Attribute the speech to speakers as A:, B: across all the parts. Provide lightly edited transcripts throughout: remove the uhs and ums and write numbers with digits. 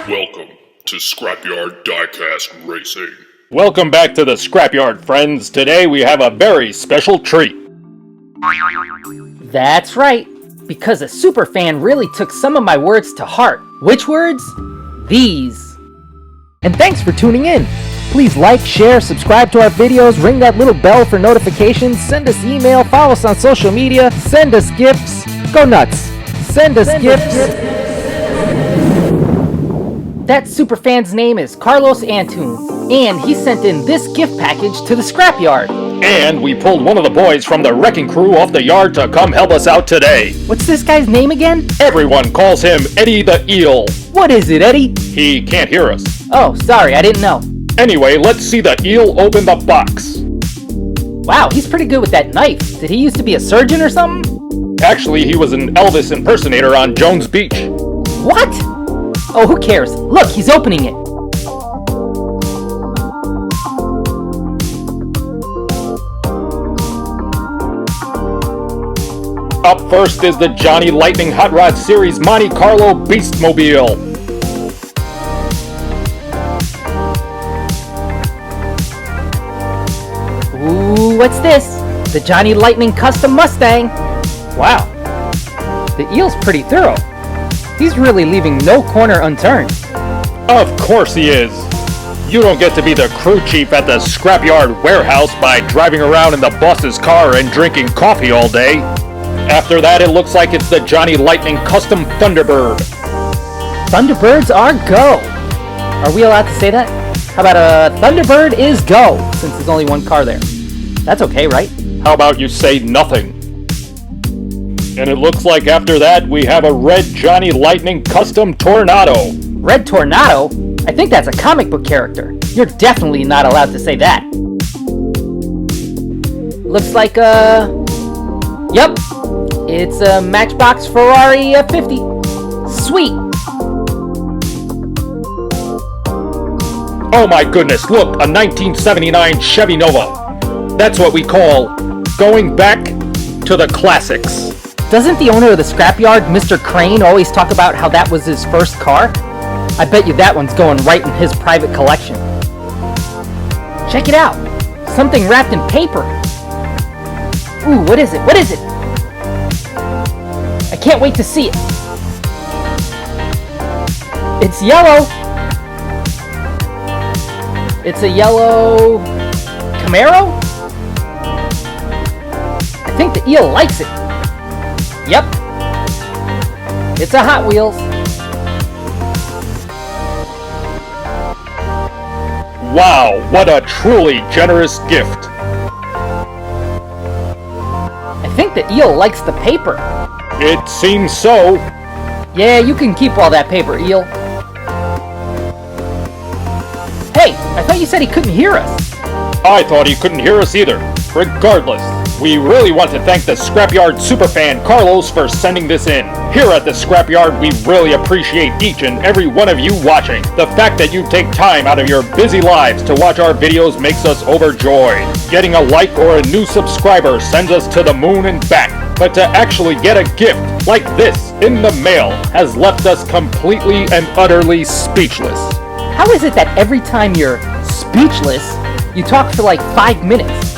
A: Welcome to Scrapyard Diecast Racing.
B: Welcome back to the Scrapyard, friends. Today we have a very special treat.
C: That's right, because a superfan really took some of my words to heart. Which words? These. And thanks for tuning in. Please like, share, subscribe to our videos, ring that little bell for notifications, send us email, follow us on social media, send us gifts. Go nuts. Send us gifts. That superfan's name is Carlos Antunes, and he sent in this gift package to the Scrapyard.
B: And we pulled one of the boys from the wrecking crew off the yard to come help us out today.
C: What's this guy's name again?
B: Everyone calls him Eddie the Eel.
C: What is it, Eddie?
B: He can't hear us.
C: Oh, sorry, I didn't know.
B: Anyway, let's see the eel open the box.
C: Wow, he's pretty good with that knife. Did he used to be a surgeon or something?
B: Actually, he was an Elvis impersonator on Jones Beach.
C: What? Oh, who cares? Look, he's opening it.
B: Up first is the Johnny Lightning Hot Rod Series Monte Carlo Beastmobile.
C: Ooh, what's this? The Johnny Lightning Custom Mustang. Wow, the eel's pretty thorough. He's really leaving no corner unturned.
B: Of course he is. You don't get to be the crew chief at the Scrapyard warehouse by driving around in the boss's car and drinking coffee all day. After that, it looks like it's the Johnny Lightning Custom Thunderbird.
C: Thunderbirds are go. Are we allowed to say that? How about a Thunderbird is go, since there's only one car there. That's okay, right?
B: How about you say nothing? And it looks like after that, we have a red Johnny Lightning Custom Tornado.
C: Red Tornado? I think that's a comic book character. You're definitely not allowed to say that. Looks like Yep. It's a Matchbox Ferrari F50. Sweet.
B: Oh my goodness, look, a 1979 Chevy Nova. That's what we call going back to the classics.
C: Doesn't the owner of the Scrapyard, Mr. Crane, always talk about how that was his first car? I bet you that one's going right in his private collection. Check it out. Something wrapped in paper. Ooh, what is it? What is it? I can't wait to see it. It's yellow. It's a yellow Camaro? I think the eel likes it. Yep. It's a Hot Wheels.
B: Wow, what a truly generous gift.
C: I think the eel likes the paper.
B: It seems so.
C: Yeah, you can keep all that paper, eel. Hey, I thought you said he couldn't hear us.
B: I thought he couldn't hear us either. Regardless, we really want to thank the Scrapyard superfan Carlos for sending this in. Here at the Scrapyard, we really appreciate each and every one of you watching. The fact that you take time out of your busy lives to watch our videos makes us overjoyed. Getting a like or a new subscriber sends us to the moon and back. But to actually get a gift like this in the mail has left us completely and utterly speechless.
C: How is it that every time you're speechless, you talk for like 5 minutes?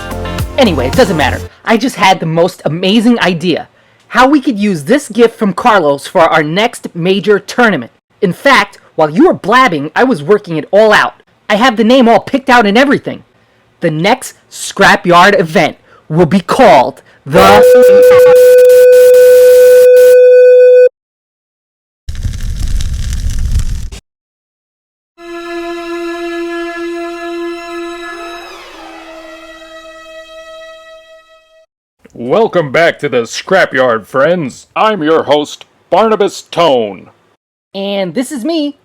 C: Anyway, it doesn't matter. I just had the most amazing idea. How we could use this gift from Carlos for our next major tournament. In fact, while you were blabbing, I was working it all out. I have the name all picked out and everything. The next Scrapyard event will be called the...
B: Welcome back to the Scrapyard, friends. I'm your host, Barnabas Tone.
C: And this is me,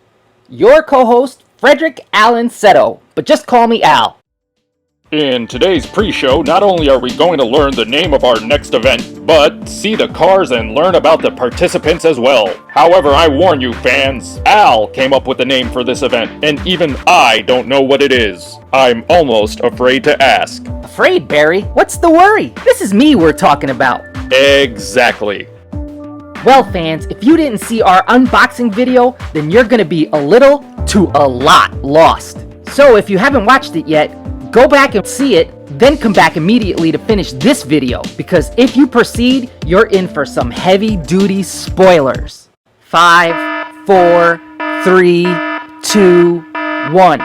C: your co-host, Frederick Allen Seto, but just call me Al.
B: In today's pre-show, not only are we going to learn the name of our next event, but see the cars and learn about the participants as well. However, I warn you fans, Al came up with the name for this event, and even I don't know what it is. I'm almost afraid to ask.
C: Afraid, Barry? What's the worry? This is me we're talking about.
B: Exactly.
C: Well, fans, if you didn't see our unboxing video, then you're gonna be a little to a lot lost. So if you haven't watched it yet, go back and see it, then come back immediately to finish this video, because if you proceed, you're in for some heavy-duty spoilers. 5, 4, 3, 2, 1.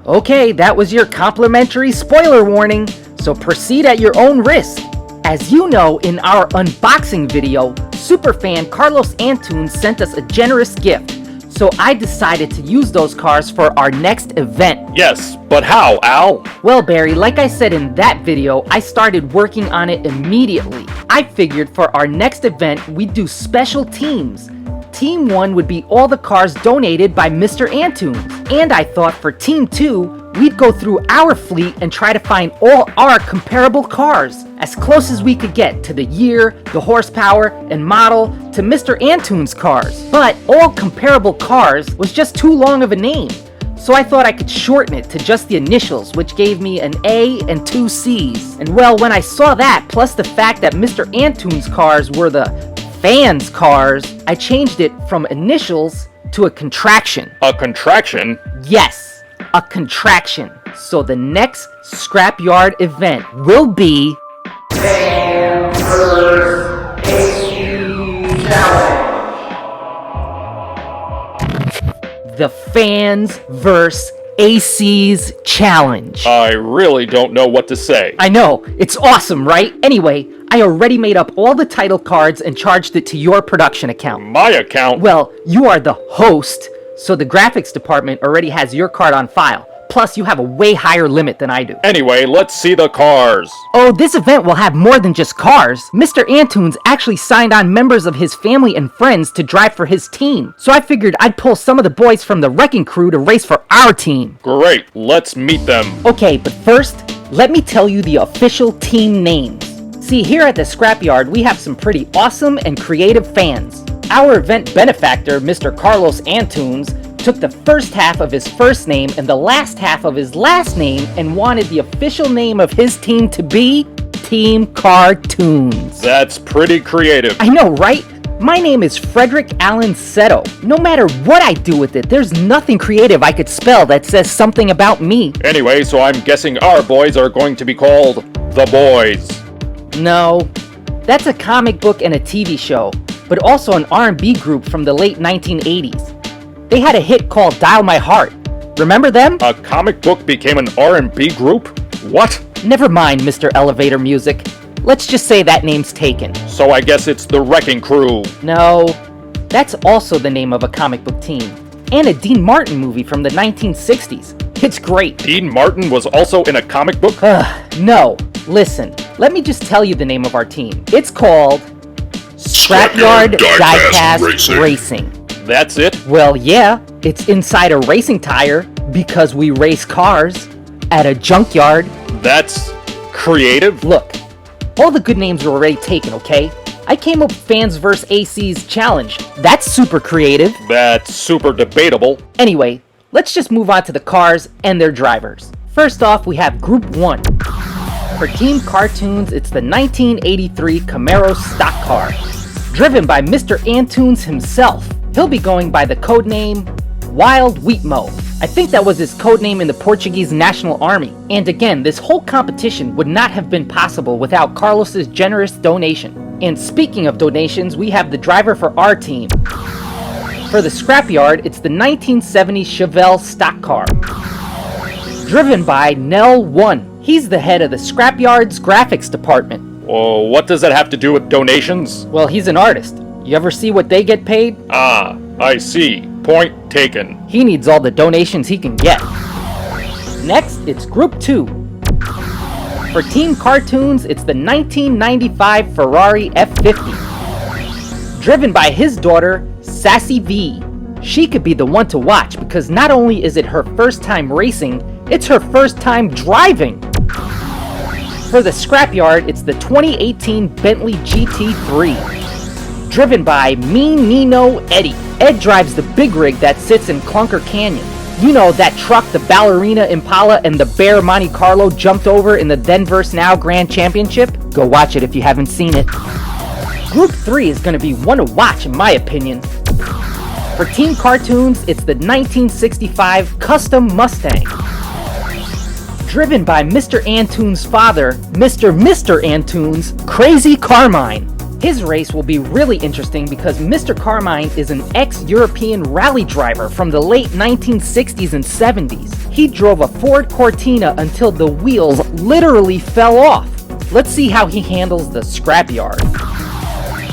C: Okay, that was your complimentary spoiler warning, so proceed at your own risk. As you know, in our unboxing video, superfan Carlos Antunes sent us a generous gift, so I decided to use those cars for our next event.
B: Yes, but how, Al?
C: Well, Barry, like I said in that video, I started working on it immediately. I figured for our next event, we'd do special teams. Team 1 would be all the cars donated by Mr. Antunes. And I thought for Team 2, we'd go through our fleet and try to find all our comparable cars, as close as we could get to the year, the horsepower, and model to Mr. Antunes' cars. But all comparable cars was just too long of a name, so I thought I could shorten it to just the initials, which gave me an A and 2 C's. And well, when I saw that, plus the fact that Mr. Antunes' cars were the fans' cars, I changed it from initials to a contraction.
B: A contraction?
C: Yes, a contraction. So the next Scrapyard event will be the Fans vs. AC's Challenge.
B: I really don't know what to say.
C: I know, it's awesome, right? Anyway, I already made up all the title cards and charged it to your production account.
B: My account?
C: Well, you are the host, so the graphics department already has your card on file. Plus, you have a way higher limit than I do.
B: Anyway, let's see the cars.
C: Oh, this event will have more than just cars. Mr. Antunes actually signed on members of his family and friends to drive for his team. So I figured I'd pull some of the boys from the wrecking crew to race for our team.
B: Great, let's meet them.
C: Okay, but first, let me tell you the official team names. See, here at the Scrapyard, we have some pretty awesome and creative fans. Our event benefactor, Mr. Carlos Antunes, took the first half of his first name and the last half of his last name and wanted the official name of his team to be Team Cartoons.
B: That's pretty creative.
C: I know, right? My name is Frederick Allen Seto. No matter what I do with it, there's nothing creative I could spell that says something about me.
B: Anyway, so I'm guessing our boys are going to be called The Boys.
C: No, that's a comic book and a TV show, but also an R&B group from the late 1980s. They had a hit called Dial My Heart. Remember them?
B: A comic book became an R&B group? What?
C: Never mind, Mr. Elevator Music. Let's just say that name's taken.
B: So I guess it's the Wrecking Crew.
C: No, that's also the name of a comic book team. And a Dean Martin movie from the 1960s. It's great.
B: Dean Martin was also in a comic book?
C: No, listen. Let me just tell you the name of our team. It's called Scrapyard Diecast Racing.
B: That's it?
C: Well, yeah, it's inside a racing tire because we race cars at a junkyard.
B: That's creative?
C: Look, all the good names were already taken, okay? I came up with Fans vs. AC's Challenge. That's super creative.
B: That's super debatable.
C: Anyway, let's just move on to the cars and their drivers. First off, we have Group 1. For Team Cartoons, it's the 1983 Camaro stock car, driven by Mr. Antunes himself. He'll be going by the codename Wild Wheatmo. I think that was his codename in the Portuguese National Army. And again, this whole competition would not have been possible without Carlos's generous donation. And speaking of donations, we have the driver for our team. For the Scrapyard, it's the 1970 Chevelle stock car, driven by Nell 1. He's the head of the Scrapyard's graphics department.
B: Oh, what does that have to do with donations?
C: Well, he's an artist. You ever see what they get paid?
B: Ah, I see. Point taken.
C: He needs all the donations he can get. Next, it's Group 2. For Team Cartoons, it's the 1995 Ferrari F50, driven by his daughter, Sassy V. She could be the one to watch because not only is it her first time racing, it's her first time driving. For the Scrapyard, it's the 2018 Bentley GT3, driven by Mean Nino Eddie. Ed drives the big rig that sits in Clunker Canyon. You know, that truck the Ballerina Impala and the Bear Monte Carlo jumped over in the Then vs. Now Grand Championship? Go watch it if you haven't seen it. Group 3 is going to be one to watch in my opinion. For Team Cartoons, it's the 1965 Custom Mustang. Driven by Mr. Antunes' father, Mr. Antunes, Crazy Carmine. His race will be really interesting because Mr. Carmine is an ex-European rally driver from the late 1960s and 70s. He drove a Ford Cortina until the wheels literally fell off. Let's see how he handles the Scrapyard.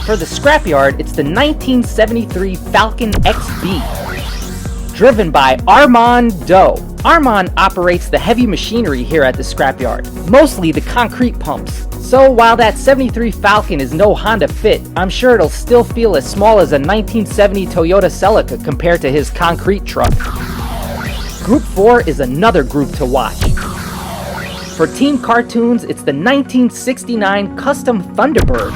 C: For the Scrapyard, it's the 1973 Falcon XB. Driven by Armand Doe. Armand operates the heavy machinery here at the Scrapyard, mostly the concrete pumps. So while that 73 Falcon is no Honda Fit, I'm sure it'll still feel as small as a 1970 Toyota Celica compared to his concrete truck. Group 4 is another group to watch. For Team Cartoons, it's the 1969 Custom Thunderbird.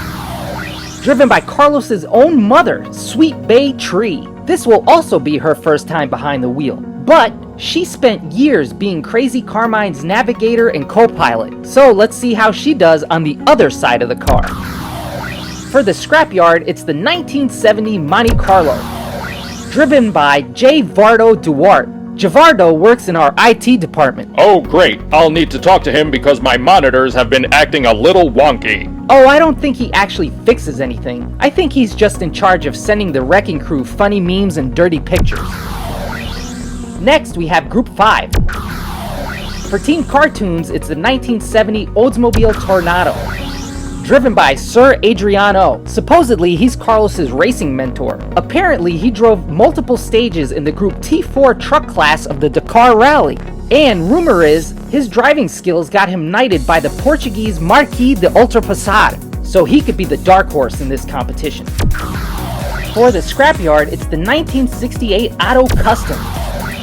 C: Driven by Carlos's own mother, Sweet Bay Tree. This will also be her first time behind the wheel, but she spent years being Crazy Carmine's navigator and co-pilot, so let's see how she does on the other side of the car. For the Scrapyard, it's the 1970 Monte Carlo. Driven by J. Vardo Duarte. Javardo works in our IT department.
B: Oh great, I'll need to talk to him because my monitors have been acting a little wonky.
C: Oh, I don't think he actually fixes anything. I think he's just in charge of sending the wrecking crew funny memes and dirty pictures. Next, we have Group 5. For Team Cartoons, it's the 1970 Oldsmobile Tornado. Driven by Sir Adriano. Supposedly, he's Carlos's racing mentor. Apparently, he drove multiple stages in the Group T4 truck class of the Dakar Rally. And rumor is, his driving skills got him knighted by the Portuguese Marquis de Ultrapassar, so he could be the dark horse in this competition. For the Scrapyard, it's the 1968 Auto Custom.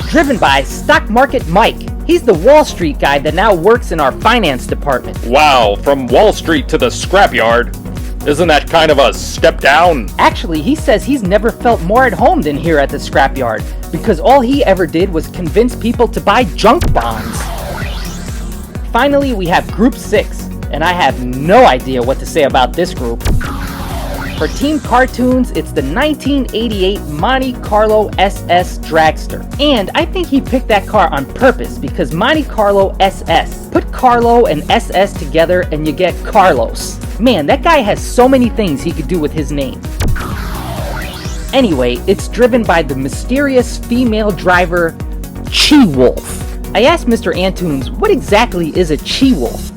C: Driven by Stock Market Mike. He's the Wall Street guy that now works in our finance department.
B: Wow, from Wall Street to the Scrapyard. Isn't that kind of a step down?
C: Actually, he says he's never felt more at home than here at the Scrapyard, because all he ever did was convince people to buy junk bonds. Finally, we have Group 6, and I have no idea what to say about this group. For Team Cartoons, it's the 1988 Monte Carlo SS Dragster. And I think he picked that car on purpose because Monte Carlo SS. Put Carlo and SS together and you get Carlos. Man, that guy has so many things he could do with his name. Anyway, it's driven by the mysterious female driver, Chi-Wolf. I asked Mr. Antunes, what exactly is a Chi-Wolf?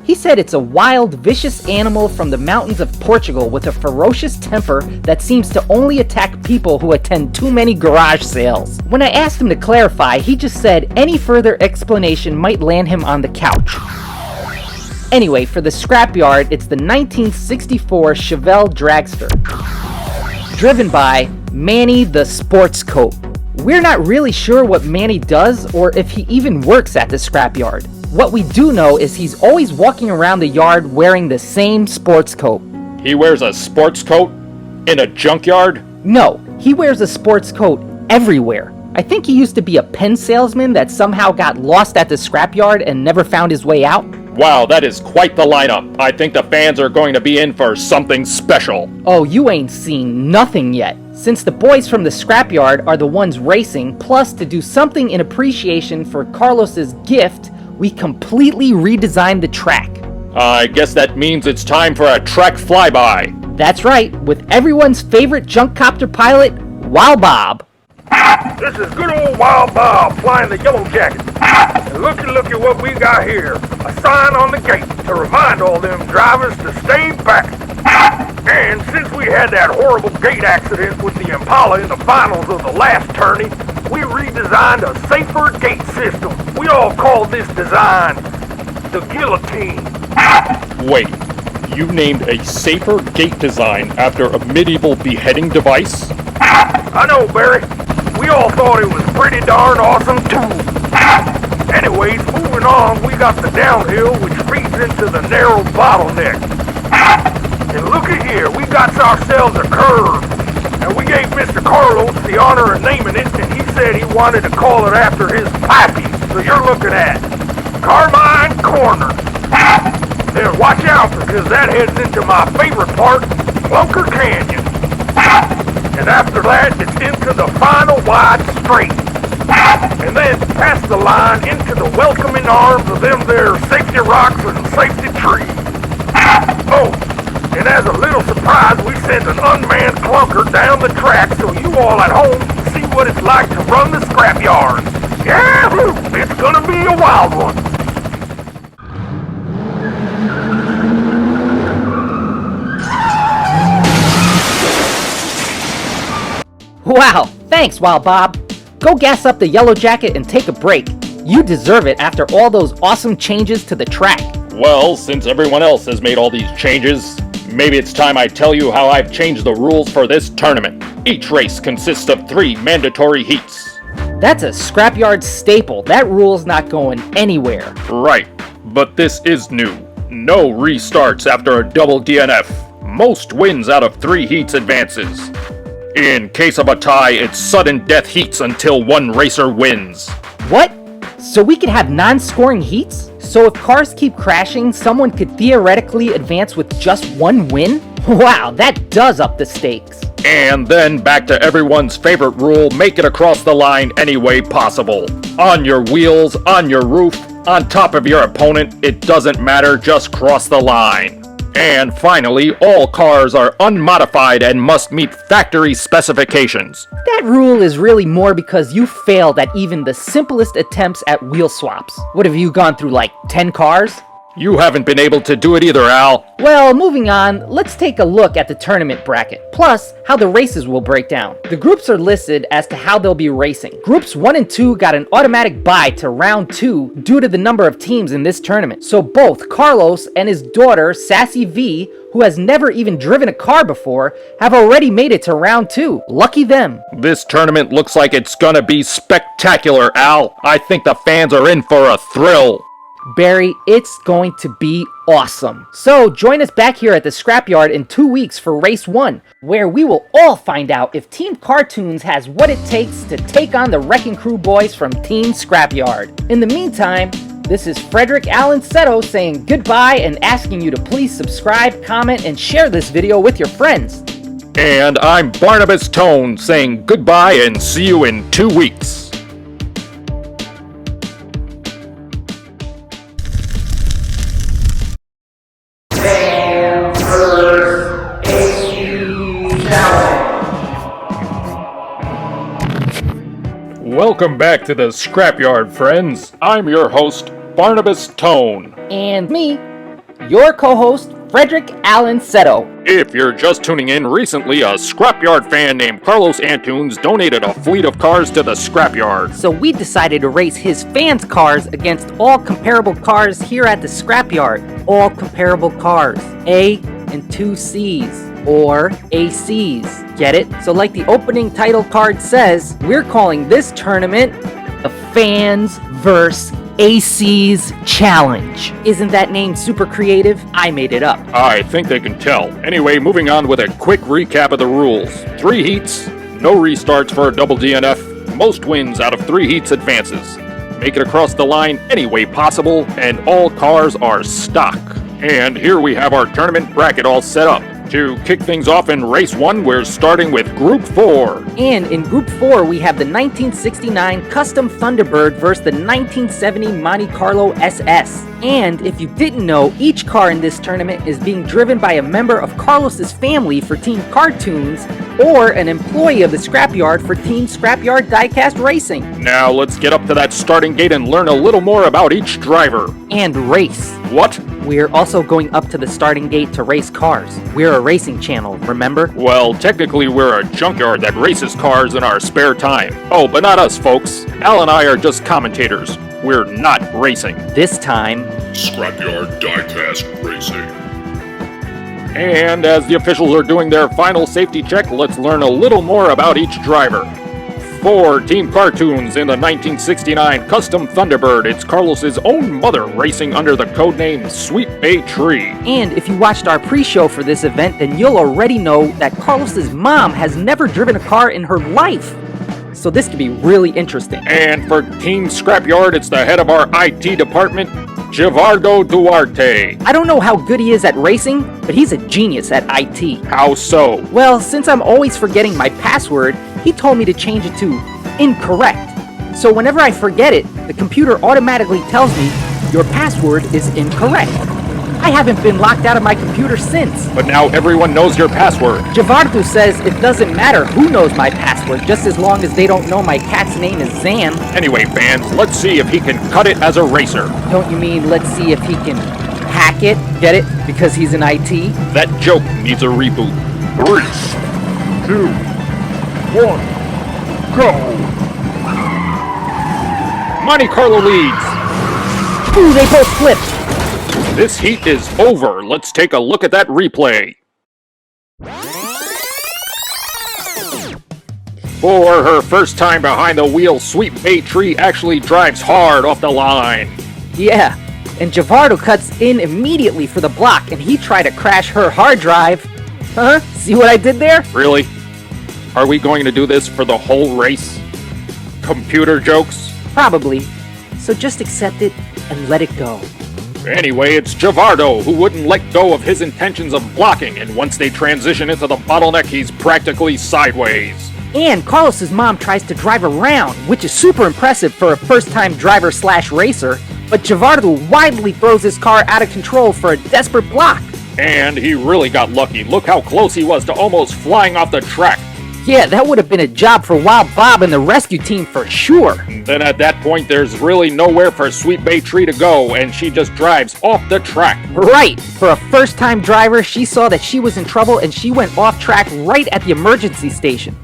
C: He said it's a wild, vicious animal from the mountains of Portugal with a ferocious temper that seems to only attack people who attend too many garage sales. When I asked him to clarify, he just said any further explanation might land him on the couch. Anyway, for the Scrapyard, it's the 1964 Chevelle Dragster. Driven by Manny the Sports Coat. We're not really sure what Manny does or if he even works at the Scrapyard. What we do know is he's always walking around the yard wearing the same sports coat.
B: He wears a sports coat? In a junkyard?
C: No, he wears a sports coat everywhere. I think he used to be a pen salesman that somehow got lost at the Scrapyard and never found his way out.
B: Wow, that is quite the lineup. I think the fans are going to be in for something special.
C: Oh, you ain't seen nothing yet. Since the boys from the Scrapyard are the ones racing, plus to do something in appreciation for Carlos's gift, we completely redesigned the track.
B: I guess that means it's time for a track flyby.
C: That's right, with everyone's favorite junk copter pilot, Wild Bob.
D: This is good old Wild Bob flying the Yellow Jacket. And looky what we got here. A sign on the gate to remind all them drivers to stay back. And since we had that horrible gate accident with the Impala in the finals of the last tourney, we redesigned a safer gate system. We all call this design the guillotine.
B: Wait, you named a safer gate design after a medieval beheading device?
D: I know, Barry. We all thought it was pretty darn awesome, too. Anyways, moving on, we got the downhill, which feeds into the narrow bottleneck. And looky here, we got ourselves a curve. And we gave Mr. Carlos the honor of naming it, and he said he wanted to call it after his pappy. So you're looking at Carmine Corner. Then watch out, because that heads into my favorite part, Clunker Canyon. And after that, it's into the final wide straight. And then past the line into the welcoming arms of them there safety rocks and safety trees. Oh, and as a little surprise, we sent an unmanned clunker down the track so you all at home can see what it's like to run the scrapyard. Yahoo! It's gonna be a wild one.
C: Wow, thanks, Wild Bob. Go gas up the Yellow Jacket and take a break. You deserve it after all those awesome changes to the track.
B: Well, since everyone else has made all these changes, maybe it's time I tell you how I've changed the rules for this tournament. Each race consists of 3 mandatory heats.
C: That's a Scrapyard staple. That rule's not going anywhere.
B: Right, but this is new. No restarts after a double DNF. Most wins out of 3 heats advances. In case of a tie, it's sudden death heats until one racer wins.
C: What? So we could have non-scoring heats? So if cars keep crashing, someone could theoretically advance with just 1 win? Wow, that does up the stakes.
B: And then back to everyone's favorite rule, make it across the line any way possible. On your wheels, on your roof, on top of your opponent, it doesn't matter, just cross the line. And finally, all cars are unmodified and must meet factory specifications.
C: That rule is really more because you failed at even the simplest attempts at wheel swaps. What have you gone through, like 10 cars?
B: You haven't been able to do it either, Al.
C: Well, moving on, let's take a look at the tournament bracket, plus how the races will break down. The groups are listed as to how they'll be racing. Groups 1 and 2 got an automatic bye to round 2 due to the number of teams in this tournament. So both Carlos and his daughter, Sassy V, who has never even driven a car before, have already made it to round 2. Lucky them.
B: This tournament looks like it's gonna be spectacular, Al. I think the fans are in for a thrill.
C: Barry, it's going to be awesome. So join us back here at the Scrapyard in 2 weeks for Race 1, where we will all find out if Team Cartoons has what it takes to take on the Wrecking Crew boys from Team Scrapyard. In the meantime, this is Frederick Allen Seto saying goodbye and asking you to please subscribe, comment, and share this video with your friends.
B: And I'm Barnabas Tone saying goodbye and see you in 2 weeks. Welcome back to the Scrapyard, friends. I'm your host, Barnabas Tone.
C: And me, your co-host, Frederick Allen Seto.
B: If you're just tuning in, recently a Scrapyard fan named Carlos Antunes donated a fleet of cars to the Scrapyard.
C: So we decided to race his fans' cars against all comparable cars here at the Scrapyard. All comparable cars. A and 2 C's. Or ACs. Get it? So like the opening title card says, we're calling this tournament the Fans vs. ACs Challenge. Isn't that name super creative? I made it up.
B: I think they can tell. Anyway, moving on with a quick recap of the rules. 3 heats, no restarts for a double DNF, most wins out of 3 heats advances. Make it across the line any way possible, and all cars are stock. And here we have our tournament bracket all set up. To kick things off in Race 1, we're starting with Group 4.
C: And in Group 4, we have the 1969 Custom Thunderbird versus the 1970 Monte Carlo SS. And if you didn't know, each car in this tournament is being driven by a member of Carlos's family for Team Cartoons, or an employee of the Scrapyard for Team Scrapyard Diecast Racing.
B: Now let's get up to that starting gate and learn a little more about each driver.
C: And race.
B: What?
C: We're also going up to the starting gate to race cars. We're a racing channel, remember?
B: Well, technically we're a junkyard that races cars in our spare time. Oh, but not us, folks. Al and I are just commentators. We're not racing.
C: This time,
A: Scrapyard Diecast Racing.
B: And as the officials are doing their final safety check, let's learn a little more about each driver. For Team Cartoons in the 1969 Custom Thunderbird, it's Carlos's own mother racing under the codename Sweet Bay Tree.
C: And if you watched our pre-show for this event, then you'll already know that Carlos's mom has never driven a car in her life. So this could be really interesting.
B: And for Team Scrapyard, it's the head of our IT department, Givardo Duarte.
C: I don't know how good he is at racing, but he's a genius at IT.
B: How so?
C: Well, since I'm always forgetting my password, he told me to change it to incorrect. So whenever I forget it, the computer automatically tells me your password is incorrect. I haven't been locked out of my computer since.
B: But now everyone knows your password.
C: Givardo says it doesn't matter who knows my password, just as long as they don't know my cat's name is Zam.
B: Anyway, fans, let's see if he can cut it as a racer.
C: Don't you mean let's see if he can hack it? Get it? Because he's in IT?
B: That joke needs a reboot.
A: 3, 2, 1, go!
B: Monte Carlo leads.
C: Ooh, they both flipped.
B: This heat is over. Let's take a look at that replay. For her first time behind the wheel, Sweet Baytree actually drives hard off the line.
C: Yeah, and Givardo cuts in immediately for the block, and he tried to crash her hard drive. Huh? See what I did there?
B: Really? Are we going to do this for the whole race? Computer jokes?
C: Probably. So just accept it and let it go.
B: Anyway, it's Givardo who wouldn't let go of his intentions of blocking, and once they transition into the bottleneck, he's practically sideways.
C: And Carlos's mom tries to drive around, which is super impressive for a first-time driver/racer, but Givardo widely throws his car out of control for a desperate block.
B: And he really got lucky. Look how close he was to almost flying off the track.
C: Yeah, that would have been a job for Wild Bob and the rescue team for sure.
B: Then at that point, there's really nowhere for Sweet Baytree to go, and she just drives off the track.
C: Right! For a first-time driver, she saw that she was in trouble and she went off track right at the emergency station.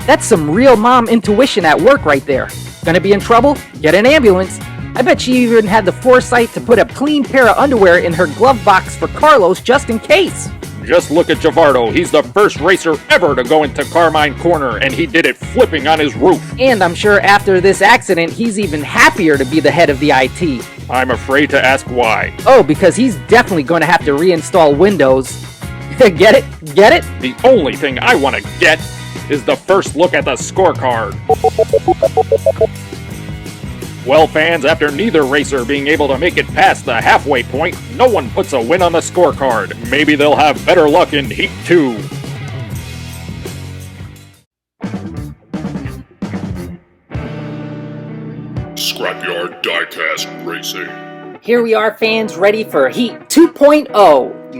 C: That's some real mom intuition at work right there. Gonna be in trouble? Get an ambulance. I bet she even had the foresight to put a clean pair of underwear in her glove box for Carlos just in case.
B: Just look at Givardo. He's the first racer ever to go into Carmine Corner, and he did it flipping on his roof.
C: And I'm sure after this accident, he's even happier to be the head of the IT.
B: I'm afraid to ask why.
C: Oh, because he's definitely going to have to reinstall Windows. Get it? Get it?
B: The only thing I want to get is the first look at the scorecard. Well, fans, after neither racer being able to make it past the halfway point, no one puts a win on the scorecard. Maybe they'll have better luck in Heat 2.
A: Scrapyard Diecast Racing.
C: Here we are, fans, ready for Heat 2.0.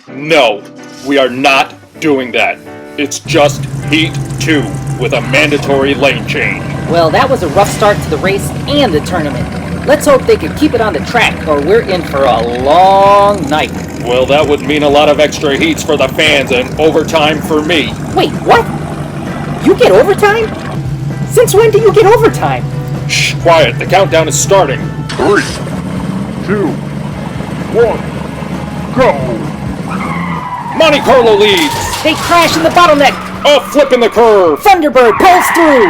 B: No, we are not doing that. It's just Heat 2 with a mandatory lane change.
C: Well, that was a rough start to the race and the tournament. Let's hope they can keep it on the track, or we're in for a long night.
B: Well, that would mean a lot of extra heats for the fans and overtime for me.
C: Wait, what? You get overtime? Since when do you get overtime?
B: Shh, quiet. The countdown is starting.
A: 3, 2, 1, go!
B: Monte Carlo leads.
C: They crash in the bottleneck.
B: A flip in the curve.
C: Thunderbird pulls through.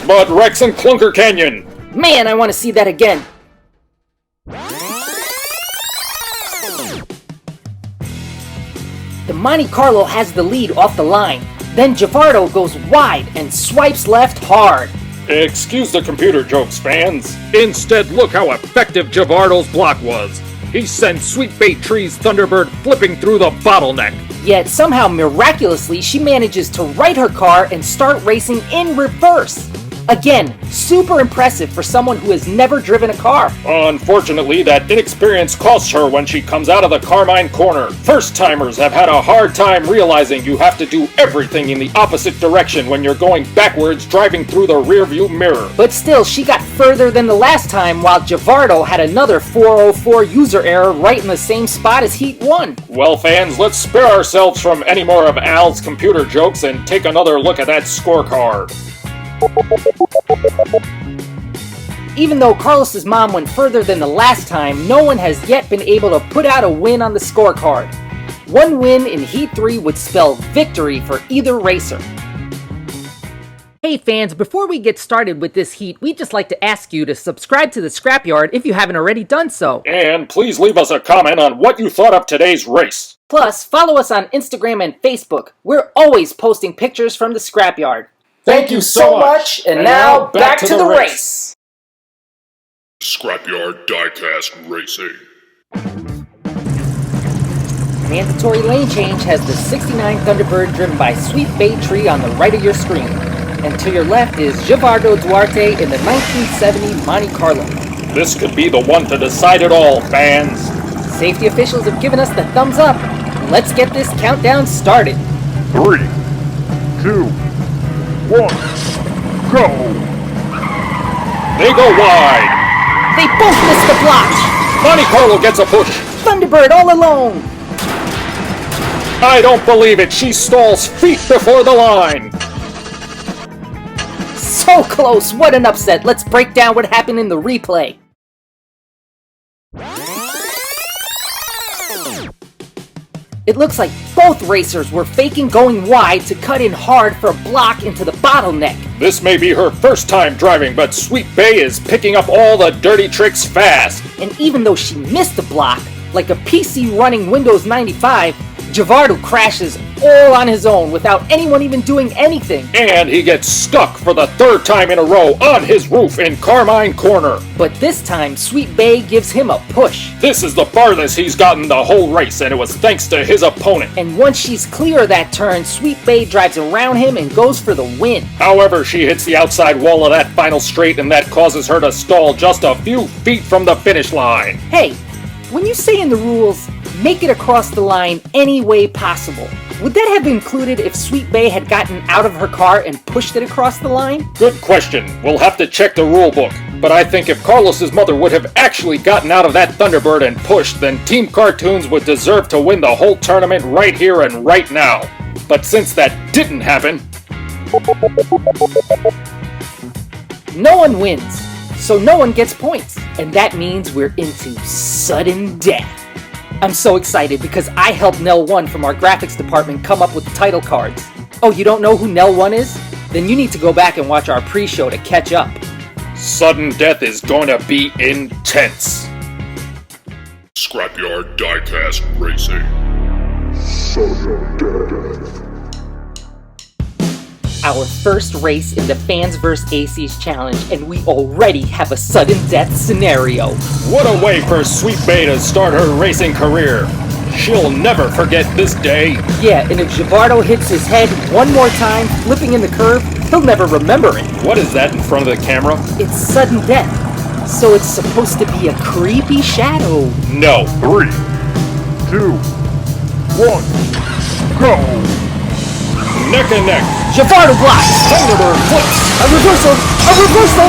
B: But Rex and Clunker Canyon.
C: Man, I want to see that again. The Monte Carlo has the lead off the line. Then Givardo goes wide and swipes left hard.
B: Excuse the computer jokes, fans. Instead, look how effective Givardo's block was. He sent Sweet Baytree's Thunderbird flipping through the bottleneck.
C: Yet somehow miraculously she manages to right her car and start racing in reverse. Again, super impressive for someone who has never driven a car.
B: Unfortunately, that inexperience costs her when she comes out of the Carmine Corner. First-timers have had a hard time realizing you have to do everything in the opposite direction when you're going backwards driving through the rearview mirror.
C: But still, she got further than the last time, while Givardo had another 404 user error right in the same spot as Heat 1.
B: Well, fans, let's spare ourselves from any more of Al's computer jokes and take another look at that scorecard.
C: Even though Carlos's mom went further than the last time, no one has yet been able to put out a win on the scorecard. One win in Heat 3 would spell victory for either racer. Hey fans, before we get started with this heat, we'd just like to ask you to subscribe to the Scrapyard if you haven't already done so.
B: And please leave us a comment on what you thought of today's race.
C: Plus, follow us on Instagram and Facebook. We're always posting pictures from the Scrapyard. Thank you so much, and now back to the race.
A: Scrapyard Diecast Racing.
C: Mandatory lane change has the 69 Thunderbird driven by Sweet Bay Tree on the right of your screen. And to your left is Gerardo Duarte in the 1970 Monte Carlo.
B: This could be the one to decide it all, fans.
C: Safety officials have given us the thumbs up. Let's get this countdown started.
D: 3, 2, 1, go!
B: They go wide.
C: They both missed the block.
B: Monte Carlo gets a push.
C: Thunderbird all alone.
B: I don't believe it. She stalls feet before the line.
C: So close. What an upset. Let's break down what happened in the replay. It looks like both racers were faking going wide to cut in hard for a block into the bottleneck.
B: This may be her first time driving, but Sweet Bay is picking up all the dirty tricks fast.
C: And even though she missed the block, like a PC running Windows 95, Gerardo crashes all on his own without anyone even doing anything.
B: And he gets stuck for the third time in a row on his roof in Carmine Corner.
C: But this time, Sweet Bay gives him a push.
B: This is the farthest he's gotten the whole race, and it was thanks to his opponent.
C: And once she's clear of that turn, Sweet Bay drives around him and goes for the win.
B: However, she hits the outside wall of that final straight, and that causes her to stall just a few feet from the finish line.
C: Hey, when you say in the rules, make it across the line any way possible, would that have included if Sweet Bay had gotten out of her car and pushed it across the line?
B: Good question. We'll have to check the rule book. But I think if Carlos's mother would have actually gotten out of that Thunderbird and pushed, then Team Cartoons would deserve to win the whole tournament right here and right now. But since that didn't happen,
C: no one wins, so no one gets points. And that means we're into sudden death. I'm so excited because I helped Nell 1 from our graphics department come up with the title cards. Oh, you don't know who Nell 1 is? Then you need to go back and watch our pre-show to catch up.
B: sudden death is going to be intense.
A: Scrapyard Diecast Racing. Sudden Death.
C: Our first race in the Fans vs. Aces challenge, and we already have a sudden death scenario.
B: What a way for Sweet Bay to start her racing career. She'll never forget this day.
C: Yeah, and if Gerardo hits his head one more time, flipping in the curve, he'll never remember it.
B: What is that in front of the camera?
C: It's sudden death, so it's supposed to be a creepy shadow.
B: No.
D: 3, 2, 1, go!
B: Neck and neck.
C: Gerardo blocks!
B: Thunderbird flips.
C: A reversal! A reversal!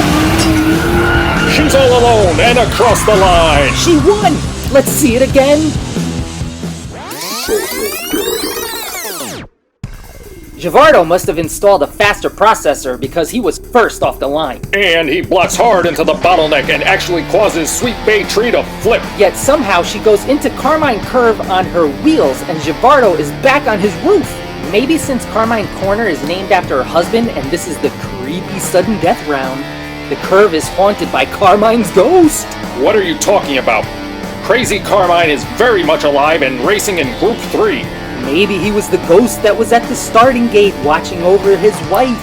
B: She's all alone and across the line.
C: She won! Let's see it again. Gerardo must have installed a faster processor because he was first off the line.
B: And he blocks hard into the bottleneck and actually causes Sweet Bay Tree to flip.
C: Yet somehow she goes into Carmine Curve on her wheels and Gerardo is back on his roof. Maybe since Carmine Corner is named after her husband and this is the creepy sudden death round, the curve is haunted by Carmine's ghost.
B: What are you talking about? Crazy Carmine is very much alive and racing in Group 3.
C: Maybe he was the ghost that was at the starting gate watching over his wife.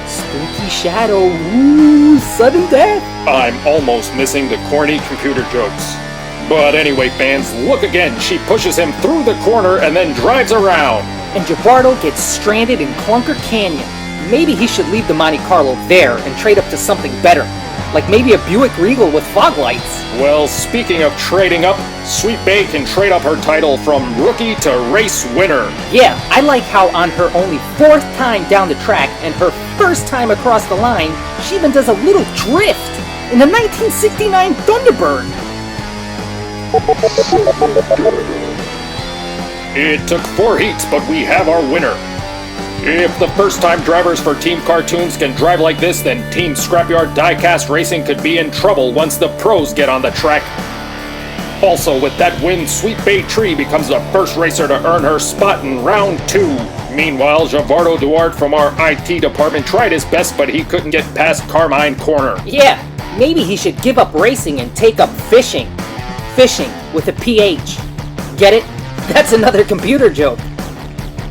C: Spooky shadow, ooh, sudden death.
B: I'm almost missing the corny computer jokes. But anyway, fans, look again. She pushes him through the corner and then drives around.
C: And Gerardo gets stranded in Clunker Canyon. Maybe he should leave the Monte Carlo there and trade up to something better. Like maybe a Buick Regal with fog lights.
B: Well, speaking of trading up, Sweet Bay can trade up her title from rookie to race winner.
C: Yeah, I like how on her only 4th time down the track and her first time across the line, she even does a little drift in the 1969 Thunderbird.
B: It took 4 heats, but we have our winner. If the first-time drivers for Team Cartoons can drive like this, then Team Scrapyard Diecast Racing could be in trouble once the pros get on the track. Also, with that win, Sweet Bay Tree becomes the first racer to earn her spot in round 2. Meanwhile, Gerardo Duarte from our IT department tried his best, but he couldn't get past Carmine Corner.
C: Yeah, maybe he should give up racing and take up fishing. Fishing with a PH. Get it? That's another computer joke.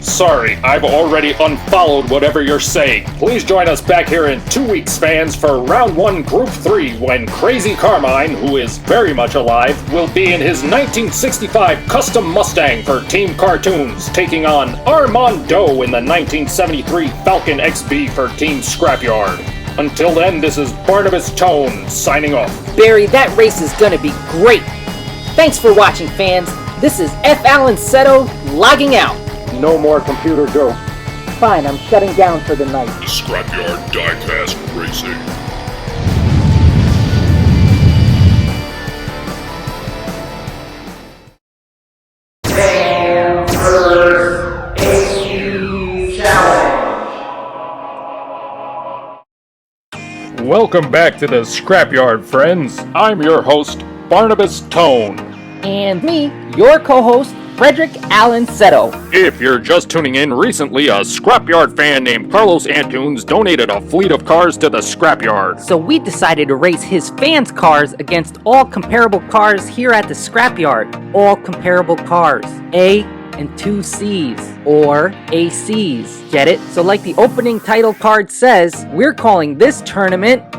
B: Sorry, I've already unfollowed whatever you're saying. Please join us back here in 2 weeks, fans, for Round 1, Group 3, when Crazy Carmine, who is very much alive, will be in his 1965 custom Mustang for Team Cartoons, taking on Armando in the 1973 Falcon XB for Team Scrapyard. Until then, this is Barnabas Tone, signing off.
C: Barry, that race is gonna be great. Thanks for watching, fans. This is F. Alan Seto, logging out.
B: No more computer jokes.
C: Fine, I'm shutting down for the night.
A: The Scrapyard Diecast Racing.
B: Welcome back to the Scrapyard, friends. I'm your host, Barnabas Tone.
C: And me, your co-host, Frederick Allen Seto.
B: If you're just tuning in, recently a Scrapyard fan named Carlos Antunes donated a fleet of cars to the Scrapyard.
C: So we decided to race his fans' cars against all comparable cars here at the Scrapyard. All comparable cars. A and 2 C's, or ACs. Get it? So like the opening title card says, we're calling this tournament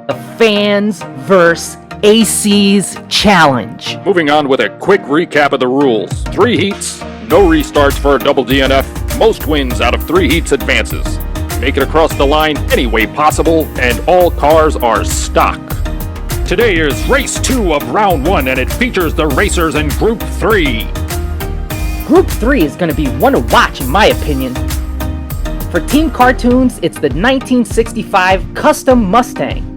C: the Fans vs. ACs Challenge.
B: Moving on with a quick recap of the rules. 3 heats, no restarts for a double DNF, most wins out of 3 heats advances. Make it across the line any way possible, and all cars are stock. Today is Race 2 of Round 1, and it features the racers in Group 3.
C: Group 3 is going to be one to watch, in my opinion. For Team Cartoons, it's the 1965 Custom Mustang.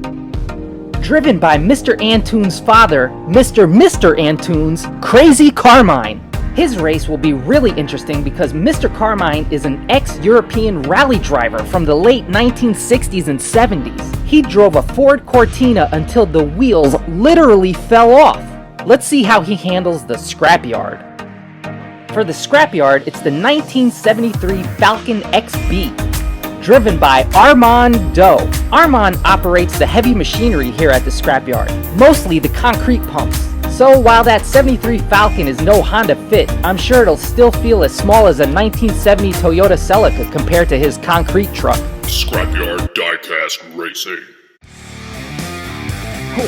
C: Driven by Mr. Antunes' father, Mr. Antunes, Crazy Carmine. His race will be really interesting because Mr. Carmine is an ex-European rally driver from the late 1960s and 70s. He drove a Ford Cortina until the wheels literally fell off. Let's see how he handles the Scrapyard. For the Scrapyard, it's the 1973 Falcon XB. Driven by Armando. Armand operates the heavy machinery here at the Scrapyard, mostly the concrete pumps. So while that 73 Falcon is no Honda Fit, I'm sure it'll still feel as small as a 1970 Toyota Celica compared to his concrete truck.
A: Scrapyard Diecast Racing.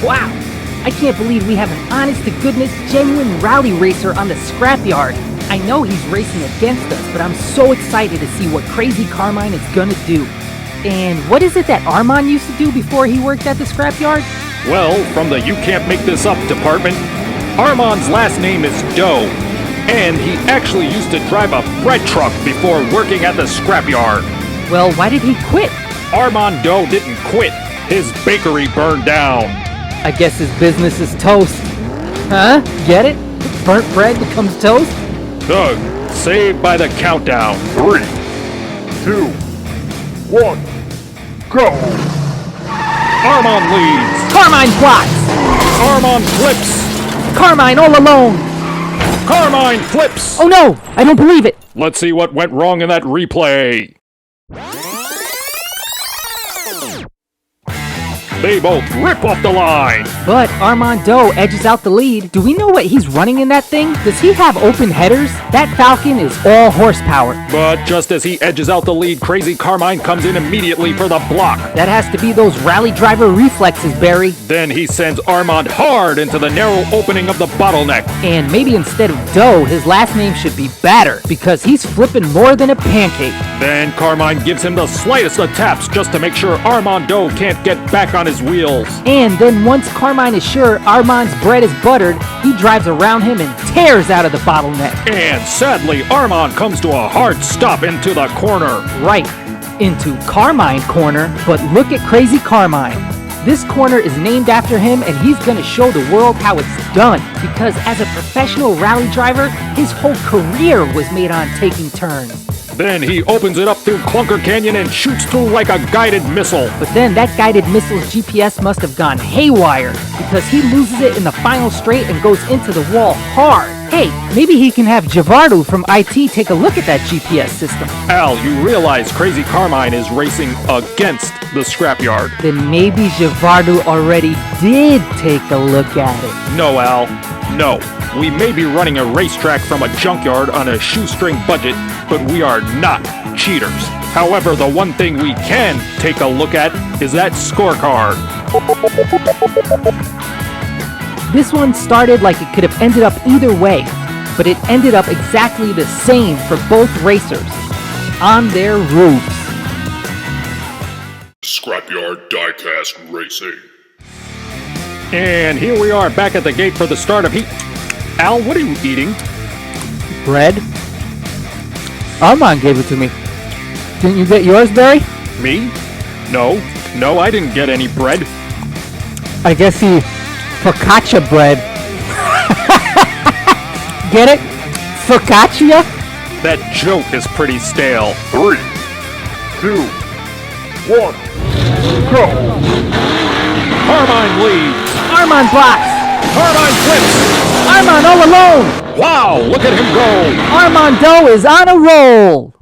C: Wow! I can't believe we have an honest-to-goodness, genuine rally racer on the Scrapyard. I know he's racing against us, but I'm so excited to see what Crazy Carmine is gonna do. And what is it that Armand used to do before he worked at the Scrapyard?
B: Well, from the You Can't Make This Up department, Armand's last name is Doe, and he actually used to drive a bread truck before working at the Scrapyard.
C: Well, why did he quit?
B: Armand Doe didn't quit. His bakery burned down.
C: I guess his business is toast. Huh? Get it? Burnt bread becomes toast?
B: Doug, saved by the countdown.
D: 3, 2, 1, go!
B: Armand leads.
C: Carmine blocks!
B: Armand flips.
C: Carmine all alone!
B: Carmine flips.
C: Oh no! I don't believe it!
B: Let's see what went wrong in that replay. They both rip off the line.
C: But Armando edges out the lead. Do we know what he's running in that thing? Does he have open headers? That Falcon is all horsepower.
B: But just as he edges out the lead, Crazy Carmine comes in immediately for the block.
C: That has to be those rally driver reflexes, Barry.
B: Then he sends Armand hard into the narrow opening of the bottleneck.
C: And maybe instead of Doe, his last name should be Batter, because he's flipping more than a pancake.
B: Then Carmine gives him the slightest of taps just to make sure Armando can't get back on his wheels.
C: And then once Carmine is sure Armand's bread is buttered, he drives around him and tears out of the bottleneck.
B: And sadly, Armand comes to a hard stop into the corner.
C: Right, into Carmine Corner, but look at Crazy Carmine. This corner is named after him, and he's gonna show the world how it's done, because as a professional rally driver, his whole career was made on taking turns.
B: Then he opens it up through Clunker Canyon and shoots through like a guided missile.
C: But then that guided missile's GPS must have gone haywire, because he loses it in the final straight and goes into the wall hard. Hey, maybe he can have Javardo from IT take a look at that GPS system.
B: Al, you realize Crazy Carmine is racing against the Scrapyard.
C: Then maybe Javardo already did take a look at it.
B: No, Al. No, we may be running a racetrack from a junkyard on a shoestring budget, but we are not cheaters. However, the one thing we can take a look at is that scorecard.
C: This one started like it could have ended up either way, but it ended up exactly the same for both racers. On their roofs.
A: Scrapyard Diecast Racing.
B: And here we are back at the gate for the start of heat. Al, what are you eating?
C: Bread? Armand gave it to me. Didn't you get yours, Barry?
B: Me? No, I didn't get any bread.
C: I guess he focaccia bread. Get it? Focaccia?
B: That joke is pretty stale.
D: 3, 2, 1, go!
B: Carmine leads.
C: Armand blocks.
B: Carmine flips.
C: Armand all alone.
B: Wow, look at him go.
C: Armando is on a roll.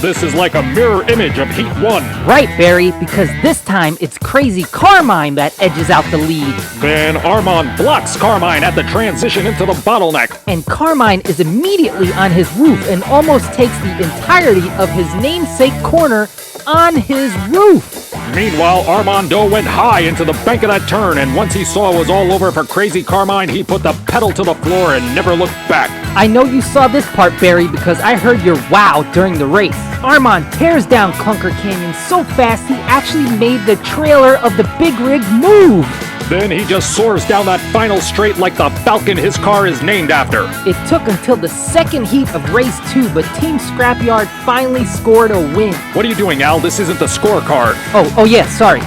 B: This is like a mirror image of Heat 1.
C: Right, Barry, because this time it's Crazy Carmine that edges out the lead.
B: Then Armand blocks Carmine at the transition into the bottleneck.
C: And Carmine is immediately on his roof and almost takes the entirety of his namesake corner on his roof.
B: Meanwhile, Armando went high into the bank of that turn, and once he saw it was all over for Crazy Carmine, he put the pedal to the floor and never looked back.
C: I know you saw this part, Barry, because I heard your wow during the race. Armand tears down Clunker Canyon so fast he actually made the trailer of the big rig move.
B: Then he just soars down that final straight like the falcon his car is named after.
C: It took until the second heat of race 2, but Team Scrapyard finally scored a win.
B: What are you doing, Al? This isn't the scorecard.
C: Oh yeah, sorry.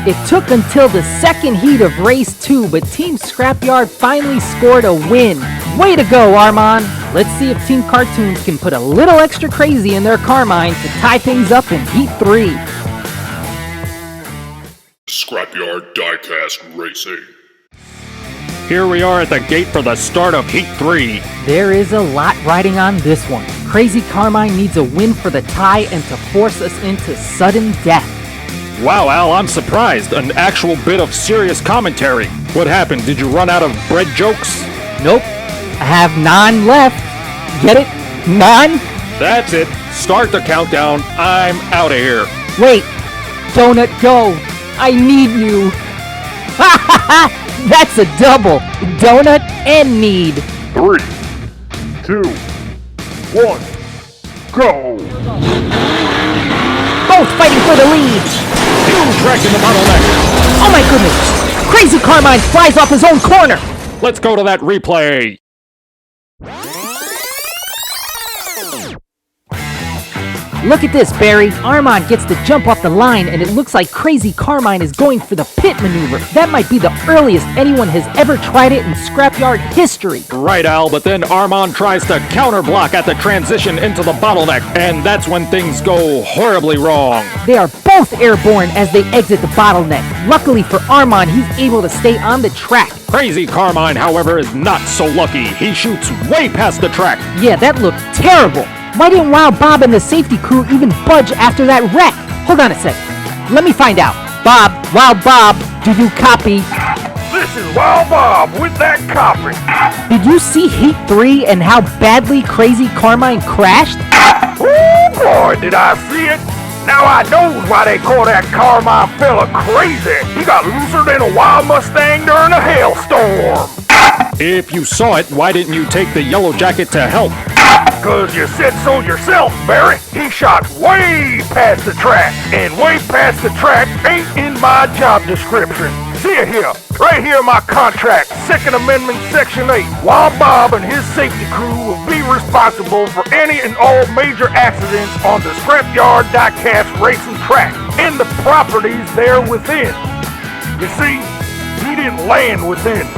C: It took until the second heat of race 2, but Team Scrapyard finally scored a win. Way to go, Armand! Let's see if Team Cartoons can put a little extra crazy in their Carmine to tie things up in heat 3.
A: Scrapyard Diecast Racing.
B: Here we are at the gate for the start of Heat 3.
C: There is a lot riding on this one. Crazy Carmine needs a win for the tie and to force us into sudden death.
B: Wow, Al, I'm surprised. An actual bit of serious commentary. What happened? Did you run out of bread jokes?
C: Nope. I have 9 left. Get it? 9?
B: That's it. Start the countdown. I'm out of here.
C: Wait. Donut, go. I need you. Ha ha ha! That's a double. Donut and need.
D: 3, 2, 1, go!
C: Both fighting for the lead.
B: Huge wreck in the bottleneck.
C: Oh my goodness. Crazy Carmine flies off his own corner.
B: Let's go to that replay.
C: Look at this, Barry. Armand gets to jump off the line, and it looks like Crazy Carmine is going for the pit maneuver. That might be the earliest anyone has ever tried it in Scrapyard history.
B: Right, Al, but then Armand tries to counterblock at the transition into the bottleneck, and that's when things go horribly wrong.
C: They are both airborne as they exit the bottleneck. Luckily for Armand, he's able to stay on the track.
B: Crazy Carmine, however, is not so lucky. He shoots way past the track.
C: Yeah, that looked terrible. Why didn't Wild Bob and the safety crew even budge after that wreck? Hold on a sec. Let me find out. Bob, Wild Bob, do you copy?
D: This is Wild Bob with that copy.
C: Did you see Heat 3 and how badly Crazy Carmine crashed?
D: Oh boy, did I see it. Now I know why they call that Carmine fella crazy. He got looser than a wild Mustang during a hailstorm.
B: If you saw it, why didn't you take the yellow jacket to help?
D: 'Cause you said so yourself, Barry. He shot way past the track, and way past the track ain't in my job description. See it here, right here in my contract, Second Amendment, Section 8. Wild Bob and his safety crew will be responsible for any and all major accidents on the Scrapyard Diecast Racing track and the properties there within. You see, he didn't land within.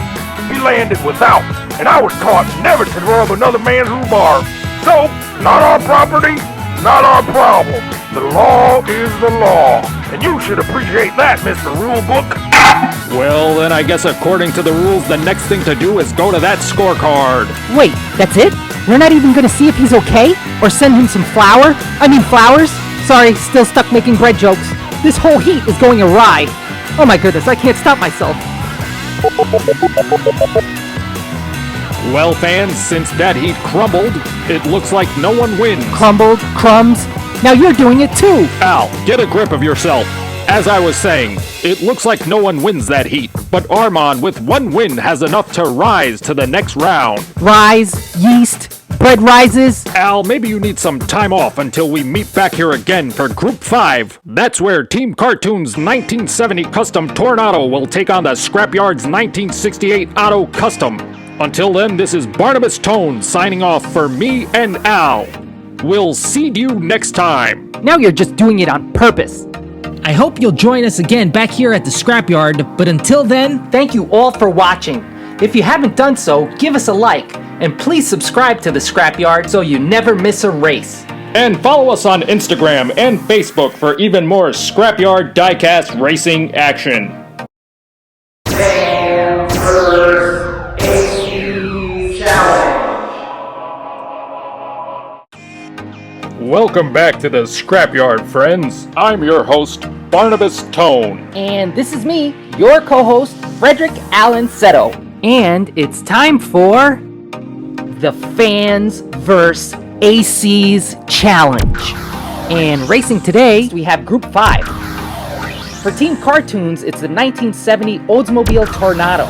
D: He landed without, and I was taught never to rub another man's rhubarb. So, not our property, not our problem. The law is the law, and you should appreciate that, Mr. Rulebook.
B: Well, then I guess according to the rules, the next thing to do is go to that scorecard.
C: Wait, that's it? We're not even gonna see if he's okay? Or send him some flowers? Sorry, still stuck making bread jokes. This whole heat is going awry. Oh my goodness, I can't stop myself.
B: Well, fans, since that heat crumbled, it looks like no one wins.
C: Crumbled, crumbs. Now you're doing it too.
B: Al, get a grip of yourself. As I was saying, it looks like no one wins that heat, but Armand with one win has enough to rise to the next round.
C: Rise, yeast, bread rises.
B: Al, maybe you need some time off until we meet back here again for Group 5. That's where Team Cartoon's 1970 Custom Tornado will take on the Scrapyard's 1968 Auto Custom. Until then, this is Barnabas Tone signing off for me and Al. We'll see you next time.
C: Now you're just doing it on purpose.
E: I hope you'll join us again back here at the Scrapyard, but until then,
C: Thank you all for watching. If you haven't done so, give us a like, and please subscribe to the Scrapyard so you never miss a race.
B: And follow us on Instagram and Facebook for even more Scrapyard Diecast Racing action. Welcome back to the Scrapyard, friends. I'm your host, Barnabas Tone.
C: And this is me, your co-host, Frederick Allen Seto. And it's time for the Fans vs. ACs Challenge. And racing today, we have Group 5. For Team Cartoons, it's the 1970 Oldsmobile Tornado,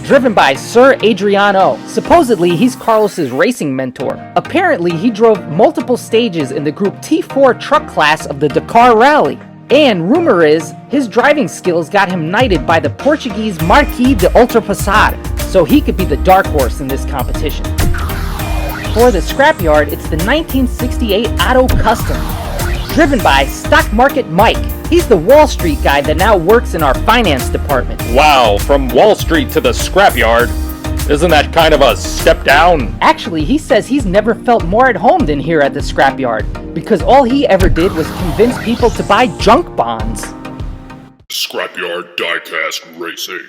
C: driven by Sir Adriano. Supposedly, he's Carlos's racing mentor. Apparently, he drove multiple stages in the Group T4 truck class of the Dakar Rally. And rumor is, his driving skills got him knighted by the Portuguese Marquis de Ultrapassar, so he could be the dark horse in this competition. For the Scrapyard, it's the 1968 Auto Custom, driven by Stock Market Mike. He's the Wall Street guy that now works in our finance department.
B: Wow, from Wall Street to the Scrapyard. Isn't that kind of a step down?
C: Actually, he says he's never felt more at home than here at the Scrapyard, because all he ever did was convince people to buy junk bonds.
A: Scrapyard Diecast Racing.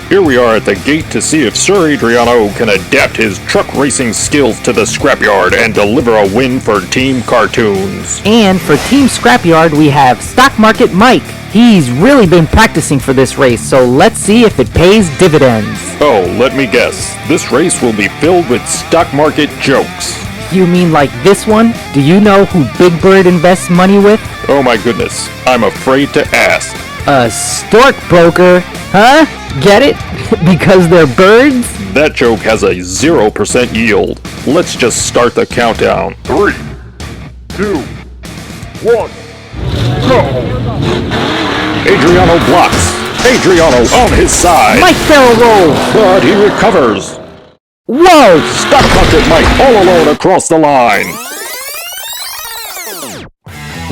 B: Here we are at the gate to see if Sir Adriano can adapt his truck racing skills to the Scrapyard and deliver a win for Team Cartoons.
C: And for Team Scrapyard, we have Stock Market Mike. He's really been practicing for this race, so let's see if it pays dividends.
B: Oh, let me guess. This race will be filled with stock market jokes.
C: You mean like this one? Do you know who Big Bird invests money with?
B: Oh my goodness, I'm afraid to ask.
C: A stork broker, huh? Get it? Because they're birds?
B: That joke has a 0% yield. Let's just start the countdown.
A: 3, 2, 1, go!
B: Adriano blocks. Adriano on his side.
C: Mike barrel roll!
B: But he recovers.
C: Whoa!
B: Stock market Mike all alone across the line.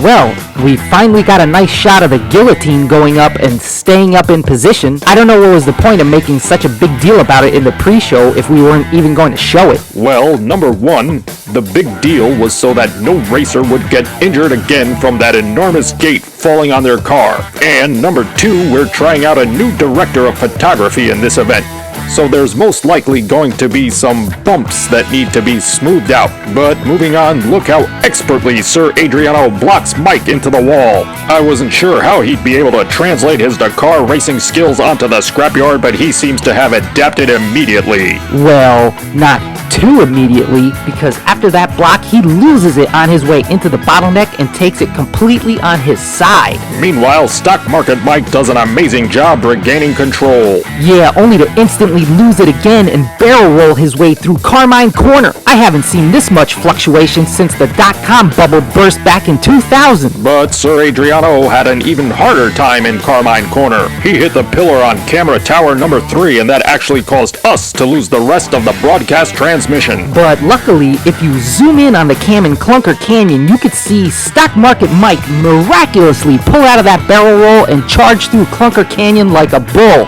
C: Well, we finally got a nice shot of the guillotine going up and staying up in position. I don't know what was the point of making such a big deal about it in the pre-show if we weren't even going to show it.
B: Well, number one, the big deal was so that no racer would get injured again from that enormous gate falling on their car. And number two, we're trying out a new director of photography in this event. So there's most likely going to be some bumps that need to be smoothed out. But moving on, look how expertly Sir Adriano blocks Mike into the wall. I wasn't sure how he'd be able to translate his Dakar racing skills onto the Scrapyard, but he seems to have adapted immediately.
C: Well, not too immediately, because after that block, he loses it on his way into the bottleneck and takes it completely on his side.
B: Meanwhile, Stock Market Mike does an amazing job regaining control.
C: Yeah, only to instantly lose it again and barrel roll his way through Carmine Corner. I haven't seen this much fluctuation since the dot-com bubble burst back in 2000.
B: But Sir Adriano had an even harder time in Carmine Corner. He hit the pillar on camera tower number 3, and that actually caused us to lose the rest of the broadcast transmission.
C: But luckily, if you zoom in on the cam in Clunker Canyon, you could see Stock Market Mike miraculously pull out of that barrel roll and charge through Clunker Canyon like a bull.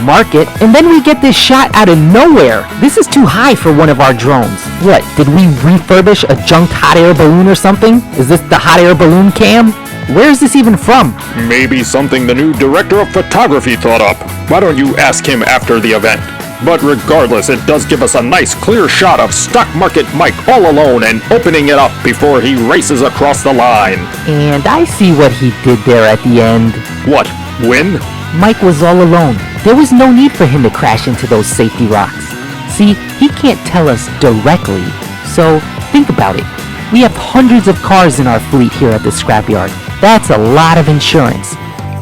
C: Market, and then we get this shot out of nowhere. This is too high for one of our drones. What, did we refurbish a junked hot air balloon or something? Is this the hot air balloon cam? Where is this even from?
B: Maybe something the new director of photography thought up. Why don't you ask him after the event? But regardless, it does give us a nice clear shot of Stock Market Mike all alone and opening it up before he races across the line.
C: And I see what he did there at the end.
B: What, win?
C: Mike was all alone. There was no need for him to crash into those safety rocks. See, he can't tell us directly, so think about it. We have hundreds of cars in our fleet here at the scrapyard. That's a lot of insurance.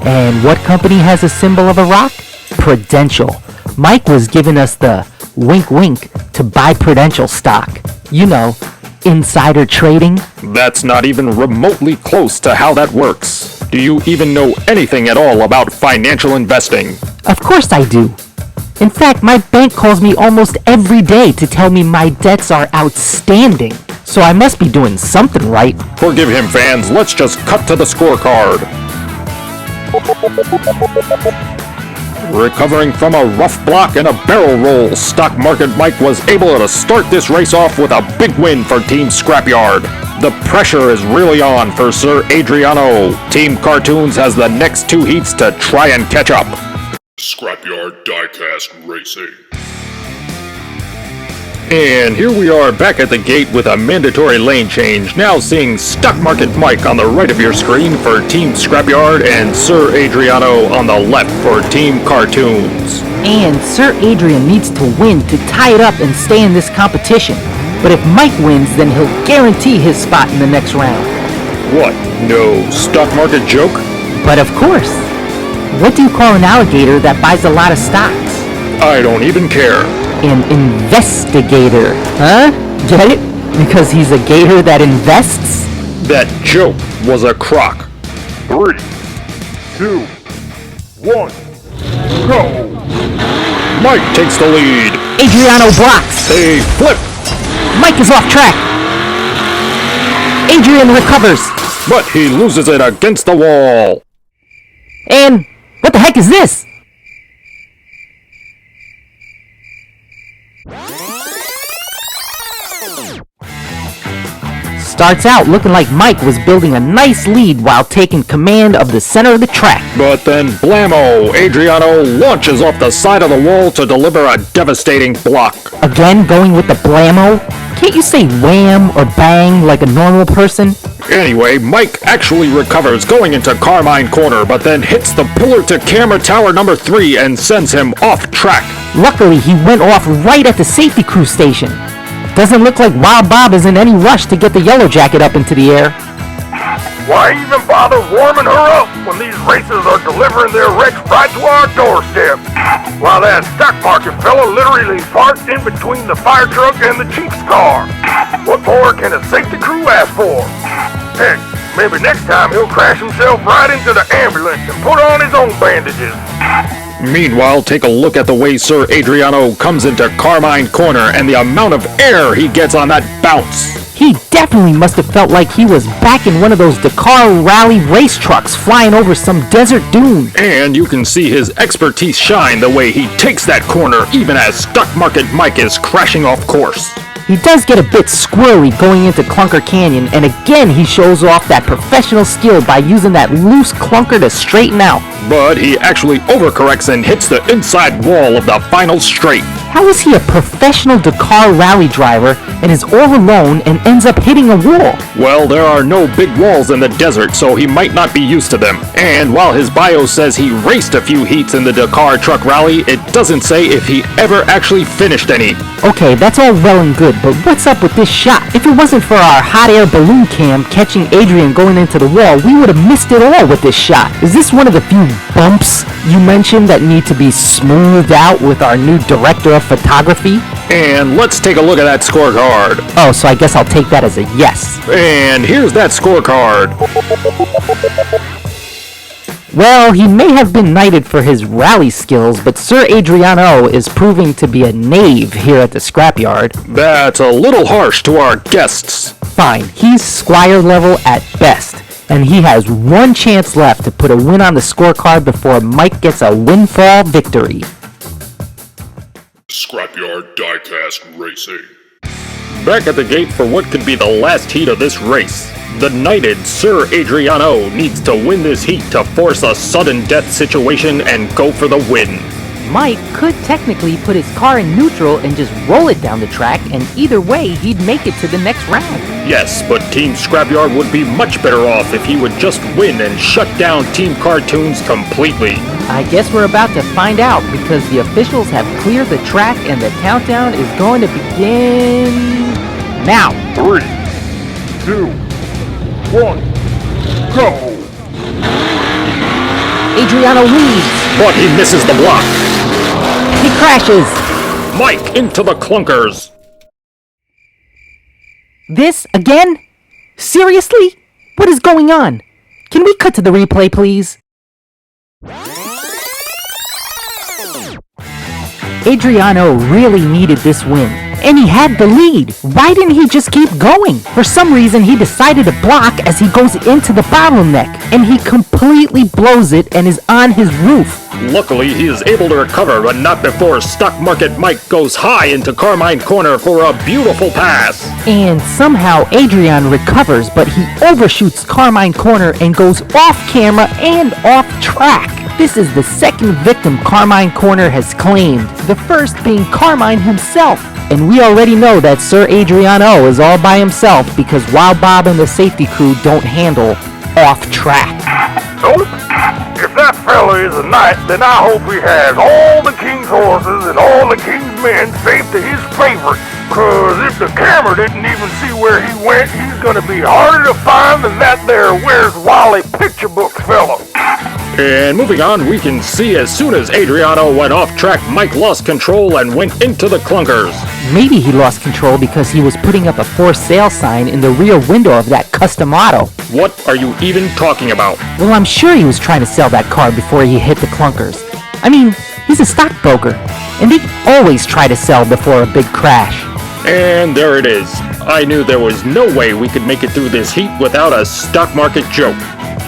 C: And what company has a symbol of a rock? Prudential. Mike was giving us the wink wink to buy Prudential stock. You know, insider trading.
B: That's not even remotely close to how that works. Do you even know anything at all about financial investing?
C: Of course I do. In fact, my bank calls me almost every day to tell me my debts are outstanding. So I must be doing something right.
B: Forgive him, fans. Let's just cut to the scorecard. Recovering from a rough block and a barrel roll, Stock Market Mike was able to start this race off with a big win for Team Scrapyard. The pressure is really on for Sir Adriano. Team Cartoons has the next 2 heats to try and catch up.
A: Scrapyard Diecast Racing.
B: And here we are back at the gate with a mandatory lane change, now seeing Stock Market Mike on the right of your screen for Team Scrapyard and Sir Adriano on the left for Team Cartoons.
C: And Sir Adrian needs to win to tie it up and stay in this competition. But if Mike wins, then he'll guarantee his spot in the next round.
B: What? No stock market joke?
C: But of course. What do you call an alligator that buys a lot of stocks?
B: I don't even care.
C: An investigator. Huh? Get it? Because he's a gator that invests?
B: That joke was a crock.
D: 3, 2, 1, go!
B: Mike takes the lead.
C: Adriano blocks.
B: They flip,
C: Mike is off track. Adrian recovers.
B: but he loses it against the wall.
C: And what the heck is this? Starts out looking like Mike was building a nice lead while taking command of the center of the track.
B: But then blammo, Adriano launches off the side of the wall to deliver a devastating block.
C: Again, going with the blammo? Can't you say wham or bang like a normal person?
B: Anyway, Mike actually recovers going into Carmine Corner, but then hits the pillar to camera tower number 3 and sends him off track.
C: Luckily, he went off right at the safety crew station. Doesn't look like Wild Bob is in any rush to get the yellow jacket up into the air.
D: Why even bother warming her up when these racers are delivering their wrecks right to our doorstep? While that stock market fella literally parked in between the fire truck and the chief's car. What more can a safety crew ask for? Heck, maybe next time he'll crash himself right into the ambulance and put on his own bandages.
B: Meanwhile, take a look at the way Sir Adriano comes into Carmine Corner and the amount of air he gets on that bounce.
C: He definitely must have felt like he was back in one of those Dakar rally race trucks flying over some desert dune.
B: And you can see his expertise shine the way he takes that corner even as Stock Market Mike is crashing off course.
C: He does get a bit squirrely going into Clunker Canyon, and again he shows off that professional skill by using that loose clunker to straighten out.
B: But he actually overcorrects and hits the inside wall of the final straight.
C: How is he a professional Dakar rally driver and is all alone and ends up hitting a wall?
B: Well, there are no big walls in the desert, so he might not be used to them. And while his bio says he raced a few heats in the Dakar Truck Rally, it doesn't say if he ever actually finished any.
C: Okay, that's all well and good, but what's up with this shot? If it wasn't for our hot air balloon cam catching Adrian going into the wall, we would have missed it all with this shot. Is this one of the few bumps you mentioned that need to be smoothed out with our new director of photography?
B: And let's take a look at that scorecard.
C: Oh, so I guess I'll take that as a yes.
B: And here's that scorecard.
C: Well, he may have been knighted for his rally skills, but Sir Adriano is proving to be a knave here at the scrapyard.
B: That's a little harsh to our guests.
C: Fine, he's squire level at best, and he has one chance left to put a win on the scorecard before Mike gets a windfall victory.
A: Scrapyard Diecast Racing.
B: Back at the gate for what could be the last heat of this race. The knighted Sir Adriano needs to win this heat to force a sudden death situation and go for the win.
C: Mike could technically put his car in neutral and just roll it down the track, and either way, he'd make it to the next round.
B: Yes, but Team Scrapyard would be much better off if he would just win and shut down Team Cartoons completely.
C: I guess we're about to find out, because the officials have cleared the track and the countdown is going to begin now.
A: 3, 2, 1, go!
C: Adriano leads.
B: But he misses the block.
C: He crashes.
B: Mike into the clunkers.
C: This again? Seriously? What is going on? Can we cut to the replay, please? Adriano really needed this win, and he had the lead. Why didn't he just keep going? For some reason, he decided to block as he goes into the bottleneck, and he completely blows it and is on his roof.
B: Luckily, he is able to recover, but not before Stock Market Mike goes high into Carmine Corner for a beautiful pass.
C: And somehow Adrian recovers, but he overshoots Carmine Corner and goes off camera and off track. This is the second victim Carmine Corner has claimed, the first being Carmine himself. And we already know that Sir Adriano is all by himself because Wild Bob and the safety crew don't handle off track.
D: Nope. If that fella is a knight, then I hope he has all the king's horses and all the king's men safe to his favorite. Cause if the camera didn't even see where he went, he's gonna be harder to find than that there Where's Wally picture book fella.
B: And moving on, we can see as soon as Adriano went off track, Mike lost control and went into the clunkers.
C: Maybe he lost control because he was putting up a for sale sign in the rear window of that custom auto.
B: What are you even talking about?
C: Well, I'm sure he was trying to sell that car before he hit the clunkers. I mean, he's a stockbroker, and they always try to sell before a big crash.
B: And there it is. I knew there was no way we could make it through this heat without a stock market joke.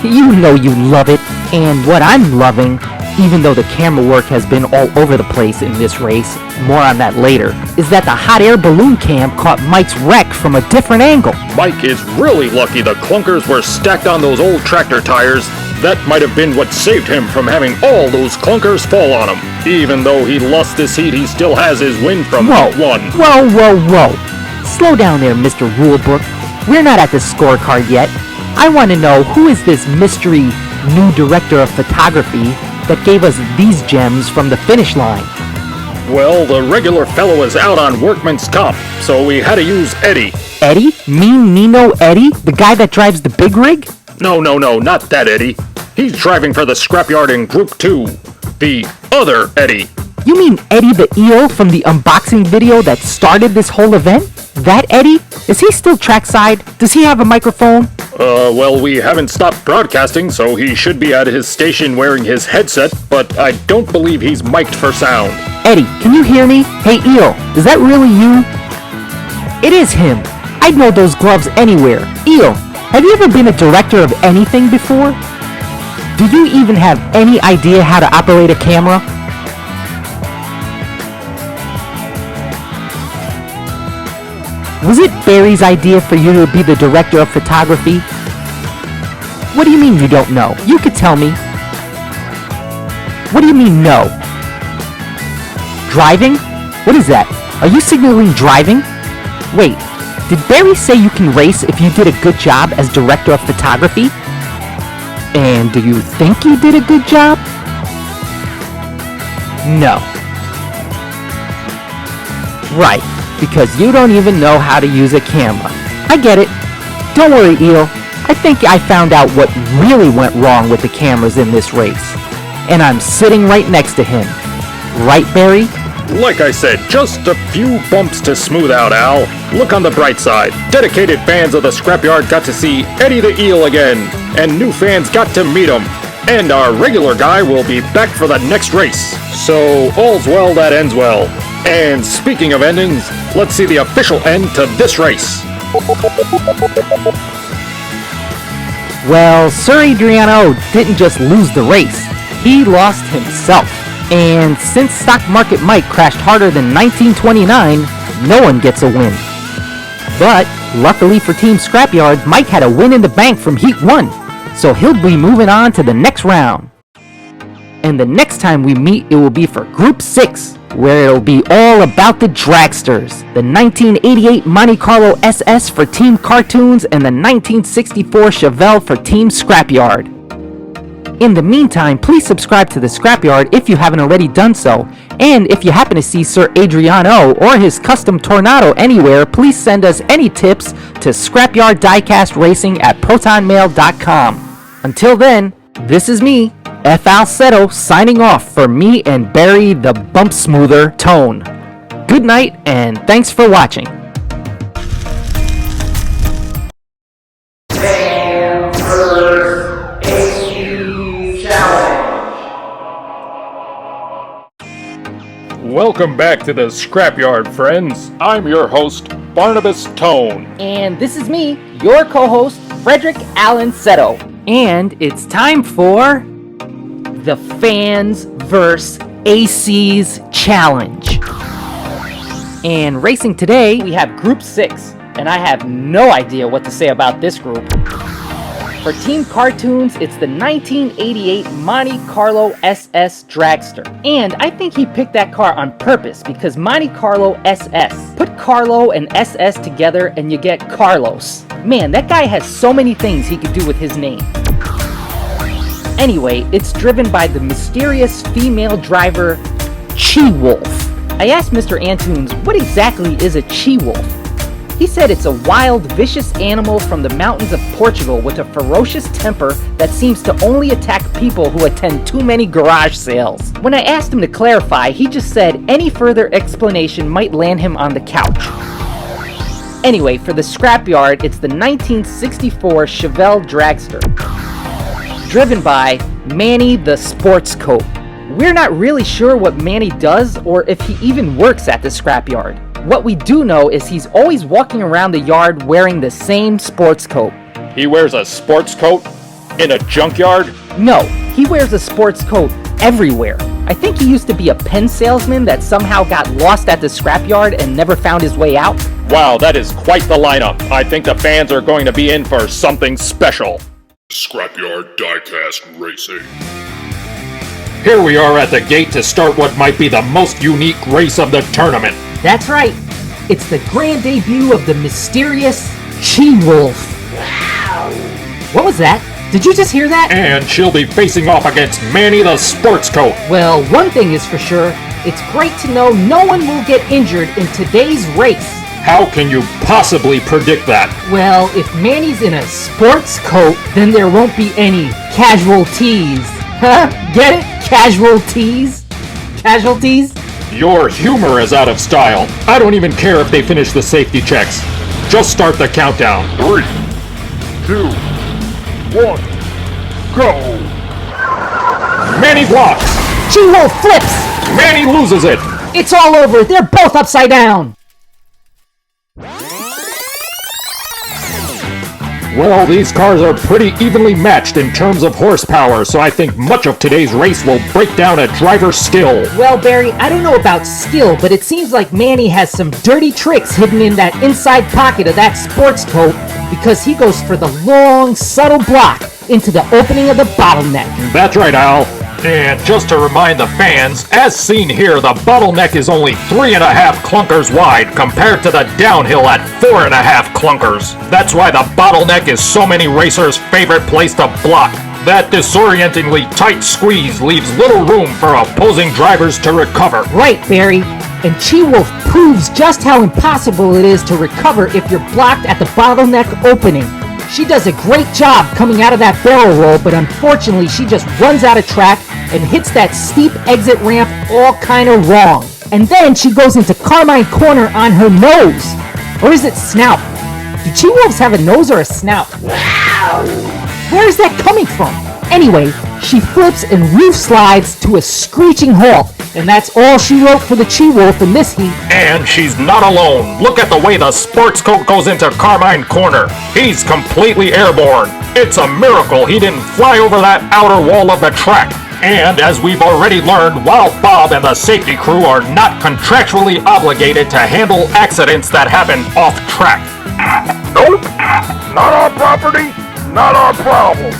C: You know you love it, and what I'm loving, even though the camera work has been all over the place in this race, more on that later, is that the hot air balloon cam caught Mike's wreck from a different angle.
B: Mike is really lucky the clunkers were stacked on those old tractor tires. That might have been what saved him from having all those clunkers fall on him. Even though he lost this heat, he still has his win from heat 1.
C: Whoa. Slow down there, Mr. Rulebook. We're not at the scorecard yet. I want to know who is this mystery new director of photography that gave us these gems from the finish line.
B: Well, the regular fellow is out on workman's comp, so we had to use Eddie.
C: Eddie? Mean Nino Eddie? The guy that drives the big rig?
B: No, not that Eddie. He's driving for the scrapyard in Group 2. The other Eddie.
C: You mean Eddie the eel from the unboxing video that started this whole event? That Eddie? Is he still trackside? Does he have a microphone?
B: Well, we haven't stopped broadcasting, so he should be at his station wearing his headset, but I don't believe he's mic'd for sound.
C: Eddie, can you hear me? Hey, Eel, is that really you? It is him. I'd know those gloves anywhere. Eel, have you ever been a director of anything before? Do you even have any idea how to operate a camera? Was it Barry's idea for you to be the director of photography? What do you mean you don't know? You could tell me. What do you mean no? Driving? What is that? Are you signaling driving? Wait, did Barry say you can race if you did a good job as director of photography? And do you think you did a good job? No. Right. Because you don't even know how to use a camera. I get it. Don't worry, Eel. I think I found out what really went wrong with the cameras in this race. And I'm sitting right next to him. Right, Barry?
B: Like I said, just a few bumps to smooth out, Al. Look on the bright side. Dedicated fans of the Scrapyard got to see Eddie the Eel again, and new fans got to meet him. And our regular guy will be back for the next race. So, all's well that ends well. And speaking of endings, let's see the official end to this race.
C: Well, Sir Adriano didn't just lose the race. He lost himself. And since Stock Market Mike crashed harder than 1929, no one gets a win. But, luckily for Team Scrapyard, Mike had a win in the bank from Heat 1, so he'll be moving on to the next round. And the next time we meet, it will be for Group 6, where it'll be all about the dragsters. The 1988 Monte Carlo SS for Team Cartoons and the 1964 Chevelle for Team Scrapyard. In the meantime, please subscribe to the Scrapyard if you haven't already done so. And if you happen to see Sir Adriano or his custom Tornado anywhere, please send us any tips to Scrapyard Diecast Racing at protonmail.com. Until then, this is me, F. Alceto, signing off for me and Barry the Bump Smoother Tone. Good night, and thanks for watching.
B: Welcome back to the Scrapyard, friends. I'm your host, Barnabas Tone.
C: And this is me, your co-host, Frederick Allen Seto. And it's time for the Fans vs. ACs Challenge. And racing today, we have Group 6. And I have no idea what to say about this group. For Team Cartoons, it's the 1988 Monte Carlo SS Dragster. And I think he picked that car on purpose because Monte Carlo SS. Put Carlo and SS together and you get Carlos. Man, that guy has so many things he could do with his name. Anyway, it's driven by the mysterious female driver, Chi-Wolf. I asked Mr. Antunes, what exactly is a Chi-Wolf? He said it's a wild, vicious animal from the mountains of Portugal with a ferocious temper that seems to only attack people who attend too many garage sales. When I asked him to clarify, he just said any further explanation might land him on the couch. Anyway, for the Scrapyard, it's the 1964 Chevelle Dragster, driven by Manny the Sports Coat. We're not really sure what Manny does or if he even works at the Scrapyard. What we do know is he's always walking around the yard wearing the same sports coat.
B: He wears a sports coat in a junkyard?
C: No, he wears a sports coat everywhere. I think he used to be a pen salesman that somehow got lost at the Scrapyard and never found his way out.
B: Wow, that is quite the lineup. I think the fans are going to be in for something special.
A: Scrapyard Diecast Racing.
B: Here we are at the gate to start what might be the most unique race of the tournament.
C: That's right. It's the grand debut of the mysterious Chi-Wolf. Wow. What was that? Did you just hear that?
B: And she'll be facing off against Manny the Sports Coat.
C: Well, one thing is for sure. It's great to know no one will get injured in today's race.
B: How can you possibly predict that?
C: Well, if Manny's in a sports coat, then there won't be any casualties. Huh? Get it? Casualties? Casualties?
B: Your humor is out of style. I don't even care if they finish the safety checks. Just start the countdown.
A: 3, 2, 1, go!
B: Manny blocks.
C: Chi-Wolf flips!
B: Manny loses it.
C: It's all over. They're both upside down.
B: Well, these cars are pretty evenly matched in terms of horsepower, so I think much of today's race will break down a driver's skill.
C: Well, Barry, I don't know about skill, but it seems like Manny has some dirty tricks hidden in that inside pocket of that sports coat because he goes for the long, subtle block into the opening of the bottleneck.
B: That's right, Al. And just to remind the fans, as seen here, the bottleneck is only 3.5 clunkers wide compared to the downhill at 4.5 clunkers. That's why the bottleneck is so many racers' favorite place to block. That disorientingly tight squeeze leaves little room for opposing drivers to recover.
C: Right, Barry. And Chi-Wolf proves just how impossible it is to recover if you're blocked at the bottleneck opening. She does a great job coming out of that barrel roll, but unfortunately she just runs out of track and hits that steep exit ramp all kind of wrong. And then she goes into Carmine Corner on her nose. Or is it snout? Do Chi-Wolves have a nose or a snout? Wow! Where is that coming from? Anyway, she flips and roof slides to a screeching halt. And that's all she wrote for the Chi-Wolf in this heat.
B: And she's not alone. Look at the way the sports coat goes into Carmine Corner. He's completely airborne. It's a miracle he didn't fly over that outer wall of the track. And as we've already learned, while Bob and the safety crew are not contractually obligated to handle accidents that happen off track.
D: Nope. Not our property, not our problem.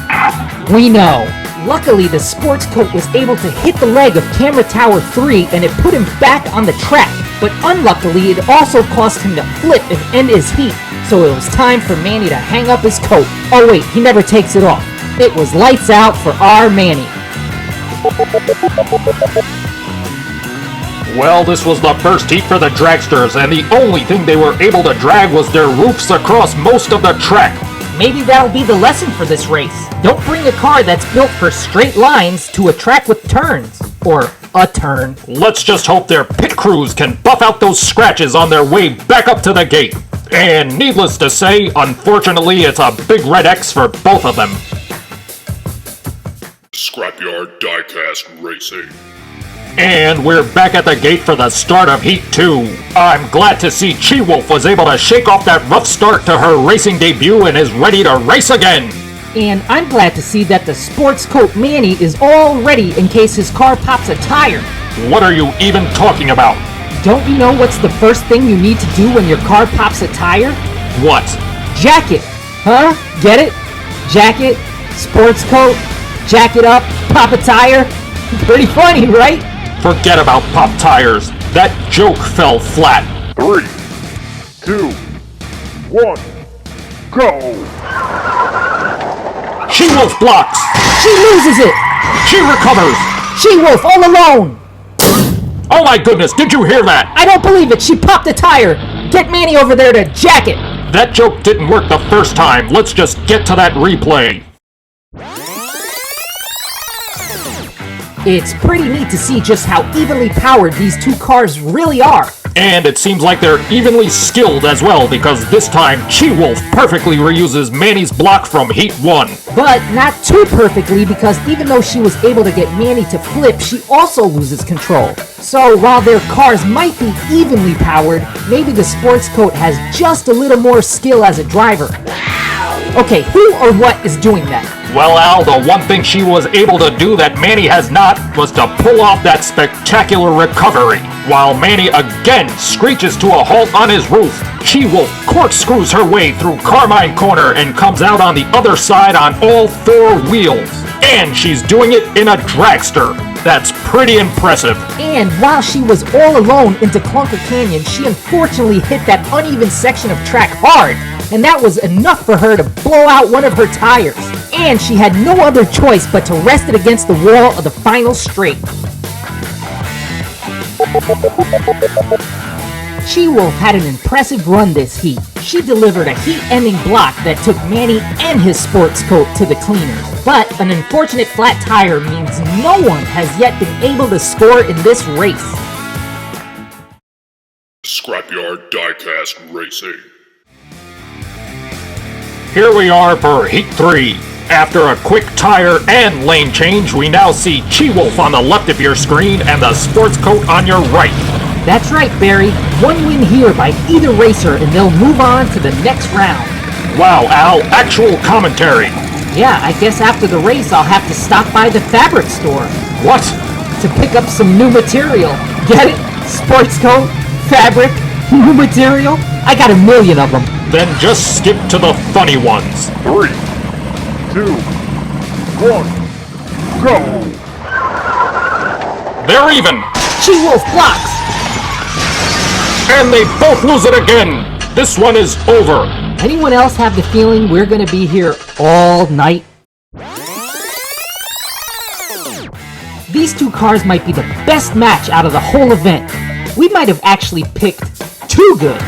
C: We know. Luckily, the sports coat was able to hit the leg of Camera Tower 3 and it put him back on the track. But unluckily, it also caused him to flip and end his heat. So it was time for Manny to hang up his coat. Oh wait, he never takes it off. It was lights out for our Manny.
B: Well, this was the first heat for the dragsters, and the only thing they were able to drag was their roofs across most of the track.
C: Maybe that'll be the lesson for this race. Don't bring a car that's built for straight lines to a track with turns. Or a turn.
B: Let's just hope their pit crews can buff out those scratches on their way back up to the gate. And needless to say, unfortunately, it's a big red X for both of them.
A: Scrapyard Diecast Racing.
B: And we're back at the gate for the start of Heat 2. I'm glad to see Chi-Wolf was able to shake off that rough start to her racing debut and is ready to race again.
C: And I'm glad to see that the sports coat Manny is all ready in case his car pops a tire.
B: What are you even talking about?
C: Don't you know what's the first thing you need to do when your car pops a tire?
B: What?
C: Jacket. Huh? Get it? Jacket, sports coat, jacket up, pop a tire. Pretty funny, right?
B: Forget about pop tires. That joke fell flat.
D: 3, 2, 1, go!
B: She-Wolf blocks!
C: She loses it!
B: She recovers!
C: She-Wolf all alone!
B: Oh my goodness, did you hear that?
C: I don't believe it! She popped a tire! Get Manny over there to jack it!
B: That joke didn't work the first time. Let's just get to that replay.
C: It's pretty neat to see just how evenly powered these two cars really are.
B: And it seems like they're evenly skilled as well, because this time Chi-Wolf perfectly reuses Manny's block from Heat 1.
C: But not too perfectly, because even though she was able to get Manny to flip, she also loses control. So while their cars might be evenly powered, maybe the sports coat has just a little more skill as a driver. Okay, who or what is doing that?
B: Well, Al, the one thing she was able to do that Manny has not was to pull off that spectacular recovery. While Manny again screeches to a halt on his roof, Chi-Wolf corkscrews her way through Carmine Corner and comes out on the other side on all four wheels. And she's doing it in a dragster. That's pretty impressive.
C: And while she was all alone into Clunker Canyon, she unfortunately hit that uneven section of track hard. And that was enough for her to blow out one of her tires. And she had no other choice but to rest it against the wall of the final straight. Chi-Wolf had an impressive run this heat. She delivered a heat-ending block that took Manny and his sports coat to the cleaners. But an unfortunate flat tire means no one has yet been able to score in this race.
A: Scrapyard Diecast Racing.
B: Here we are for Heat 3. After a quick tire and lane change, we now see Chi-Wolf on the left of your screen and the sports coat on your right.
C: That's right, Barry. One win here by either racer and they'll move on to the next round.
B: Wow, Al, actual commentary.
C: Yeah, I guess after the race I'll have to stop by the fabric store.
B: What?
C: To pick up some new material. Get it? Sports coat, fabric, new material? I got a million of them.
B: Then just skip to the funny ones.
D: 3, 2, 1, go!
B: They're even!
C: Chi-Wolf blocks!
B: And they both lose it again! This one is over.
C: Anyone else have the feeling we're gonna be here all night? These two cars might be the best match out of the whole event. We might have actually picked too good.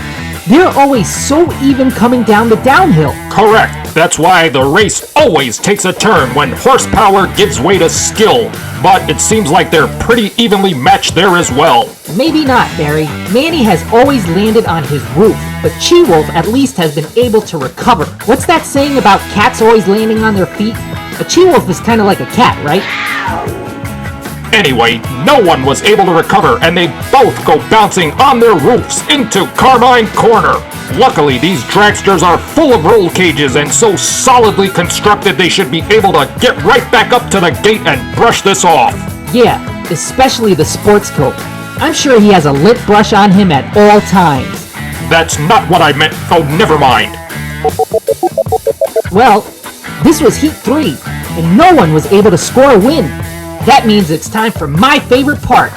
C: They're always so even coming down the downhill.
B: Correct. That's why the race always takes a turn when horsepower gives way to skill. But it seems like they're pretty evenly matched there as well.
C: Maybe not, Barry. Manny has always landed on his roof, but Chi-Wolf at least has been able to recover. What's that saying about cats always landing on their feet? A Chi-Wolf is kind of like a cat, right?
B: Anyway, no one was able to recover, and they both go bouncing on their roofs into Carmine Corner. Luckily, these dragsters are full of roll cages and so solidly constructed they should be able to get right back up to the gate and brush this off.
C: Yeah, especially the sports coat. I'm sure he has a lint brush on him at all times.
B: That's not what I meant. Oh, never mind.
C: Well, this was Heat 3, and no one was able to score a win. That means it's time for my favorite part.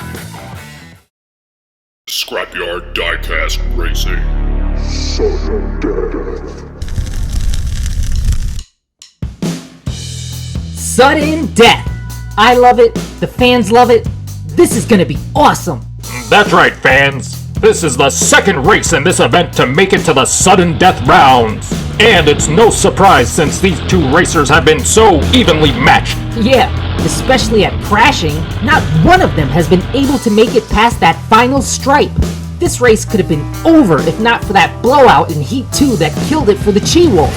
A: Scrapyard Diecast Racing.
C: Sudden death. I love it. The fans love it. This is gonna be awesome.
B: That's right, fans. This is the second race in this event to make it to the sudden death rounds. And it's no surprise since these two racers have been so evenly matched.
C: Yeah, especially at crashing, not one of them has been able to make it past that final stripe. This race could have been over if not for that blowout in Heat 2 that killed it for the Chi-Wolf.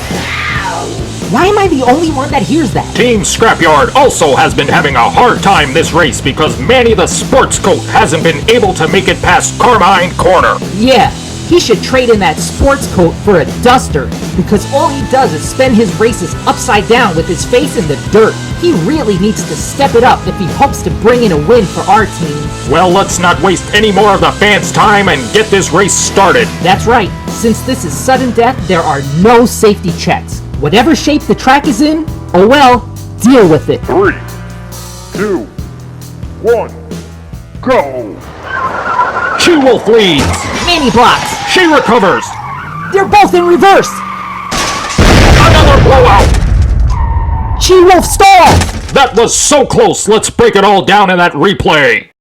C: Why am I the only one that hears that?
B: Team Scrapyard also has been having a hard time this race because Manny the Sports Coat hasn't been able to make it past Carmine Corner.
C: Yeah, he should trade in that sports coat for a duster, because all he does is spend his races upside down with his face in the dirt. He really needs to step it up if he hopes to bring in a win for our team.
B: Well, let's not waste any more of the fans' time and get this race started.
C: That's right, since this is sudden death, there are no safety checks. Whatever shape the track is in, oh well, deal with it.
D: 3, 2, 1, go!
B: Chi-Wolf leads.
C: Manny blocks.
B: She recovers.
C: They're both in reverse.
B: Another blowout.
C: Chi-Wolf stalls.
B: That was so close. Let's break it all down in that replay.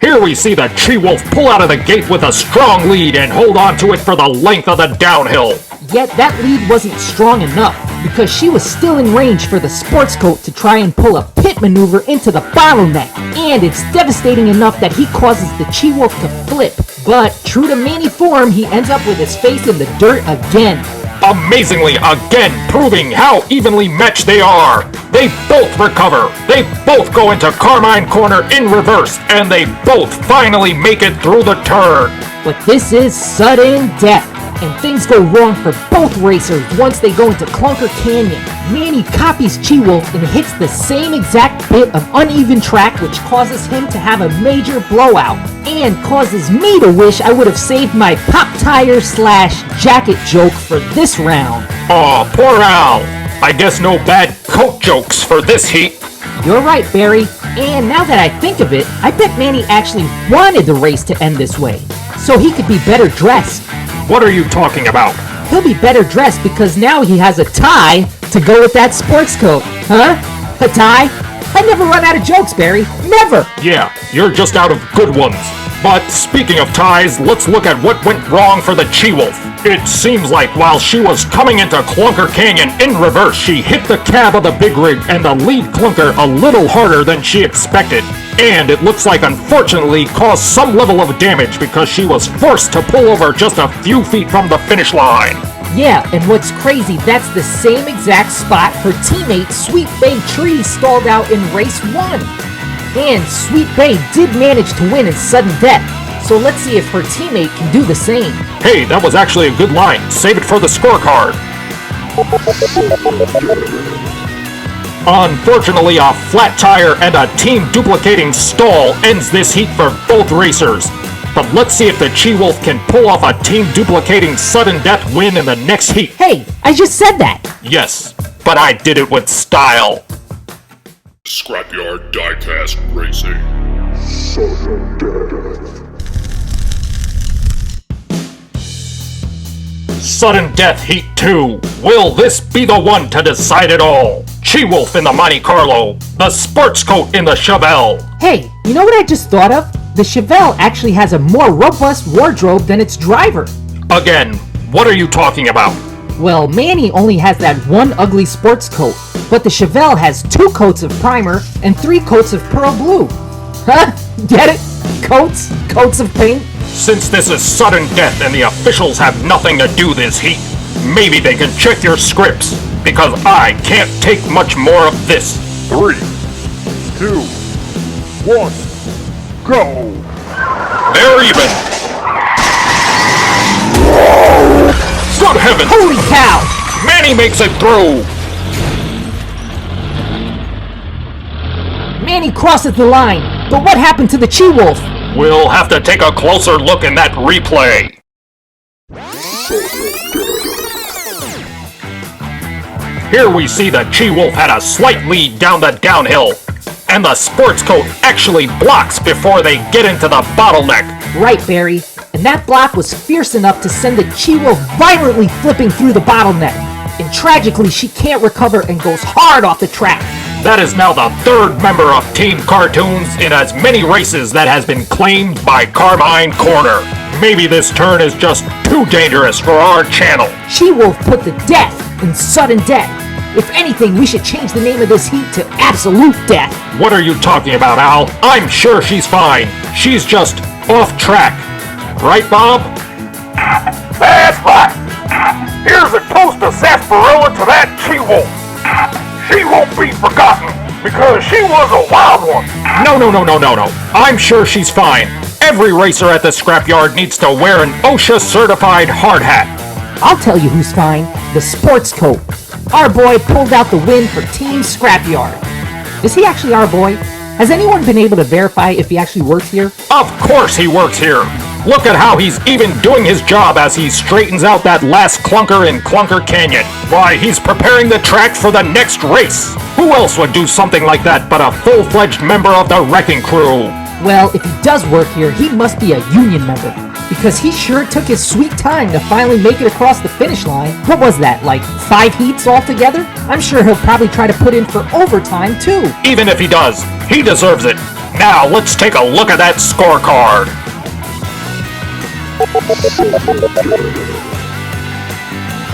B: Here we see the Chi-Wolf pull out of the gate with a strong lead and hold on to it for the length of the downhill.
C: Yet that lead wasn't strong enough, because she was still in range for the sports coat to try and pull a pit maneuver into the bottleneck. And it's devastating enough that he causes the Chi-Wolf to flip. But true to Manny form, he ends up with his face in the dirt again.
B: Amazingly, again, proving how evenly matched they are. They both recover. They both go into Carmine Corner in reverse, and they both finally make it through the turn.
C: But this is sudden death, and things go wrong for both racers once they go into Clunker Canyon. Manny copies Chi-Wolf and hits the same exact bit of uneven track, which causes him to have a major blowout, and causes me to wish I would have saved my pop tire / jacket joke for this round.
B: Aw, poor Al. I guess no bad coat jokes for this heat.
C: You're right, Barry. And now that I think of it, I bet Manny actually wanted the race to end this way, so he could be better dressed.
B: What are you talking about?
C: He'll be better dressed because now he has a tie to go with that sports coat. Huh? A tie? I never run out of jokes, Barry. Never!
B: Yeah, you're just out of good ones. But speaking of ties, let's look at what went wrong for the Chi-Wolf. It seems like while she was coming into Clunker Canyon in reverse, she hit the cab of the big rig and the lead clunker a little harder than she expected. And it looks like unfortunately caused some level of damage because she was forced to pull over just a few feet from the finish line.
C: Yeah, and what's crazy, that's the same exact spot her teammate Sweet Bay Tree stalled out in race 1. And Sweet Bay did manage to win in sudden death, so let's see if her teammate can do the same.
B: Hey, that was actually a good line. Save it for the scorecard. Unfortunately, a flat tire and a team duplicating stall ends this heat for both racers. But let's see if the Chi-Wolf can pull off a team duplicating sudden death win in the next heat.
C: Hey, I just said that!
B: Yes, but I did it with style.
A: Scrapyard Diecast Racing.
B: Sudden Death Heat 2. Will this be the one to decide it all? Chi-Wolf in the Monte Carlo, the sports coat in the Chevelle.
C: Hey, you know what I just thought of? The Chevelle actually has a more robust wardrobe than its driver.
B: Again, what are you talking about?
C: Well, Manny only has that one ugly sports coat, but the Chevelle has 2 coats of primer and 3 coats of pearl blue. Huh? Get it? Coats of paint?
B: Since this is sudden death and the officials have nothing to do this heat, maybe they can check your scripts, because I can't take much more of this.
D: 3, 2, 1, go!
B: They're even. Good heavens!
C: Holy cow!
B: Manny makes it through!
C: Manny crosses the line, but what happened to the Chi-Wolf?
B: We'll have to take a closer look in that replay. Here we see the She-Wolf had a slight lead down the downhill, and the sports coat actually blocks before they get into the bottleneck.
C: Right, Barry. And that block was fierce enough to send the She-Wolf violently flipping through the bottleneck. And tragically, she can't recover and goes hard off the track.
B: That is now the third member of Team Cartoons in as many races that has been claimed by Carmine Corner. Maybe this turn is just too dangerous for our channel.
C: She-Wolf put the death in sudden death. If anything, we should change the name of this heat to Absolute Death.
B: What are you talking about, Al? I'm sure she's fine. She's just off track. Right, Bob?
D: That's right. Here's a toast of sarsaparilla to that She-Wolf. She won't be forgotten because she was a wild one.
B: No. I'm sure she's fine. Every racer at the scrapyard needs to wear an OSHA-certified hard hat.
C: I'll tell you who's fine. The sports coat. Our boy pulled out the win for Team Scrapyard. Is he actually our boy? Has anyone been able to verify if he actually works here?
B: Of course he works here. Look at how he's even doing his job as he straightens out that last clunker in Clunker Canyon. Why, he's preparing the track for the next race. Who else would do something like that but a full-fledged member of the wrecking crew?
C: Well, if he does work here, he must be a union member. Because he sure took his sweet time to finally make it across the finish line. What was that, like 5 heats altogether? I'm sure he'll probably try to put in for overtime too.
B: Even if he does, he deserves it. Now let's take a look at that scorecard.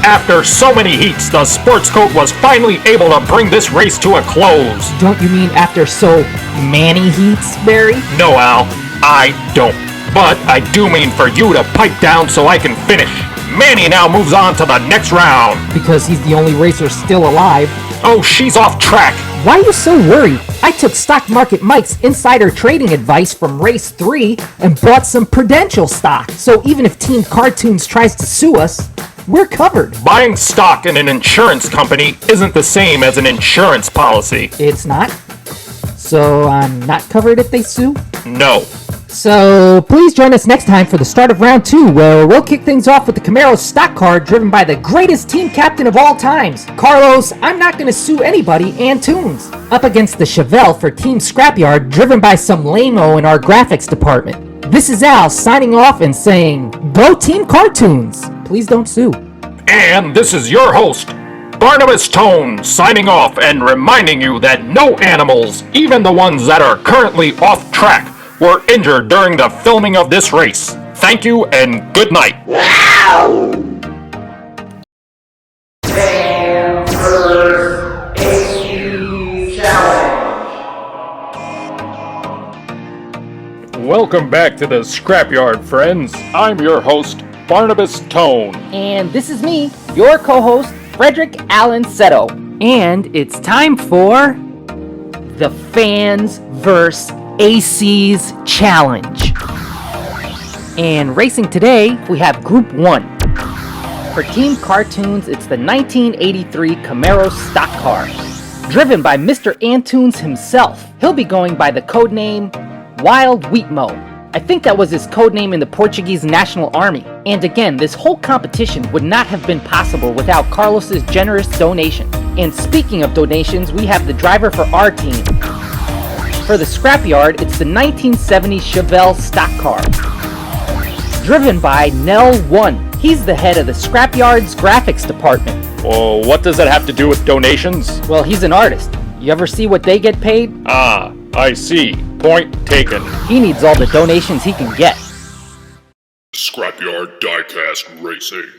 B: After so many heats, the sports coat was finally able to bring this race to a close.
C: Don't you mean after so many heats, Barry?
B: No, Al, I don't. But I do mean for you to pipe down so I can finish. Manny now moves on to the next round.
C: Because he's the only racer still alive.
B: Oh, she's off track.
C: Why are you so worried? I took Stock Market Mike's insider trading advice from Race 3 and bought some Prudential stock. So even if Team Cartoons tries to sue us, we're covered.
B: Buying stock in an insurance company isn't the same as an insurance policy.
C: It's not? So I'm not covered if they sue?
B: No.
C: So please join us next time for the start of round 2, where we'll kick things off with the Camaro stock car driven by the greatest team captain of all times, Carlos, I'm not gonna sue anybody, Antunes, up against the Chevelle for Team Scrapyard driven by some lame-o in our graphics department. This is Al signing off and saying, go Team Cartoons! Please don't sue.
B: And this is your host, Barnabas Tone, signing off and reminding you that no animals, even the ones that are currently off track, were injured during the filming of this race. Thank you and good night. Welcome back to the Scrapyard, friends. I'm your host, Barnabas Tone.
C: And this is me, your co-host, Frederick Allen Seto. And it's time for the Fans vs. AC's Challenge. And racing today, we have Group 1. For Team Cartoons, it's the 1983 Camaro stock car, driven by Mr. Antunes himself. He'll be going by the codename Wild Wheatmo. I think that was his codename in the Portuguese National Army. And again, this whole competition would not have been possible without Carlos's generous donation. And speaking of donations, we have the driver for our team. For the Scrapyard, it's the 1970 Chevelle stock car, driven by Nell 1. He's the head of the Scrapyard's graphics department.
B: Well, what does that have to do with donations?
C: Well, he's an artist. You ever see what they get paid?
B: Ah, I see. Point taken.
C: He needs all the donations he can get.
A: Scrapyard Diecast Racing.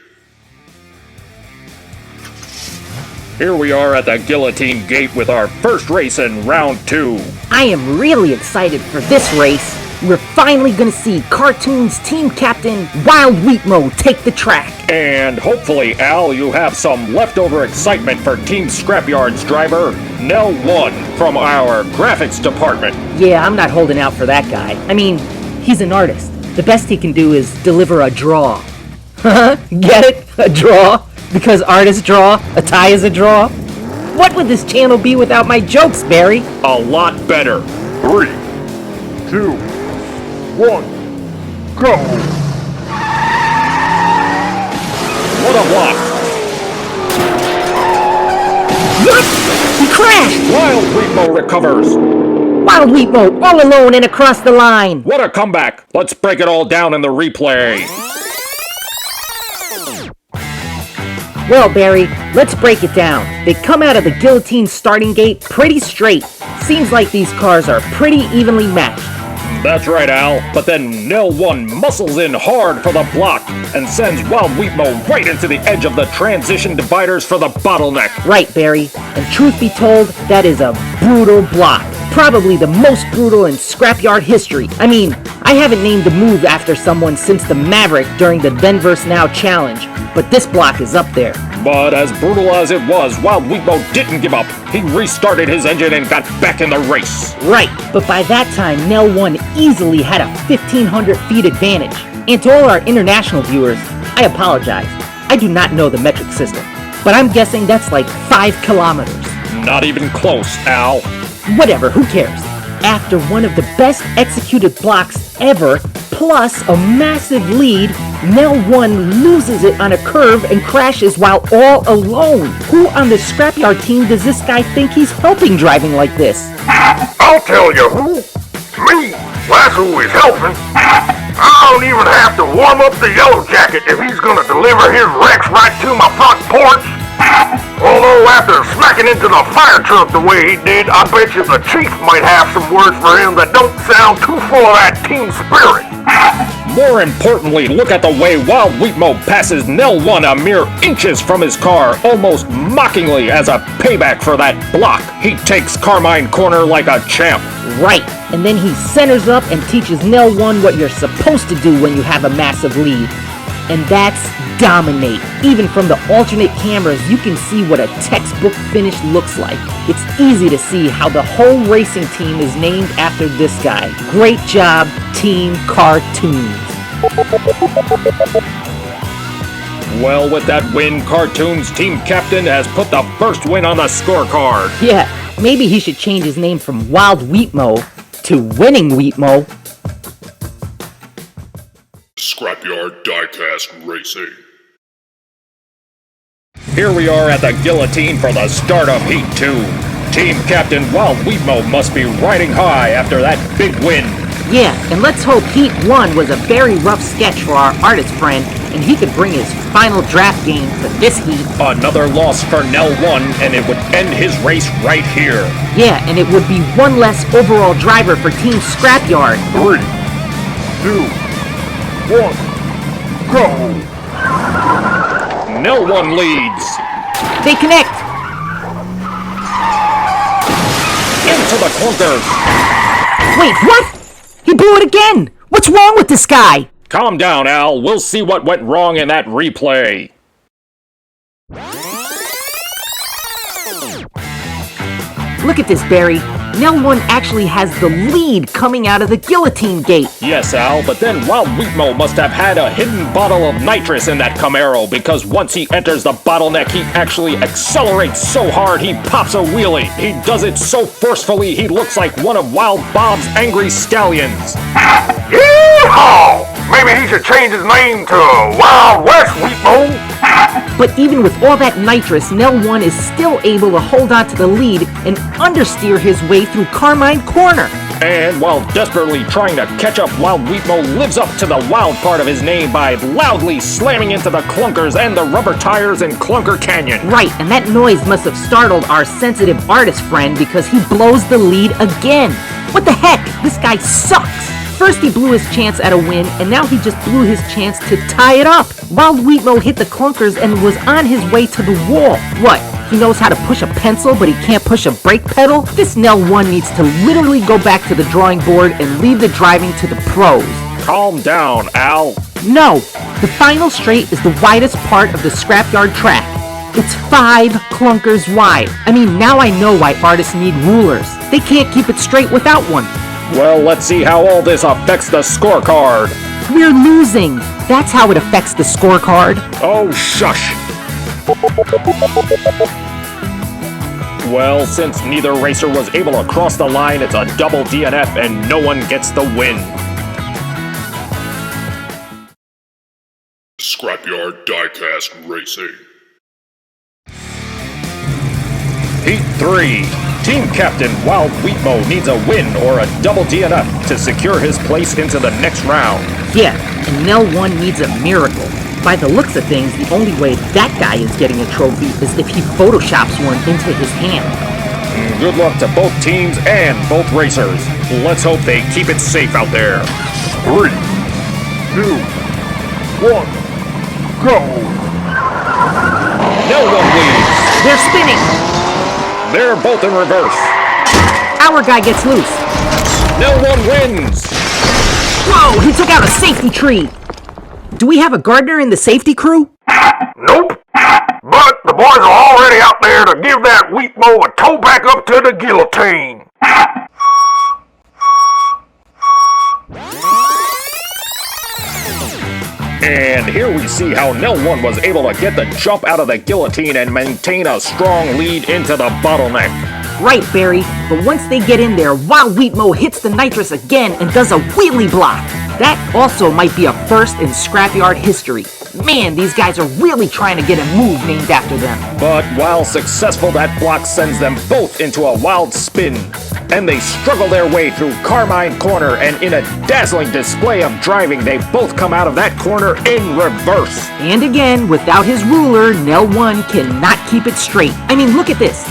B: Here we are at the Guillotine Gate with our first race in round 2.
C: I am really excited for this race. We're finally gonna see Cartoons team captain Wild Wheatmo take the track.
B: And hopefully, Al, you have some leftover excitement for Team Scrapyard's driver, Nell 1, from our graphics department.
C: Yeah, I'm not holding out for that guy. I mean, he's an artist. The best he can do is deliver a draw. Get it? A draw? Because artists draw, a tie is a draw? What would this channel be without my jokes, Barry?
B: A lot better.
A: 3, 2, 1, go!
B: What a block.
C: What? He crashed!
B: Wild Wheatmo recovers.
C: Wild Wheatmo all alone and across the line.
B: What a comeback. Let's break it all down in the replay.
C: Well, Barry, let's break it down. They come out of the guillotine starting gate pretty straight. Seems like these cars are pretty evenly matched.
B: That's right, Al. But then Nell 1 muscles in hard for the block and sends Wild Wheatmo right into the edge of the transition dividers for the bottleneck.
C: Right, Barry. And truth be told, that is a brutal block. Probably the most brutal in Scrapyard history. I mean, I haven't named a move after someone since the Maverick during the Then vs. Now challenge, but this block is up there.
B: But as brutal as it was, Wild Wheatmo didn't give up. He restarted his engine and got back in the race.
C: Right, but by that time, Nell 1 easily had a 1,500 feet advantage. And to all our international viewers, I apologize. I do not know the metric system, but I'm guessing that's like 5 kilometers.
B: Not even close, Al.
C: Whatever, who cares? After one of the best executed blocks ever, plus a massive lead, Nell 1 loses it on a curve and crashes while all alone. Who on the Scrapyard team does this guy think he's helping driving like this?
D: I'll tell you who. Me. That's who is helping. I don't even have to warm up the yellow jacket if he's gonna deliver his wrecks right to my front porch. Although after smacking into the fire truck the way he did, I bet you the chief might have some words for him that don't sound too full of that team spirit.
B: More importantly, look at the way Wild Wheatmo passes Nell 1 a mere inches from his car, almost mockingly as a payback for that block. He takes Carmine Corner like a champ.
C: Right, and then he centers up and teaches Nell 1 what you're supposed to do when you have a massive lead. And that's dominate. Even from the alternate cameras, you can see what a textbook finish looks like. It's easy to see how the whole racing team is named after this guy. Great job, Team Cartoons.
B: Well, with that win, Cartoons team captain has put the first win on the scorecard.
C: Yeah, maybe he should change his name from Wild Wheatmo to Winning Wheatmo.
A: Scrapyard Diecast Racing.
B: Here we are at the guillotine for the start of Heat 2. Team Captain Wild Wheatmo must be riding high after that big win.
C: Yeah, and let's hope Heat 1 was a very rough sketch for our artist friend, and he could bring his final draft game for this heat.
B: Another loss for Nell 1, and it would end his race right here.
C: Yeah, and it would be one less overall driver for Team Scrapyard.
D: 3, 2, 1, go!
B: Nell 1 leads.
C: They connect!
B: Into the clunkers.
C: Wait, what? He blew it again! What's wrong with this guy?
B: Calm down, Al. We'll see what went wrong in that replay.
C: Look at this, Barry. Nell 1 actually has the lead coming out of the guillotine gate.
B: Yes, Al, but then Wild Wheatmo must have had a hidden bottle of nitrous in that Camaro, because once he enters the bottleneck, he actually accelerates so hard he pops a wheelie. He does it so forcefully he looks like one of Wild Bob's angry stallions.
D: Yeehaw! Maybe he should change his name to Wild West Wheatmo.
C: But even with all that nitrous, Nell 1 is still able to hold on to the lead and understeer his way through Carmine Corner.
B: And while desperately trying to catch up, Wild Wheatmo lives up to the wild part of his name by loudly slamming into the clunkers and the rubber tires in Clunker Canyon.
C: Right, and that noise must have startled our sensitive artist friend because he blows the lead again. What the heck? This guy sucks. First he blew his chance at a win, and now he just blew his chance to tie it up. Wild Wheatmo hit the clunkers and was on his way to the wall. What? He knows how to push a pencil, but he can't push a brake pedal? This Nell 1 needs to literally go back to the drawing board and leave the driving to the pros.
B: Calm down, Al.
C: No, the final straight is the widest part of the Scrapyard track. It's 5 clunkers wide. I mean, now I know why artists need rulers. They can't keep it straight without one.
B: Well, let's see how all this affects the scorecard.
C: We're losing. That's how it affects the scorecard.
B: Oh, shush. Well, since neither racer was able to cross the line, it's a double DNF and no one gets the win.
A: Scrapyard Diecast Racing.
B: 3. Team Captain Wild Wheatmo needs a win or a double DNF to secure his place into the next round.
C: Yeah, and Nell 1 needs a miracle. By the looks of things, the only way that guy is getting a trophy is if he photoshops one into his hand.
B: Good luck to both teams and both racers. Let's hope they keep it safe out there.
D: 3, 2, 1, go!
B: Nell 1 leads.
C: They're spinning!
B: They're both in reverse.
C: Our guy gets loose.
B: Nell 1 wins.
C: Whoa, he took out a safety tree! Do we have a gardener in the safety crew?
D: Nope. But the boys are already out there to give that Wheatmo a tow back up to the guillotine.
B: And here we see how Nell 1 was able to get the jump out of the guillotine and maintain a strong lead into the bottleneck.
C: Right, Barry, but once they get in there, Wild Wheatmo hits the nitrous again and does a wheelie block. That also might be a first in Scrapyard history. Man, these guys are really trying to get a move named after them.
B: But while successful, that block sends them both into a wild spin. And they struggle their way through Carmine Corner, and in a dazzling display of driving, they both come out of that corner in reverse.
C: And again, without his ruler, Nell 1 cannot keep it straight. I mean, look at this.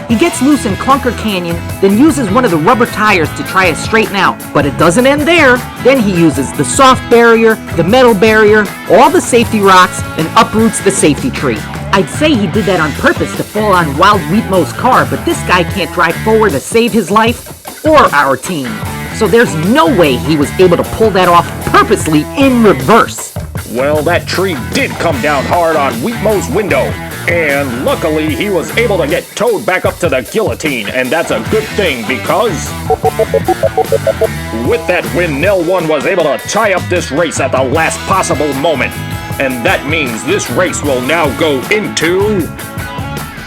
C: He gets loose in Clunker Canyon, then uses one of the rubber tires to try to straighten out. But it doesn't end there. Then he uses the soft barrier, the metal barrier, all the safety rocks, and uproots the safety tree. I'd say he did that on purpose to fall on Wild Wheatmo's car, but this guy can't drive forward to save his life or our team. So there's no way he was able to pull that off purposely in reverse.
B: Well, that tree did come down hard on Wheatmo's window. And luckily, he was able to get towed back up to the guillotine, and that's a good thing because with that win, Nell 1 was able to tie up this race at the last possible moment. And that means this race will now go into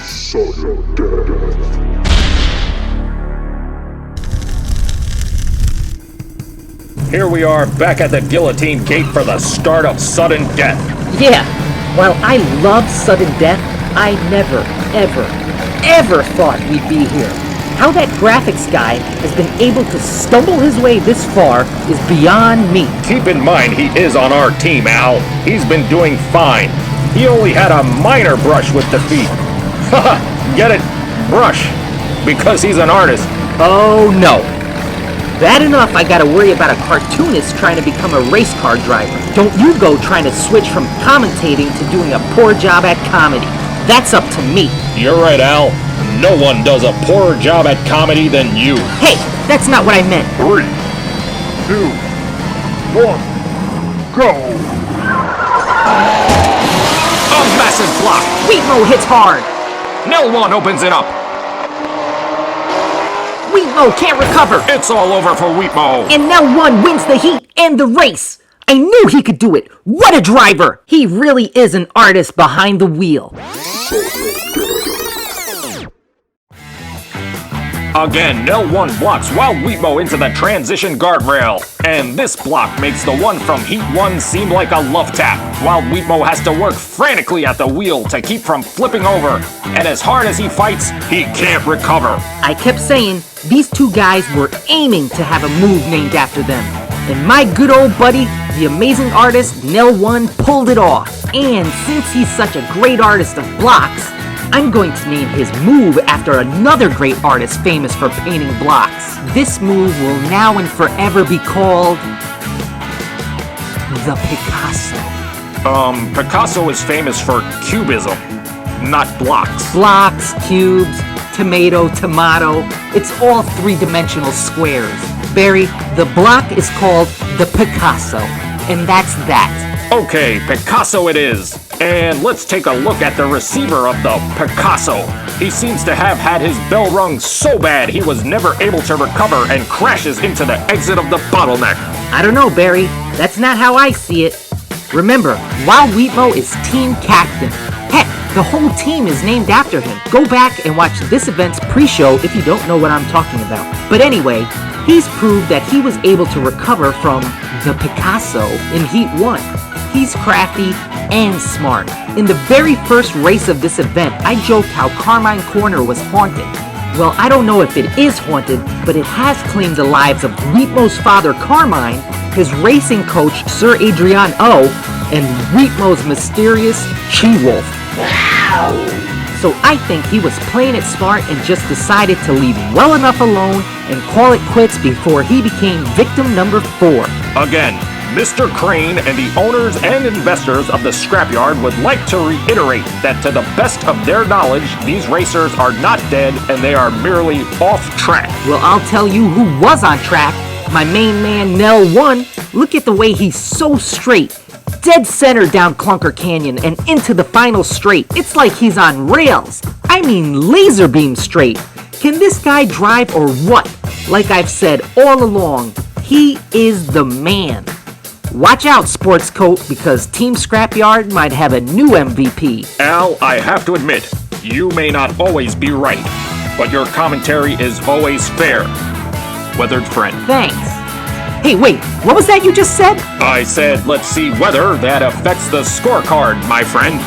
A: Sudden death.
B: Here we are back at the guillotine gate for the start of Sudden Death.
C: Yeah, while I love sudden death, I never, ever thought we'd be here. How that graphics guy has been able to stumble his way this far is beyond me.
B: Keep in mind he is on our team, Al. He's been doing fine. He only had a minor brush with defeat. Haha, get it? Brush. Because he's an artist.
C: Oh no. Bad enough I gotta worry about a cartoonist trying to become a race car driver. Don't you go trying to switch from commentating to doing a poor job at comedy. That's up to me.
B: You're right, Al. No one does a poorer job at comedy than you.
C: Hey, that's not what I meant.
D: 3, 2, 1, go!
B: A massive block.
C: Wheatmo hits hard.
B: Nell 1 opens it up.
C: Wheatmo can't recover.
B: It's all over for Wheatmo.
C: And Nell 1 wins the heat and the race. I knew he could do it. What a driver. He really is an artist behind the wheel.
B: Again, Nell 1 blocks Wild Wheatmo into the transition guardrail. And this block makes the one from Heat 1 seem like a love tap. Wild Wheatmo has to work frantically at the wheel to keep from flipping over. And as hard as he fights, he can't recover.
C: I kept saying these two guys were aiming to have a move named after them. And my good old buddy, the amazing artist Nell 1, pulled it off. And since he's such a great artist of blocks, I'm going to name his move after another great artist famous for painting blocks. This move will now and forever be called the Picasso.
B: Picasso is famous for cubism, not blocks.
C: Blocks, cubes, tomato, it's all three-dimensional squares. Barry, the block is called the Picasso, and that's that.
B: Okay, Picasso it is. And let's take a look at the receiver of the Picasso. He seems to have had his bell rung so bad he was never able to recover and crashes into the exit of the bottleneck.
C: I don't know, Barry. That's not how I see it. Remember, Wild Wheatmo is team captain. Heck, the whole team is named after him. Go back and watch this event's pre-show if you don't know what I'm talking about. But anyway, he's proved that he was able to recover from the Picasso in Heat 1. He's crafty and smart. In the very first race of this event, I joked how Carmine Corner was haunted. Well, I don't know if it is haunted, but it has claimed the lives of Wheatmo's father, Carmine, his racing coach, Sir Adrian O, and Wheatmo's mysterious She-Wolf. So I think he was playing it smart and just decided to leave well enough alone and call it quits before he became victim number 4.
B: Again, Mr. Crane and the owners and investors of the Scrapyard would like to reiterate that to the best of their knowledge, these racers are not dead and they are merely off track.
C: Well, I'll tell you who was on track. My main man, Nell 1. Look at the way he's so straight. Dead center down Clunker Canyon and into the final straight. It's like he's on rails. I mean laser beam straight. Can this guy drive or what? Like I've said all along, he is the man. Watch out, Sports Coat, because Team Scrapyard might have a new MVP.
B: Al, I have to admit, you may not always be right, but your commentary is always fair. Weathered friend.
C: Thanks. Hey, wait, what was that you just said?
B: I said, let's see whether that affects the scorecard, my friend.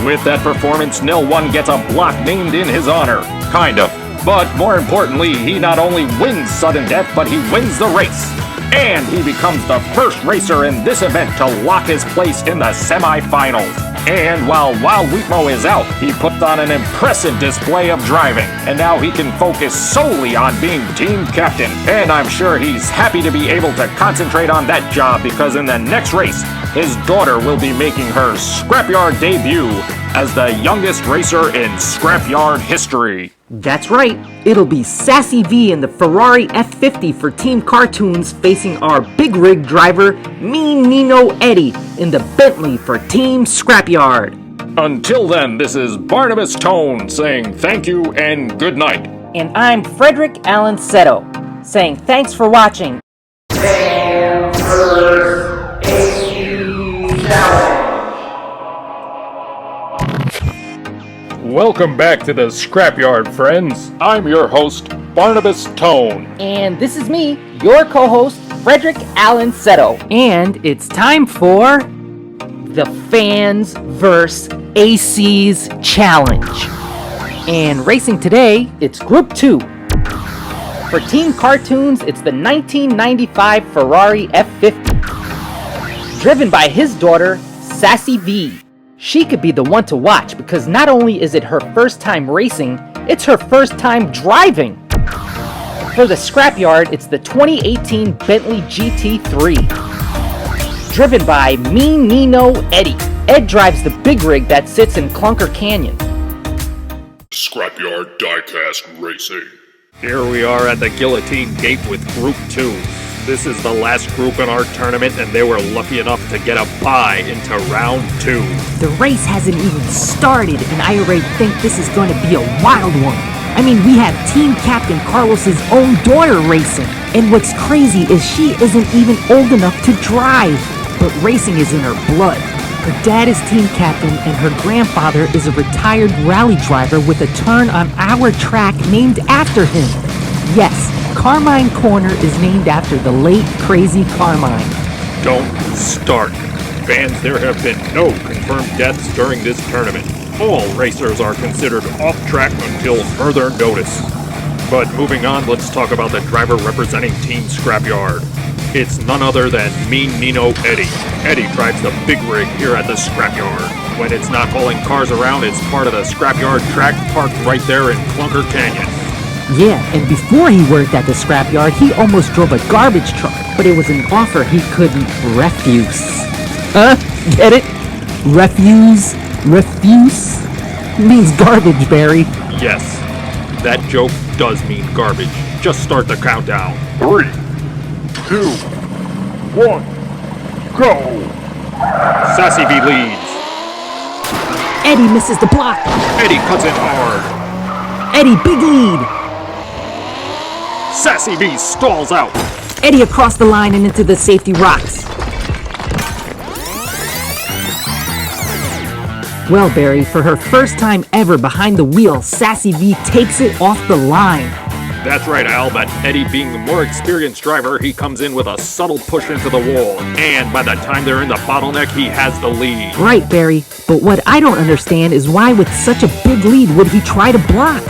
B: With that performance, Nil 1 gets a block named in his honor. Kind of. But more importantly, he not only wins sudden death, but he wins the race. And he becomes the first racer in this event to lock his place in the semifinals. And while Wheatmo is out, he puts on an impressive display of driving. And now he can focus solely on being team captain. And I'm sure he's happy to be able to concentrate on that job because in the next race, his daughter will be making her Scrapyard debut as the youngest racer in Scrapyard history.
C: That's right, it'll be Sassy V in the Ferrari F50 for Team Cartoons facing our big rig driver, Mean Nino Eddie, in the Bentley for Team Scrapyard.
B: Until then, this is Barnabas Tone saying thank you and good night.
C: And I'm Frederick Allen Seto, saying thanks for watching.
B: Welcome back to the Scrapyard, friends. I'm your host, Barnabas Tone.
C: And this is me, your co-host, Frederick Allen Seto. And it's time for the Fans vs. ACs Challenge. And racing today, it's Group 2. For Team Cartoons, it's the 1995 Ferrari F50. Driven by his daughter, Sassy V. She could be the one to watch because not only is it her first time racing, it's her first time driving. For the Scrapyard, it's the 2018 Bentley GT3. Driven by Mean Nino Eddie. Ed drives the big rig that sits in Clunker Canyon.
A: Scrapyard Diecast Racing.
B: Here we are at the Guillotine Gate with Group 2. This is the last group in our tournament, and they were lucky enough to get a bye into round 2.
C: The race hasn't even started, and I already think this is going to be a wild one. I mean, we have team captain Carlos's own daughter racing, and what's crazy is she isn't even old enough to drive, but racing is in her blood. Her dad is team captain, and her grandfather is a retired rally driver with a turn on our track named after him. Yes, Carmine Corner is named after the late Crazy Carmine.
B: Don't start. Fans, there have been no confirmed deaths during this tournament. All racers are considered off track until further notice. But moving on, let's talk about the driver representing Team Scrapyard. It's none other than Mean Nino Eddie. Eddie drives the big rig here at the Scrapyard. When it's not hauling cars around, it's part of the Scrapyard track parked right there in Clunker Canyon.
C: Yeah, and before he worked at the Scrapyard, he almost drove a garbage truck, but it was an offer he couldn't refuse. Get it? Refuse? Means garbage, Barry.
B: Yes, that joke does mean garbage. Just start the countdown.
A: 3, 2, 1, go!
B: Sassy V leads.
C: Eddie misses the block.
B: Eddie cuts in hard.
C: Eddie, big lead.
B: Sassy V stalls out.
C: Eddie across the line and into the safety rocks. Well, Barry, for her first time ever behind the wheel, Sassy V takes it off the line.
B: That's right, Al, but Eddie being the more experienced driver, he comes in with a subtle push into the wall, and by the time they're in the bottleneck, he has the lead.
E: Right, Barry, but what I don't understand is why with such a big lead would he try to block?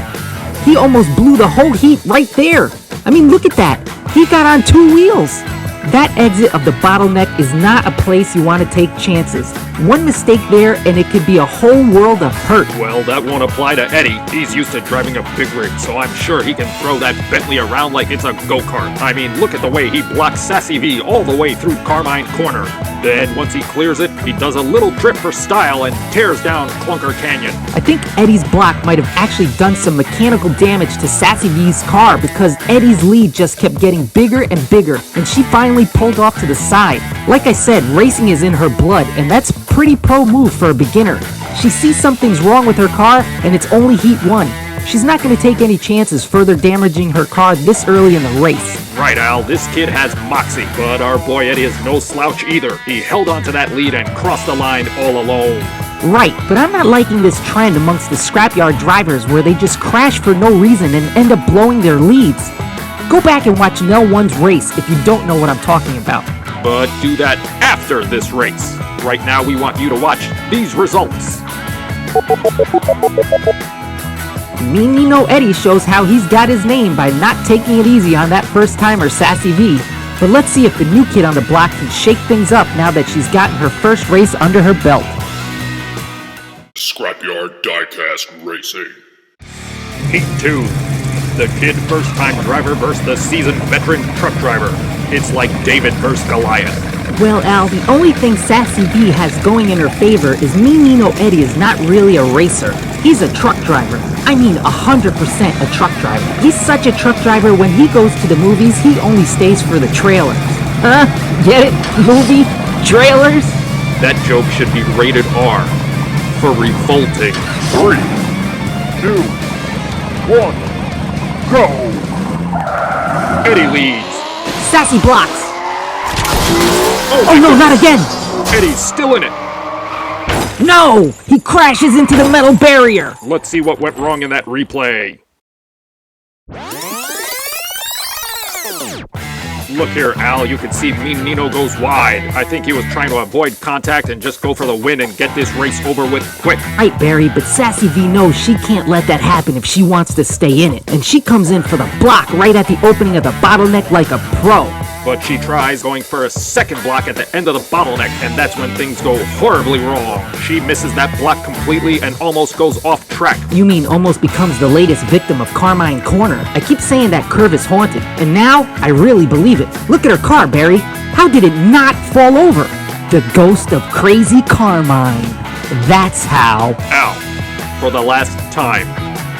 E: He almost blew the whole heat right there. I mean, look at that. He got on 2 wheels. That exit of the bottleneck is not a place you want to take chances. One mistake there and it could be a whole world of hurt.
B: Well, that won't apply to Eddie. He's used to driving a big rig, so I'm sure he can throw that Bentley around like it's a go-kart. I mean, look at the way he blocks Sassy V all the way through Carmine Corner. Then, once he clears it, he does a little trip for style and tears down Clunker Canyon.
E: I think Eddie's block might have actually done some mechanical damage to Sassy V's car because Eddie's lead just kept getting bigger and bigger, and she finally pulled off to the side. Like I said, racing is in her blood, and that's a pretty pro move for a beginner. She sees something's wrong with her car, and it's only heat 1. She's not going to take any chances further damaging her car this early in the race.
B: Right, Al, this kid has moxie, but our boy Eddie is no slouch either. He held onto that lead and crossed the line all alone.
E: Right, but I'm not liking this trend amongst the scrapyard drivers where they just crash for no reason and end up blowing their leads. Go back and watch Nell 1's race if you don't know what I'm talking about.
B: But do that after this race. Right now we want you to watch these results.
E: Mean Nino Eddie shows how he's got his name by not taking it easy on that first-timer Sassy V. But let's see if the new kid on the block can shake things up now that she's gotten her first race under her belt.
A: Scrapyard Diecast Racing.
B: Heat 2. The kid first-time driver versus the seasoned veteran truck driver. It's like David versus Goliath.
E: Well, Al, the only thing Sassy V has going in her favor is Mean Nino Eddie is not really a racer. He's a truck driver. I mean 100% a truck driver. He's such a truck driver when he goes to the movies, he only stays for the trailers. Huh? Get it? Movie? Trailers?
B: That joke should be rated R for revolting.
D: 3, 2, 1, go!
B: Eddie leads.
E: Sassy blocks.
B: Oh
E: no, not again!
B: Eddie's still in it.
E: No! He crashes into the metal barrier!
B: Let's see what went wrong in that replay. Look here, Al, you can see Mean Nino goes wide. I think he was trying to avoid contact and just go for the win and get this race over with quick.
E: Right, Barry, but Sassy V knows she can't let that happen if she wants to stay in it. And she comes in for the block right at the opening of the bottleneck like a pro.
B: But she tries going for a second block at the end of the bottleneck, and that's when things go horribly wrong. She misses that block completely and almost goes off track.
E: You mean almost becomes the latest victim of Carmine Corner? I keep saying that curve is haunted, and now I really believe it. Look at her car, Barry. How did it not fall over? The ghost of crazy Carmine. That's how.
B: Al, for the last time,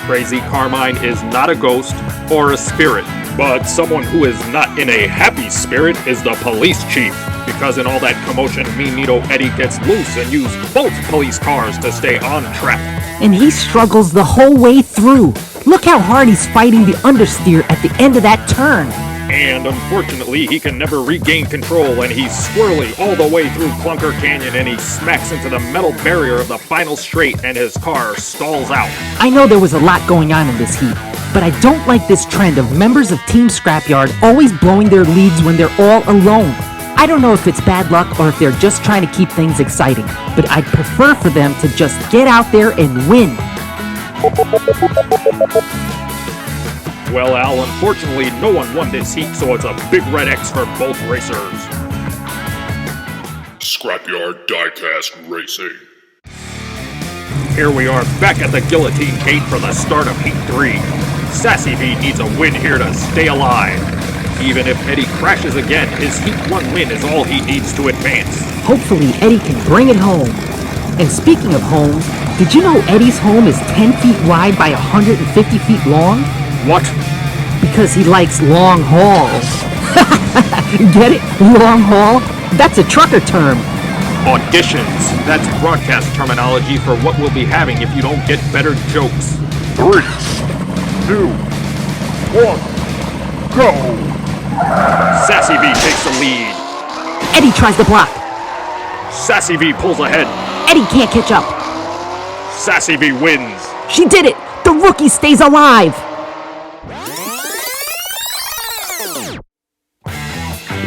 B: Crazy Carmine is not a ghost or a spirit. But someone who is not in a happy spirit is the police chief, because in all that commotion, Mean Nino Eddie gets loose and uses both police cars to stay on track.
E: And he struggles the whole way through. Look how hard he's fighting the understeer at the end of that turn.
B: And unfortunately, he can never regain control, and he's squirrely all the way through Clunker Canyon, and he smacks into the metal barrier of the final straight, and his car stalls out.
E: I know there was a lot going on in this heat, but I don't like this trend of members of Team Scrapyard always blowing their leads when they're all alone. I don't know if it's bad luck or if they're just trying to keep things exciting, but I'd prefer for them to just get out there and win.
B: Well, Al, unfortunately, no one won this heat, so it's a big red X for both racers.
A: Scrapyard Diecast Racing.
B: Here we are back at the guillotine gate for the start of Heat 3. Sassy V needs a win here to stay alive. Even if Eddie crashes again, his Heat 1 win is all he needs to advance.
E: Hopefully Eddie can bring it home. And speaking of homes, did you know Eddie's home is 10 feet wide by 150 feet long?
B: What?
E: Because he likes long hauls. Get it? Long haul? That's a trucker term.
B: Auditions. That's broadcast terminology for what we'll be having if you don't get better jokes.
D: 3, 2, 1, go!
B: Sassy V takes the lead.
E: Eddie tries to block.
B: Sassy V pulls ahead.
E: Eddie can't catch up.
B: Sassy V wins.
E: She did it! The rookie stays alive!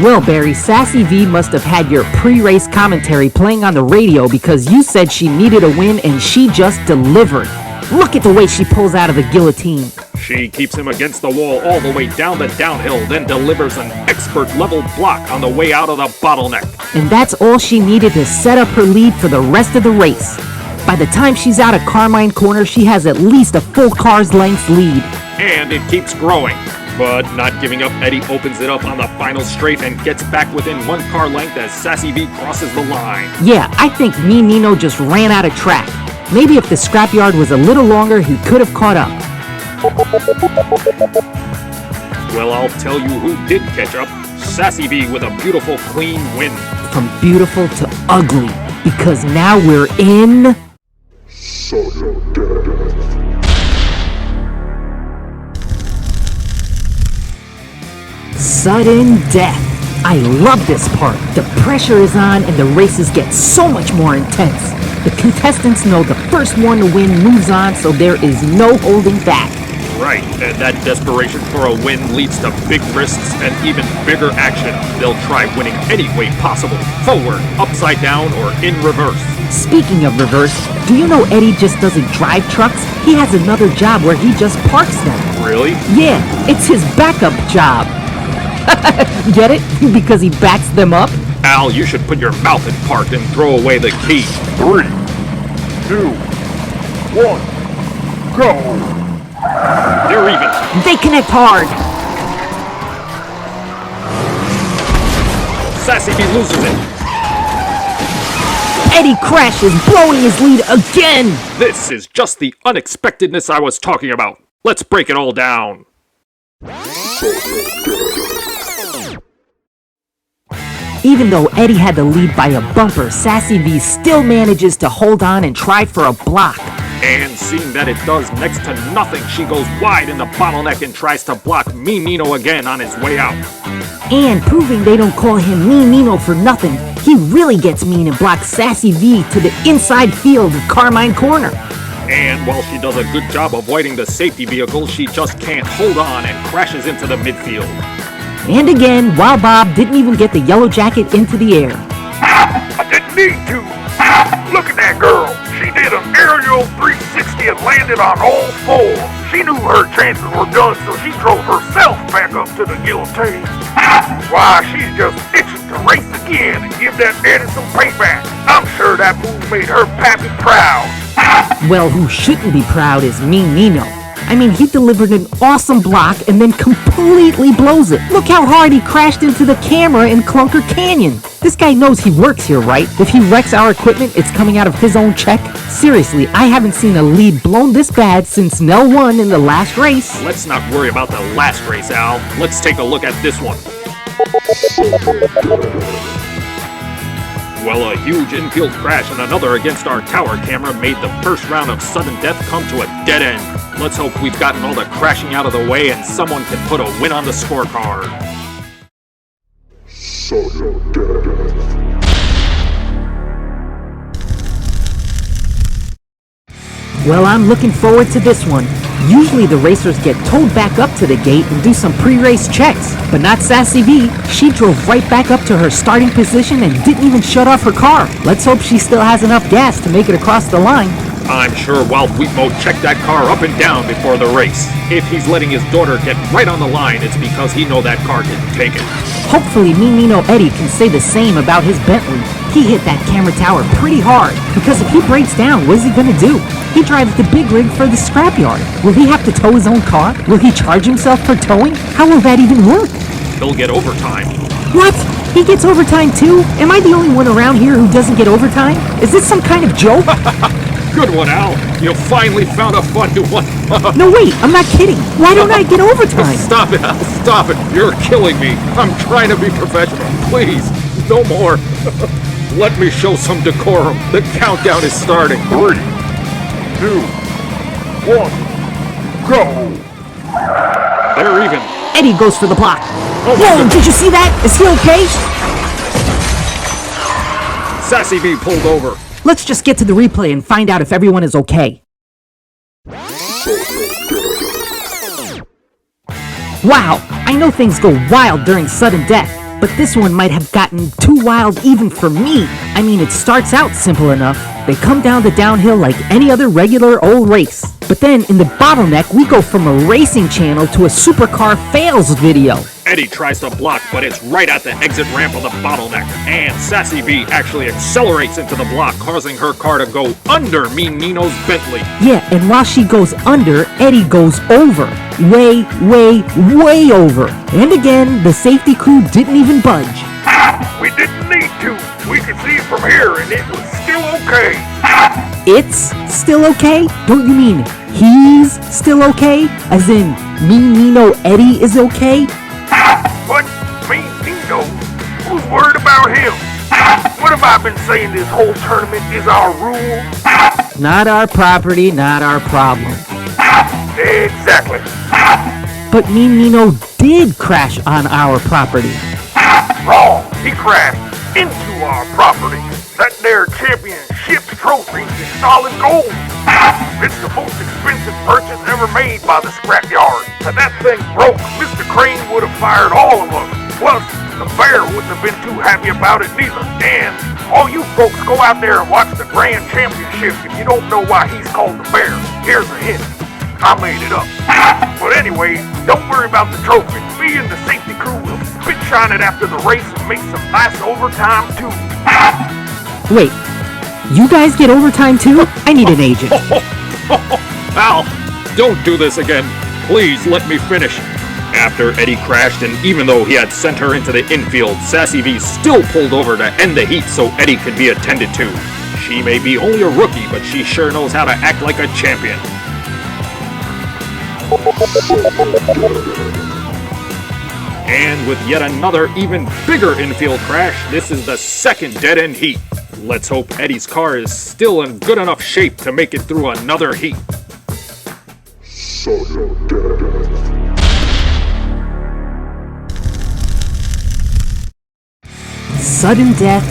E: Well, Barry, Sassy V must have had your pre-race commentary playing on the radio because you said she needed a win and she just delivered. Look at the way she pulls out of the guillotine.
B: She keeps him against the wall all the way down the downhill, then delivers an expert-level block on the way out of the bottleneck.
E: And that's all she needed to set up her lead for the rest of the race. By the time she's out of Carmine Corner, she has at least a full car's length lead.
B: And it keeps growing. But not giving up, Eddie opens it up on the final straight and gets back within 1 car length as Sassy V crosses the line.
E: Yeah, I think Me Nino just ran out of track. Maybe if the scrapyard was a little longer, he could have caught up.
B: Well, I'll tell you who did catch up. Sassy V with a beautiful, clean win.
E: From beautiful to ugly, because now we're in... Sudden death. I love this part. The pressure is on and the races get so much more intense. The contestants know the first one to win moves on, so there is no holding back.
B: Right, and that desperation for a win leads to big risks and even bigger action. They'll try winning any way possible. Forward, upside down, or in reverse.
E: Speaking of reverse, do you know Eddie just doesn't drive trucks? He has another job where he just parks them.
B: Really?
E: Yeah, it's his backup job. Get it? Because he backs them up?
B: Al, you should put your mouth in park and throw away the key.
D: 3, 2, 1, go!
B: They're even.
E: They connect hard.
B: Sassy V loses it.
E: Eddie crashes, blowing his lead again.
B: This is just the unexpectedness I was talking about. Let's break it all down.
E: Even though Eddie had the lead by a bumper, Sassy V still manages to hold on and try for a block.
B: And seeing that it does next to nothing, she goes wide in the bottleneck and tries to block Me Nino again on his way out.
E: And proving they don't call him Mean Nino for nothing, he really gets mean and blocks Sassy V to the inside field of Carmine Corner.
B: And while she does a good job avoiding the safety vehicle, she just can't hold on and crashes into the midfield.
E: And again, Wild Bob didn't even get the yellow jacket into the air.
D: I didn't need to. Look at that girl. She did an aerial 360 and landed on all 4. She knew her chances were done, so she drove herself back up to the guillotine. Why, she's just itching to race again and give that Eddie some payback. I'm sure that move made her pappy proud.
E: Well, who shouldn't be proud is Mean Nino. I mean, he delivered an awesome block and then completely blows it. Look how hard he crashed into the camera in Clunker Canyon. This guy knows he works here, right? If he wrecks our equipment, it's coming out of his own check. Seriously, I haven't seen a lead blown this bad since Nell won in the last race.
B: Let's not worry about the last race, Al. Let's take a look at this one. Well, a huge infield crash and another against our tower camera made the first round of sudden death come to a dead end. Let's hope we've gotten all the crashing out of the way and someone can put a win on the scorecard.
E: Well, I'm looking forward to this one. Usually the racers get towed back up to the gate and do some pre-race checks, but not Sassy V. She drove right back up to her starting position and didn't even shut off her car. Let's hope she still has enough gas to make it across the line.
B: I'm sure Wild Wheatmo checked that car up and down before the race. If he's letting his daughter get right on the line, it's because he knows that car can take it.
E: Hopefully Mean Nino Eddie can say the same about his Bentley. He hit that camera tower pretty hard, because if he breaks down, what is he gonna do? He drives the big rig for the scrapyard. Will he have to tow his own car? Will he charge himself for towing? How will that even work?
B: He'll get overtime.
E: What? He gets overtime too? Am I the only one around here who doesn't get overtime? Is this some kind of joke?
B: Good one, Al. You finally found a funny one.
E: No, wait, I'm not kidding. Why don't I get overtime?
B: Stop it, Al. Stop it. You're killing me. I'm trying to be professional. Please, no more. Let me show some decorum. The countdown is starting.
D: 3, 2, 1, go!
B: They're even.
E: Eddie goes for the block.
B: Oh,
E: whoa, did you see that? Is he okay?
B: Sassy V pulled over.
E: Let's just get to the replay and find out if everyone is okay. Wow, I know things go wild during sudden death, but this one might have gotten too wild even for me. I mean, it starts out simple enough. They come down the downhill like any other regular old race. But then in the bottleneck, we go from a racing channel to a supercar fails video.
B: Eddie tries to block, but it's right at the exit ramp of the bottleneck. And Sassy V actually accelerates into the block, causing her car to go under Mean Nino's Bentley.
E: Yeah, and while she goes under, Eddie goes over. Way, way, way over. And again, the safety crew didn't even budge.
D: We didn't need to. We could see it from here, and it was still okay.
E: It's still okay? Don't you mean he's still okay? As in, Mean Nino Eddie is okay?
D: But Mean Nino, who's worried about him? What have I been saying this whole tournament is our rule?
E: Not our property, not our problem.
D: Exactly.
E: But Mean Nino did crash on our property.
D: Wrong. He crashed into our property. That there championship trophy is solid gold. It's the most expensive purchase ever made by the scrapyard. If that thing broke, Mr. Crane would have fired all of us. Plus, the bear wouldn't have been too happy about it neither. And all you folks go out there and watch the grand championship if you don't know why he's called the bear. Here's a hint. I made it up. But anyway, don't worry about the trophy. Me and the safety crew will spit shine it after the race and make some nice overtime too.
E: Wait, you guys get overtime too? I need an agent.
B: Al, don't do this again. Please let me finish. After Eddie crashed, and even though he had sent her into the infield, Sassy V still pulled over to end the heat so Eddie could be attended to. She may be only a rookie, but she sure knows how to act like a champion. And with yet another even bigger infield crash, this is the second dead-end heat. Let's hope Eddie's car is still in good enough shape to make it through another heat.
E: Sudden death,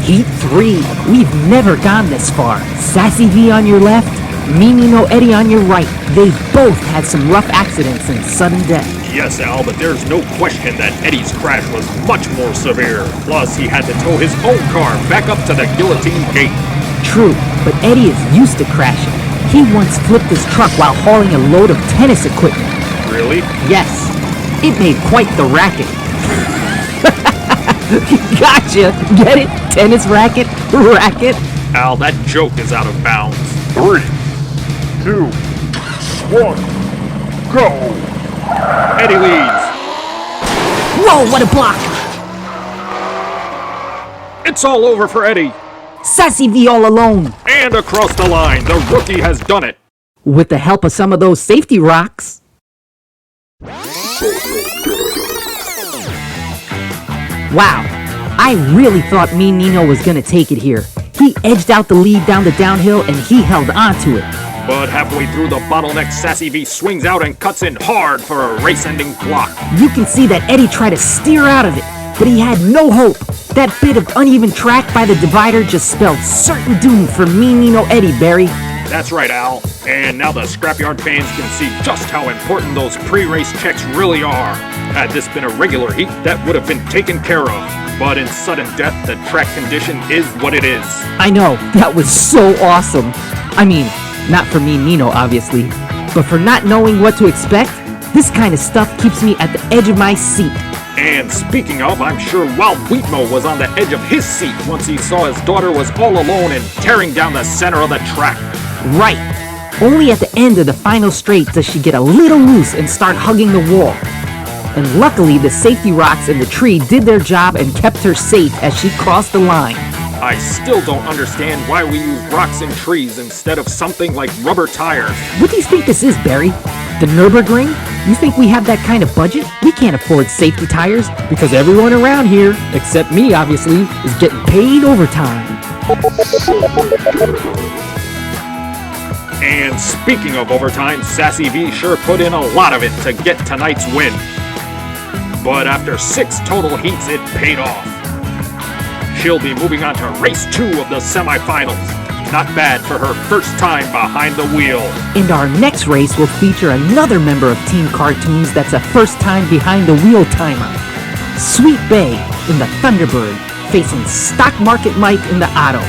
E: heat 3. We've never gone this far. Sassy V on your left, Mean Nino Eddie on your right. They both had some rough accidents and sudden death.
B: Yes, Al, but there's no question that Eddie's crash was much more severe. Plus, he had to tow his own car back up to the guillotine gate.
E: True, but Eddie is used to crashing. He once flipped his truck while hauling a load of tennis equipment.
B: Really?
E: Yes, it made quite the racket. Gotcha! Get it? Tennis racket? Racket?
B: Al, that joke is out of bounds.
D: 3, 2, 1, go!
B: Eddie leads.
E: Whoa, what a block!
B: It's all over for Eddie.
E: Sassy V all alone.
B: And across the line, the rookie has done it.
E: With the help of some of those safety rocks. Wow, I really thought Mean Nino was gonna take it here. He edged out the lead down the downhill and he held onto it.
B: But halfway through the bottleneck, Sassy V swings out and cuts in hard for a race-ending block.
E: You can see that Eddie tried to steer out of it, but he had no hope. That bit of uneven track by the divider just spelled certain doom for Mean Nino Eddie, Barry.
B: That's right, Al. And now the Scrapyard fans can see just how important those pre-race checks really are. Had this been a regular heat, that would have been taken care of. But in sudden death, the track condition is what it is.
E: I know, that was so awesome. I mean, not for Mean Nino, obviously, but for not knowing what to expect, this kind of stuff keeps me at the edge of my seat.
B: And speaking of, I'm sure Wild Wheatmo was on the edge of his seat once he saw his daughter was all alone and tearing down the center of the track.
E: Right. Only at the end of the final straight does she get a little loose and start hugging the wall. And luckily, the safety rocks in the tree did their job and kept her safe as she crossed the line.
B: I still don't understand why we use rocks and trees instead of something like rubber tires.
E: What do you think this is, Barry? The Nürburgring? You think we have that kind of budget? We can't afford safety tires because everyone around here, except me obviously, is getting paid overtime.
B: And speaking of overtime, Sassy V sure put in a lot of it to get tonight's win. But after 6 total heats, it paid off. She'll be moving on to race 2 of the semifinals. Not bad for her first time behind the wheel.
E: And our next race will feature another member of Team Cartoons that's a first time behind the wheel timer. Sweet Bay, in the Thunderbird, facing Stock Market Mike in the Auto.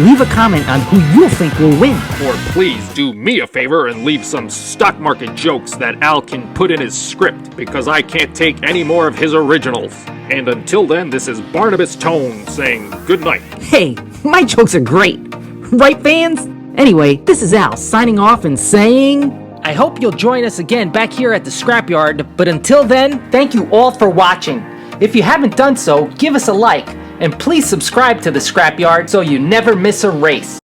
E: Leave a comment on who you think will win.
B: Or please do me a favor and leave some stock market jokes that Al can put in his script, because I can't take any more of his originals. And until then, this is Barnabas Tone saying good night.
E: Hey, my jokes are great. Right, fans? Anyway, this is Al signing off and saying...
C: I hope you'll join us again back here at the Scrapyard, but until then, thank you all for watching. If you haven't done so, give us a like, and please subscribe to the Scrapyard so you never miss a race.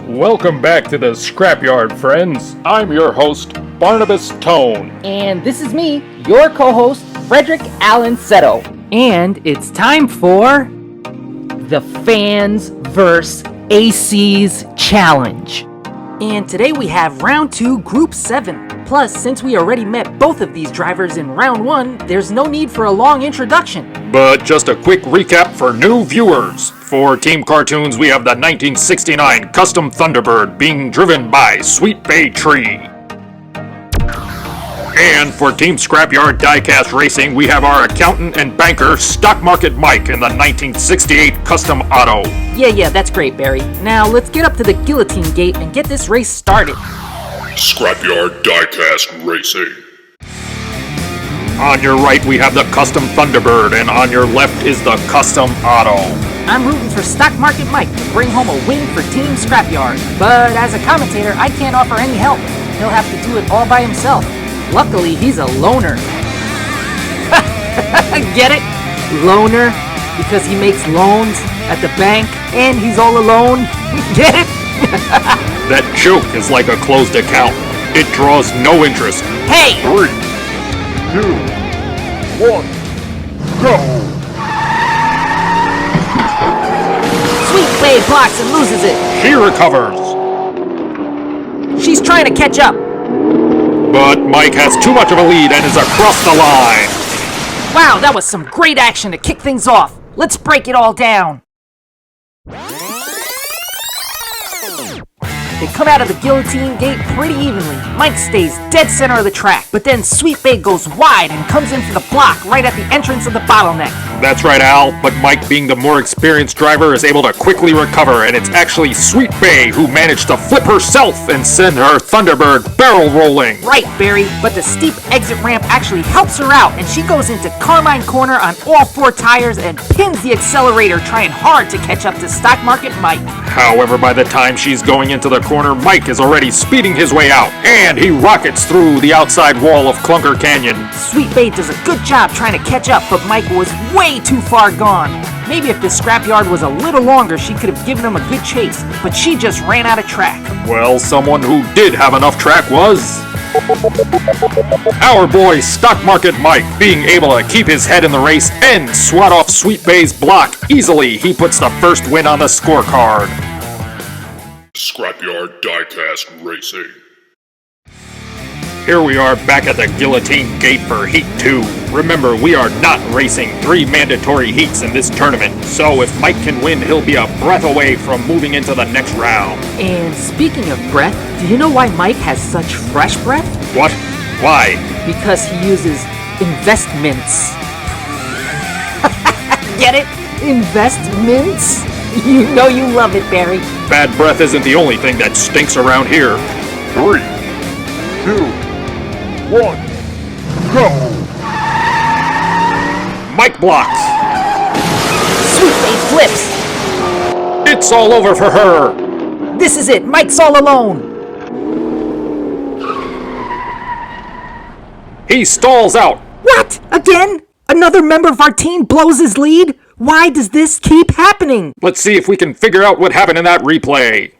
B: Welcome back to the Scrapyard, friends. I'm your host, Barnabas Tone.
C: And this is me, your co-host, Frederick Allen Seto.
E: And it's time for...
C: The Fans vs. ACs Challenge.
E: And today we have round 2, group 7. Plus, since we already met both of these drivers in round 1, there's no need for a long introduction.
B: But just a quick recap for new viewers. For Team Cartoons, we have the 1969 Custom Thunderbird being driven by Sweet Bay Tree. And for Team Scrapyard Diecast Racing, we have our accountant and banker, Stock Market Mike, in the 1968 Custom Auto.
E: Yeah, that's great, Barry. Now, let's get up to the guillotine gate and get this race started.
A: Scrapyard Diecast Racing.
B: On your right, we have the Custom Thunderbird, and on your left is the Custom Auto.
E: I'm rooting for Stock Market Mike to bring home a win for Team Scrapyard. But as a commentator, I can't offer any help. He'll have to do it all by himself. Luckily, he's a loner. Get it? Loner? Because he makes loans at the bank and he's all alone? Get it?
B: That joke is like a closed account. It draws no interest.
E: Hey!
A: 3, 2, 1, go!
E: Sweet Bay blocks and loses it.
B: She recovers.
E: She's trying to catch up.
B: But Mike has too much of a lead and is across the line.
E: Wow, that was some great action to kick things off. Let's break it all down. They come out of the guillotine gate pretty evenly. Mike stays dead center of the track, but then Sweet Bay goes wide and comes in for the block right at the entrance of the bottleneck.
B: That's right, Al, but Mike, being the more experienced driver, is able to quickly recover, and it's actually Sweet Bay who managed to flip herself and send her Thunderbird barrel rolling.
E: Right, Barry, but the steep exit ramp actually helps her out, and she goes into Carmine Corner on all 4 tires and pins the accelerator, trying hard to catch up to Stock Market Mike.
B: However, by the time she's going into the corner, Mike is already speeding his way out, and he rockets through the outside wall of Clunker Canyon.
E: Sweet Bay does a good job trying to catch up, but Mike was way too far gone. Maybe if the scrapyard was a little longer, she could have given him a good chase, but she just ran out of track.
B: Well, someone who did have enough track was... our boy Stock Market Mike, being able to keep his head in the race and swat off Sweet Bay's block easily. He puts the first win on the scorecard.
A: Scrapyard Diecast Racing.
B: Here we are back at the Guillotine Gate for Heat 2. Remember, we are not racing 3 mandatory heats in this tournament, so if Mike can win, he'll be a breath away from moving into the next round.
E: And speaking of breath, do you know why Mike has such fresh breath?
B: What? Why?
E: Because he uses investments. Get it? Investments? You know you love it, Barry.
B: Bad breath isn't the only thing that stinks around here.
A: 3, 2, 1, go!
B: Mike blocks.
E: Sweet Bay flips.
B: It's all over for her.
E: This is it. Mike's all alone.
B: He stalls out.
E: What? Again? Another member of our team blows his lead? Why does this keep happening?
B: Let's see if we can figure out what happened in that replay.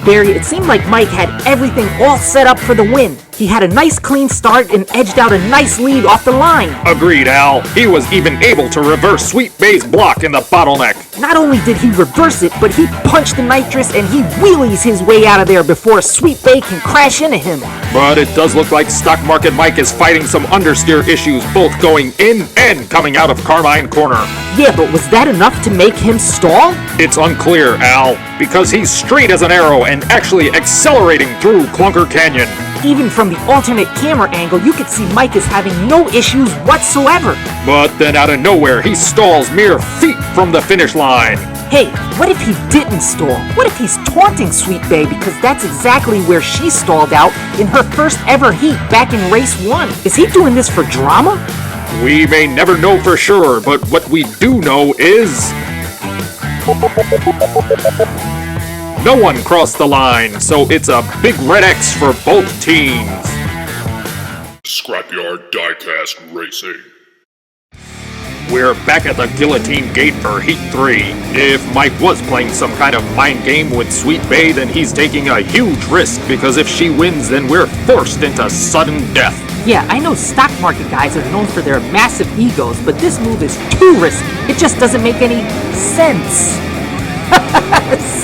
E: Barry, it seemed like Mike had everything all set up for the win. He had a nice clean start and edged out a nice lead off the line.
B: Agreed, Al. He was even able to reverse Sweet Bay's block in the bottleneck.
E: Not only did he reverse it, but he punched the nitrous and he wheelies his way out of there before Sweet Bay can crash into him.
B: But it does look like Stock Market Mike is fighting some understeer issues, both going in and coming out of Carmine Corner.
E: Yeah, but was that enough to make him stall?
B: It's unclear, Al, because he's straight as an arrow and actually accelerating through Clunker Canyon.
E: Even from the alternate camera angle, you could see Mike is having no issues whatsoever.
B: But then out of nowhere, he stalls mere feet from the finish line.
E: Hey, what if he didn't stall? What if he's taunting Sweet Bay because that's exactly where she stalled out in her first ever heat back in race 1? Is he doing this for drama?
B: We may never know for sure, but what we do know is... no one crossed the line, so it's a big red X for both teams.
A: Scrapyard Diecast Racing.
B: We're back at the Guillotine Gate for Heat 3. If Mike was playing some kind of mind game with Sweet Bay, then he's taking a huge risk, because if she wins, then we're forced into sudden death.
E: Yeah, I know stock market guys are known for their massive egos, but this move is too risky. It just doesn't make any sense.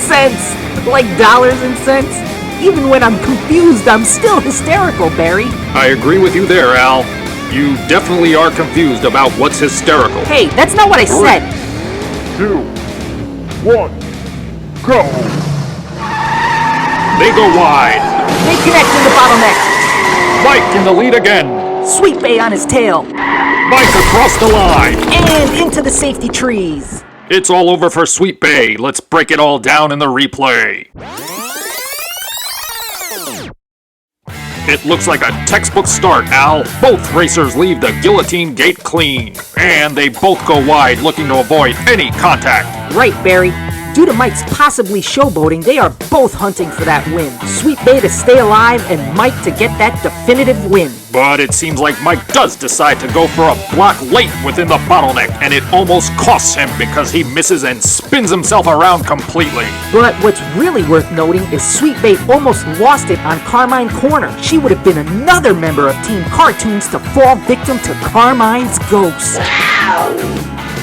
E: Sense? Like dollars and cents? Even when I'm confused, I'm still hysterical, Barry.
B: I agree with you there, Al. You definitely are confused about what's hysterical.
E: Hey, that's not what I said.
D: 2, 1, go!
B: They go wide.
E: They connect in the bottleneck.
B: Mike in the lead again.
E: Sweet Bay on his tail.
B: Mike across the line.
E: And into the safety trees.
B: It's all over for Sweet Bay. Let's break it all down in the replay. It looks like a textbook start, Al. Both racers leave the Guillotine Gate clean. And they both go wide, looking to avoid any contact.
E: Right, Barry. Due to Mike's possibly showboating, they are both hunting for that win. Sweet Bay to stay alive and Mike to get that definitive win.
B: But it seems like Mike does decide to go for a block late within the bottleneck, and it almost costs him because he misses and spins himself around completely.
E: But what's really worth noting is Sweet Bay almost lost it on Carmine Corner. She would have been another member of Team Cartoons to fall victim to Carmine's ghost.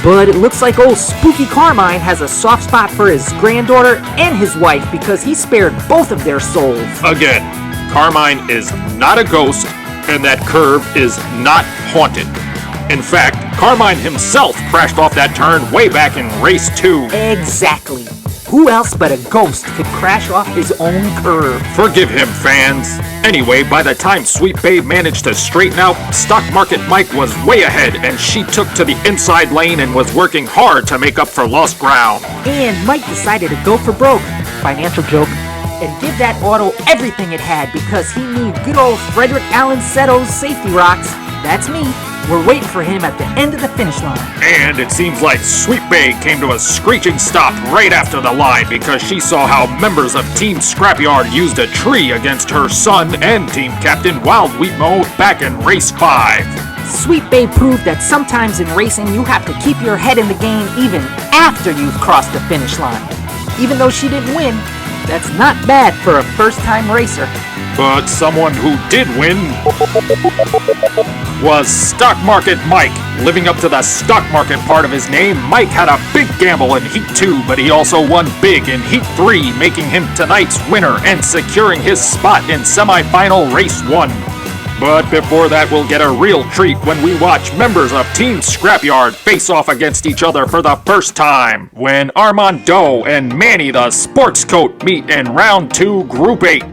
E: But it looks like old Spooky Carmine has a soft spot for his granddaughter and his wife because he spared both of their souls.
B: Again, Carmine is not a ghost, and that curve is not haunted. In fact, Carmine himself crashed off that turn way back in race 2.
E: Exactly. Who else but a ghost could crash off his own curve?
B: Forgive him, fans. Anyway, by the time Sweet Bay managed to straighten out, Stock Market Mike was way ahead, and she took to the inside lane and was working hard to make up for lost ground.
E: And Mike decided to go for broke, financial joke, and give that auto everything it had because he knew good old Frederick Allen Seto's safety rocks, that's me, were waiting for him at the end of the finish line.
B: And it seems like Sweet Bay came to a screeching stop right after the line because she saw how members of Team Scrapyard used a tree against her son and team captain Wild Wheat Mo back in race 5.
E: Sweet Bay proved that sometimes in racing you have to keep your head in the game even after you've crossed the finish line. Even though she didn't win, that's not bad for a first-time racer.
B: But someone who did win was Stock Market Mike. Living up to the stock market part of his name, Mike had a big gamble in Heat 2, but he also won big in Heat 3, making him tonight's winner and securing his spot in Semifinal Race-01. But before that, we'll get a real treat when we watch members of Team Scrapyard face off against each other for the first time, when Armando and Manny the Sports Coat meet in Round 2, Group 8.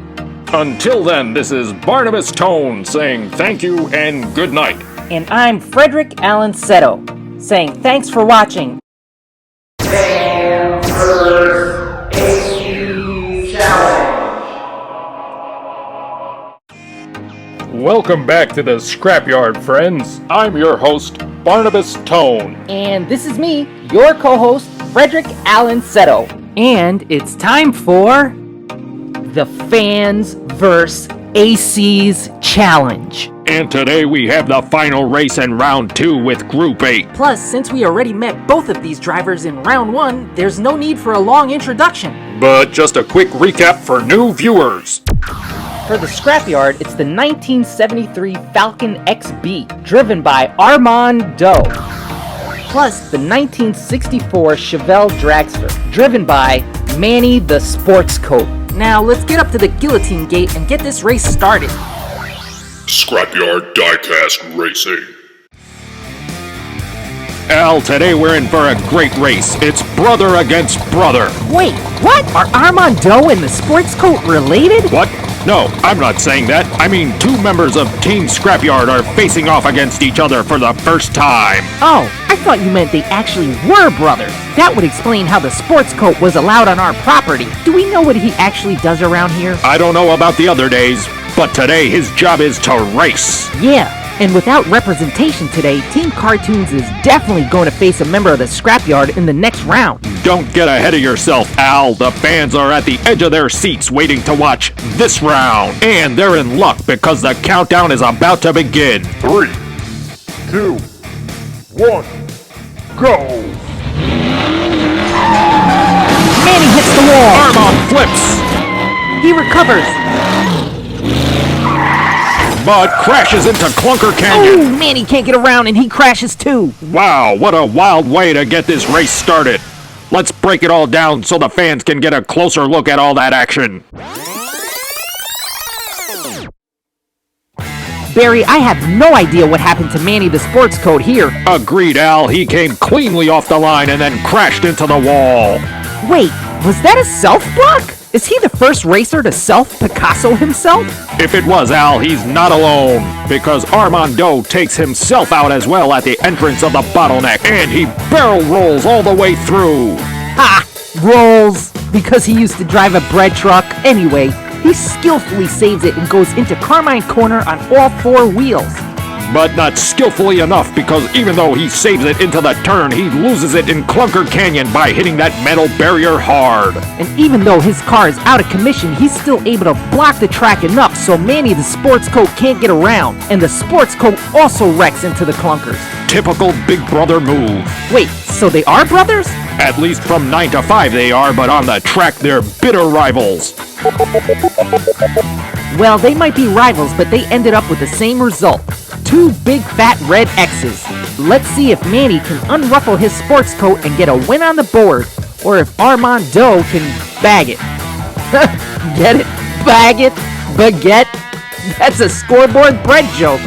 B: Until then, this is Barnabas Tone saying thank you and good night.
C: And I'm Frederick Allen Seto, saying thanks for watching.
B: Welcome back to the Scrapyard, friends. I'm your host, Barnabas Tone.
C: And this is me, your co-host, Frederick Allen Seto. And it's time for the Fans vs. AC's Challenge.
B: And today we have the final race in Round 2 with Group 8.
E: Plus, since we already met both of these drivers in Round 1, there's no need for a long introduction.
B: But just a quick recap for new viewers.
C: For the Scrapyard, it's the 1973 Falcon XB, driven by Armand Doe. Plus, the 1964 Chevelle Dragster, driven by Manny the Sports Coat.
E: Now, let's get up to the guillotine gate and get this race started.
A: Scrapyard Diecast Racing.
B: Al, today we're in for a great race. It's brother against brother.
E: Wait, what? Are Armand Doe and the Sports Coat related?
B: What? No, I'm not saying that. I mean, two members of Team Scrapyard are facing off against each other for the first time.
E: Oh, I thought you meant they actually were brothers. That would explain how the Sports Coat was allowed on our property. Do we know what he actually does around here?
B: I don't know about the other days, but today his job is to race.
E: Yeah, and without representation today, Team Cartoons is definitely going to face a member of the Scrapyard in the next round.
B: Don't get ahead of yourself, Al. The fans are at the edge of their seats waiting to watch this round. And they're in luck because the countdown is about to begin.
D: 3, 2, 1, go!
E: Manny hits the wall.
B: Armand flips,
E: He recovers.
B: but crashes into Clunker Canyon.
E: Oh, Manny can't get around and he crashes too.
B: Wow, what a wild way to get this race started. Let's break it all down so the fans can get a closer look at all that action.
E: Barry, I have no idea what happened to Manny the Sports Coat here.
B: Agreed, Al. He came cleanly off the line and then crashed into the wall.
E: Wait, was that a self-block? Is he the first racer to self-Picasso himself?
B: If it was Al, he's not alone, because Armando takes himself out as well at the entrance of the bottleneck, and he barrel rolls all the way through.
E: Ha! Rolls! Because he used to drive a bread truck. Anyway, he skillfully saves it and goes into Carmine Corner on all four wheels.
B: But not skillfully enough, because even though he saves it into the turn, he loses it in Clunker Canyon by hitting that metal barrier hard.
E: And even though his car is out of commission, he's still able to block the track enough so Manny the Sports Coat can't get around. And the Sports Coat also wrecks into the clunkers.
B: Typical big brother move.
E: Wait, so they are brothers?
B: At least from 9 to 5 they are, but on the track they're bitter rivals.
E: Well, they might be rivals, but they ended up with the same result. 2 big fat red X's. Let's see if Manny can unruffle his sports coat and get a win on the board, or if Armando can bag it. Get it? Bag it? Baguette? That's a scoreboard bread joke.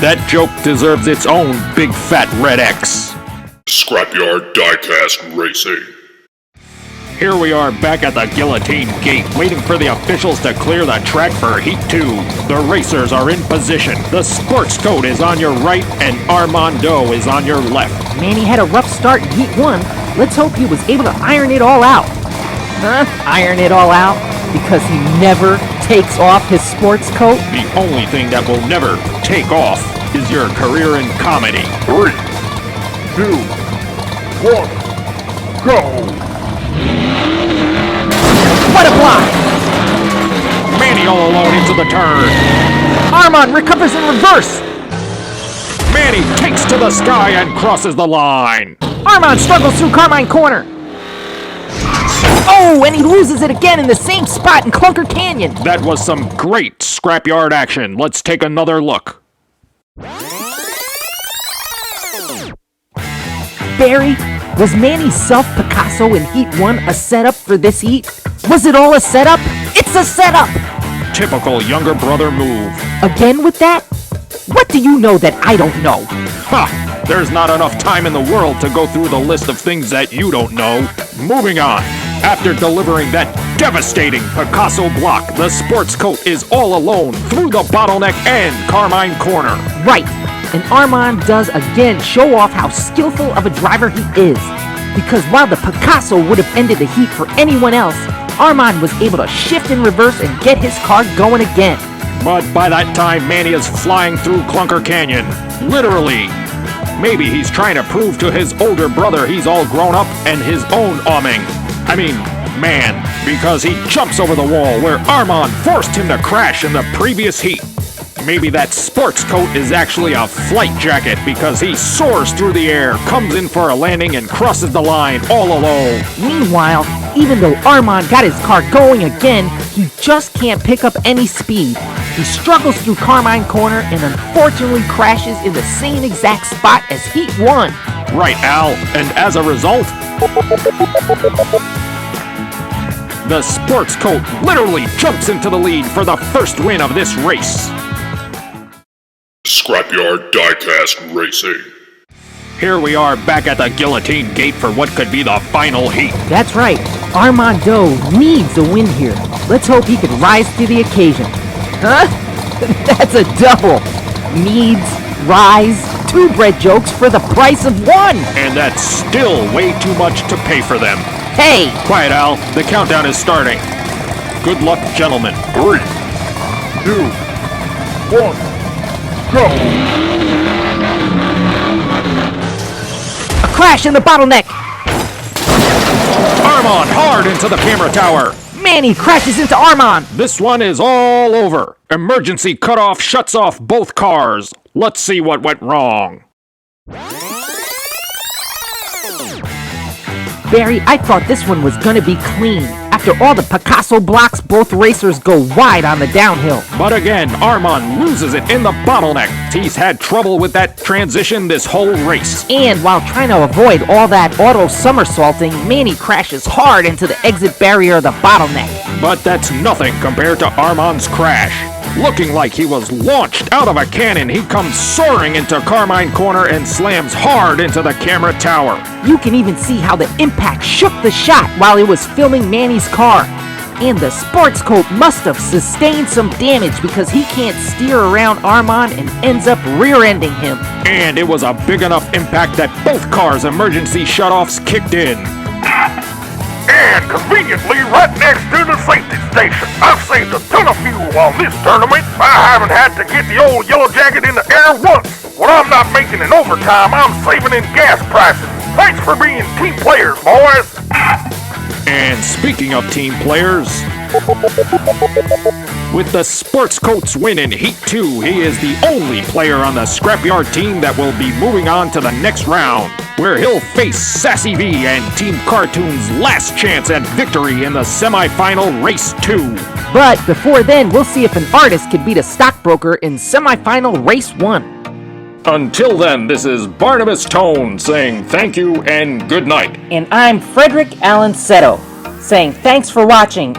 B: That joke deserves its own big fat red X.
A: Scrapyard Diecast Racing.
B: Here we are back at the Guillotine Gate, waiting for the officials to clear the track for Heat 2. The racers are in position. The sports coat is on your right, and Armando is on your left.
E: Manny had a rough start in Heat 1. Let's hope he was able to iron it all out. Huh? Iron it all out? Because he never takes off his sports coat?
B: The only thing that will never take off is your career in comedy.
D: 3, 2, 1, go!
E: What a block!
B: Manny all alone into the turn.
E: Armand recovers in reverse.
B: Manny takes to the sky and crosses the line.
E: Armand struggles through Carmine Corner. Oh, and he loses it again in the same spot in Clunker Canyon.
B: That was some great scrapyard action. Let's take another look.
E: Barry, was Manny's self-Picasso in Heat 1 a setup for this heat? Was it all a setup? It's a setup!
B: Typical younger brother move.
E: Again with that? What do you know that I don't know?
B: Ha! There's not enough time in the world to go through the list of things that you don't know. Moving on. After delivering that devastating Picasso block, the sports coat is all alone through the bottleneck and Carmine Corner.
E: Right. And Armand does again show off how skillful of a driver he is. Because while the Picasso would have ended the heat for anyone else, Armand was able to shift in reverse and get his car going again.
B: But by that time, Manny is flying through Clunker Canyon. Literally. Maybe he's trying to prove to his older brother he's all grown up and his own awning. I mean, man, because he jumps over the wall where Armand forced him to crash in the previous heat. Maybe that sports coat is actually a flight jacket because he soars through the air, comes in for a landing, and crosses the line all alone.
E: Meanwhile, even though Armand got his car going again, he just can't pick up any speed. He struggles through Carmine Corner and unfortunately crashes in the same exact spot as Heat 1.
B: Right, Al, and as a result, the sports coat literally jumps into the lead for the first win of this race.
A: Scrapyard Diecast Racing.
B: Here we are back at the guillotine gate for what could be the final heat.
E: That's right, Armando needs a win here. Let's hope he can rise to the occasion. Huh? That's a double. Needs, rise, 2 bread jokes for the price of 1.
B: And that's still way too much to pay for them.
E: Hey!
B: Quiet, Al. The countdown is starting. Good luck, gentlemen.
D: 3, 2, 1, go!
E: A crash in the bottleneck!
B: Armand hard into the camera tower.
E: Manny crashes into Armand!
B: This one is all over. Emergency cutoff shuts off both cars. Let's see what went wrong.
E: Barry, I thought this one was gonna be clean. After all the Picasso blocks, both racers go wide on the downhill.
B: But again, Armand loses it in the bottleneck. He's had trouble with that transition this whole race.
E: And while trying to avoid all that auto somersaulting, Manny crashes hard into the exit barrier of the bottleneck.
B: But that's nothing compared to Armand's crash. Looking like he was launched out of a cannon, he comes soaring into Carmine Corner and slams hard into the camera tower.
E: You can even see how the impact shook the shot while it was filming Manny's car. And the sports coat must have sustained some damage because he can't steer around Armand and ends up rear-ending him.
B: And it was a big enough impact that both cars' emergency shutoffs kicked in.
D: And conveniently right next to the safety station. I've saved a ton of fuel on this tournament. I haven't had to get the old yellow jacket in the air once. When I'm not making an overtime, I'm saving in gas prices. Thanks for being team players, boys.
B: And speaking of team players, with the sports coats win in Heat 2, he is the only player on the Scrapyard team that will be moving on to the next round, where he'll face Sassy V and Team Cartoon's last chance at victory in the Semifinal Race-02.
E: But before then, we'll see if an artist could beat a stockbroker in Semifinal Race-01.
B: Until then, this is Barnabas Tone saying thank you and good night.
C: And I'm Frederick Allen Seto, saying thanks for watching.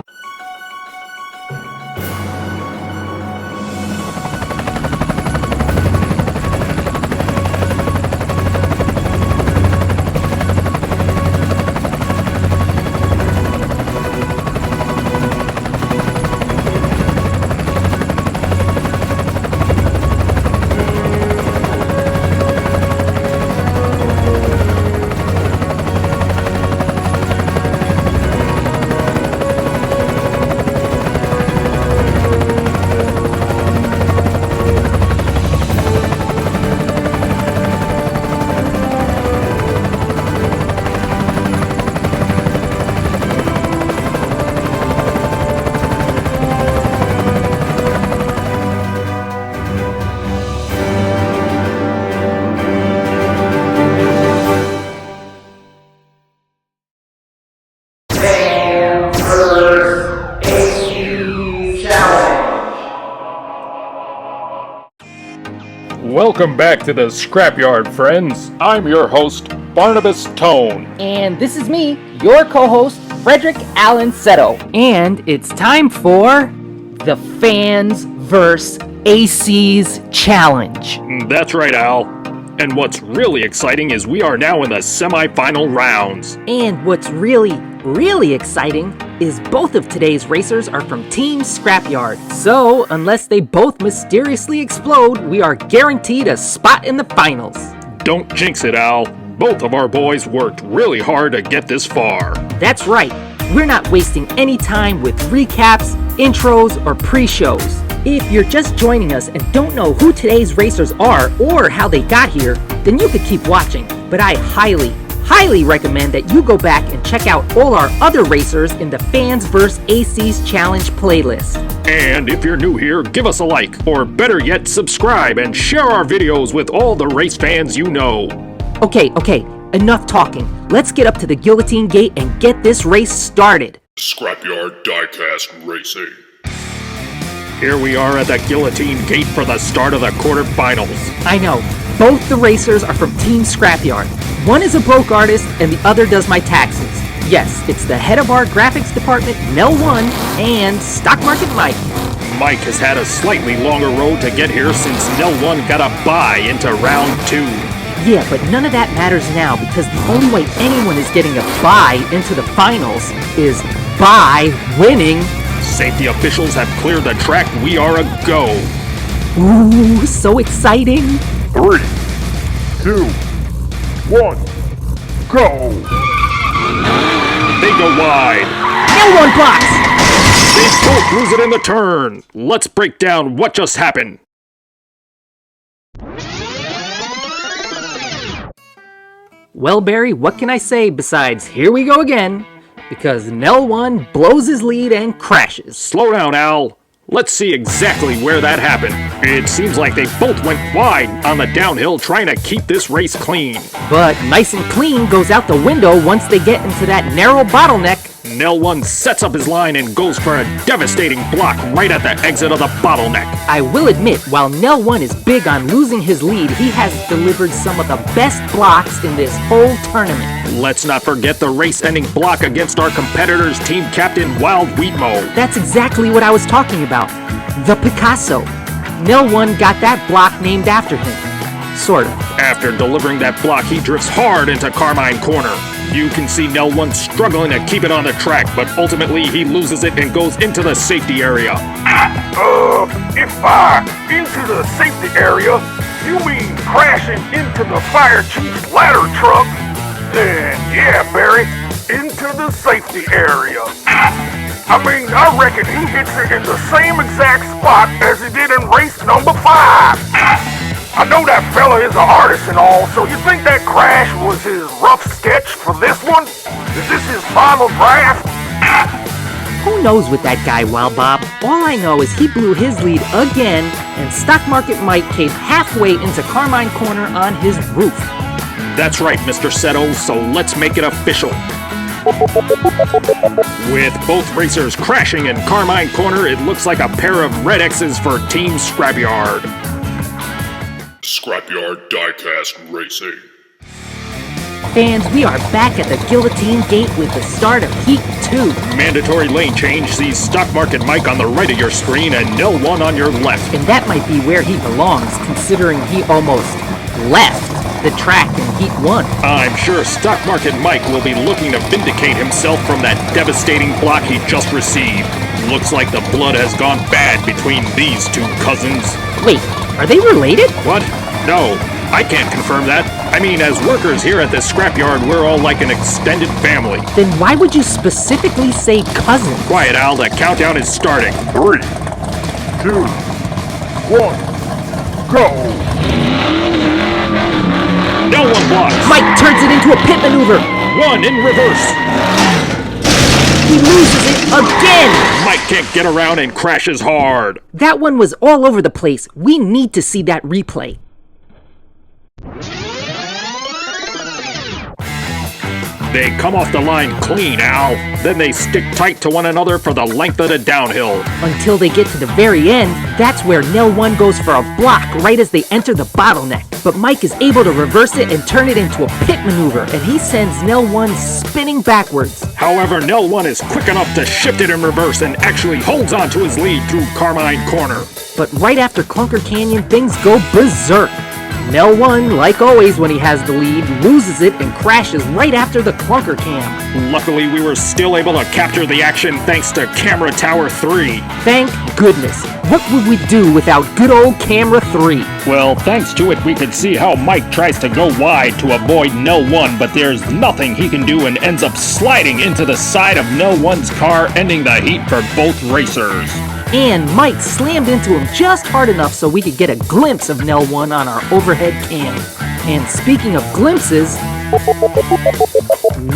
B: Welcome back to the Scrapyard, friends. I'm your host, Barnabas Tone.
C: And this is me, your co-host, Frederick Allen Seto.
E: And it's time for
C: The Fans vs. AC's Challenge.
B: That's right, Al. And what's really exciting is we are now in the semifinal rounds.
E: And what's really exciting is both of today's racers are from Team Scrapyard. So, unless they both mysteriously explode, we are guaranteed a spot in the finals.
B: Don't jinx it, Al. Both of our boys worked really hard to get this far.
E: That's right. We're not wasting any time with recaps, intros, or pre-shows. If you're just joining us and don't know who today's racers are or how they got here, then you could keep watching. But I highly recommend that you go back and check out all our other racers in the Fans vs. AC's Challenge playlist.
B: And if you're new here, give us a like, or better yet, subscribe and share our videos with all the race fans you know.
E: Okay, enough talking. Let's get up to the guillotine gate and get this race started.
A: Scrapyard Diecast Racing.
B: Here we are at the guillotine gate for the start of the quarterfinals.
E: I know, both the racers are from Team Scrapyard. One is a broke artist and the other does my taxes. Yes, it's the head of our graphics department, Nell1, and Stock Market Mike.
B: Mike has had a slightly longer road to get here since Nell1 got a bye into round 2.
E: Yeah, but none of that matters now because the only way anyone is getting a bye into the finals is by winning.
B: Safety officials have cleared the track. We are a go.
E: Ooh, so exciting.
D: 3, 2, 1, go!
B: They go wide.
E: Nell1 blocks.
B: They both lose it in the turn. Let's break down what just happened.
E: Well, Barry, what can I say besides here we go again? Because Nell1 blows his lead and crashes.
B: Slow down, Al. Let's see exactly where that happened. It seems like they both went wide on the downhill trying to keep this race clean.
E: But nice and clean goes out the window once they get into that narrow bottleneck.
B: Nell1 sets up his line and goes for a devastating block right at the exit of the bottleneck.
E: I will admit, while Nell1 is big on losing his lead, he has delivered some of the best blocks in this whole tournament.
B: Let's not forget the race-ending block against our competitor's team captain, Wild Wheatmo.
E: That's exactly what I was talking about. The Picasso. Nell1 got that block named after him. Sort of.
B: After delivering that block, he drifts hard into Carmine Corner. You can see Nell1 struggling to keep it on the track, but ultimately he loses it and goes into the safety area.
D: Into the safety area? You mean crashing into the fire chief's ladder truck? Then yeah, Barry, into the safety area. I reckon he hits it in the same exact spot as he did in race number 5. I know that fella is an artist and all, so you think that crash was his rough sketch for this one? Is this his final draft?
E: Who knows with that guy, Wild Bob? All I know is he blew his lead again, and Stock Market Mike came halfway into Carmine Corner on his roof.
B: That's right, Mr. Seto, so let's make it official. With both racers crashing in Carmine Corner, it looks like a pair of red X's for Team Scrapyard.
A: Scrapyard Diecast Racing.
E: Fans, we are back at the guillotine gate with the start of Heat 2.
B: Mandatory lane change sees Stock Market Mike on the right of your screen and Nell1 on your left.
E: And that might be where he belongs, considering he almost left the track in Heat 1.
B: I'm sure Stock Market Mike will be looking to vindicate himself from that devastating block he just received. Looks like the blood has gone bad between these two cousins.
E: Wait, are they related?
B: What? No, I can't confirm that. I mean, as workers here at this scrapyard, we're all like an extended family.
E: Then why would you specifically say cousin?
B: Quiet, Al, the countdown is starting.
D: 3, 2, 1, go!
B: Nell1 blocks.
E: Mike turns it into a pit maneuver.
B: 1 in reverse.
E: He loses it again.
B: Mike can't get around and crashes hard.
E: That one was all over the place. We need to see that replay.
B: They come off the line clean, Al. Then they stick tight to one another for the length of the downhill.
E: Until they get to the very end, that's where Nell1 goes for a block right as they enter the bottleneck. But Mike is able to reverse it and turn it into a pit maneuver, and he sends Nell1 spinning backwards.
B: However, Nell1 is quick enough to shift it in reverse and actually holds on to his lead through Carmine Corner.
E: But right after Clunker Canyon, things go berserk. Nell1, like always when he has the lead, loses it and crashes right after the Clunker Cam.
B: Luckily, we were still able to capture the action thanks to Camera Tower 3.
E: Thank goodness. What would we do without good old Camera 3?
B: Well, thanks to it, we could see how Mike tries to go wide to avoid Nell1, but there's nothing he can do and ends up sliding into the side of Nell1's car, ending the heat for both racers.
E: And Mike slammed into him just hard enough so we could get a glimpse of Nell1 on our overhead cam. And speaking of glimpses,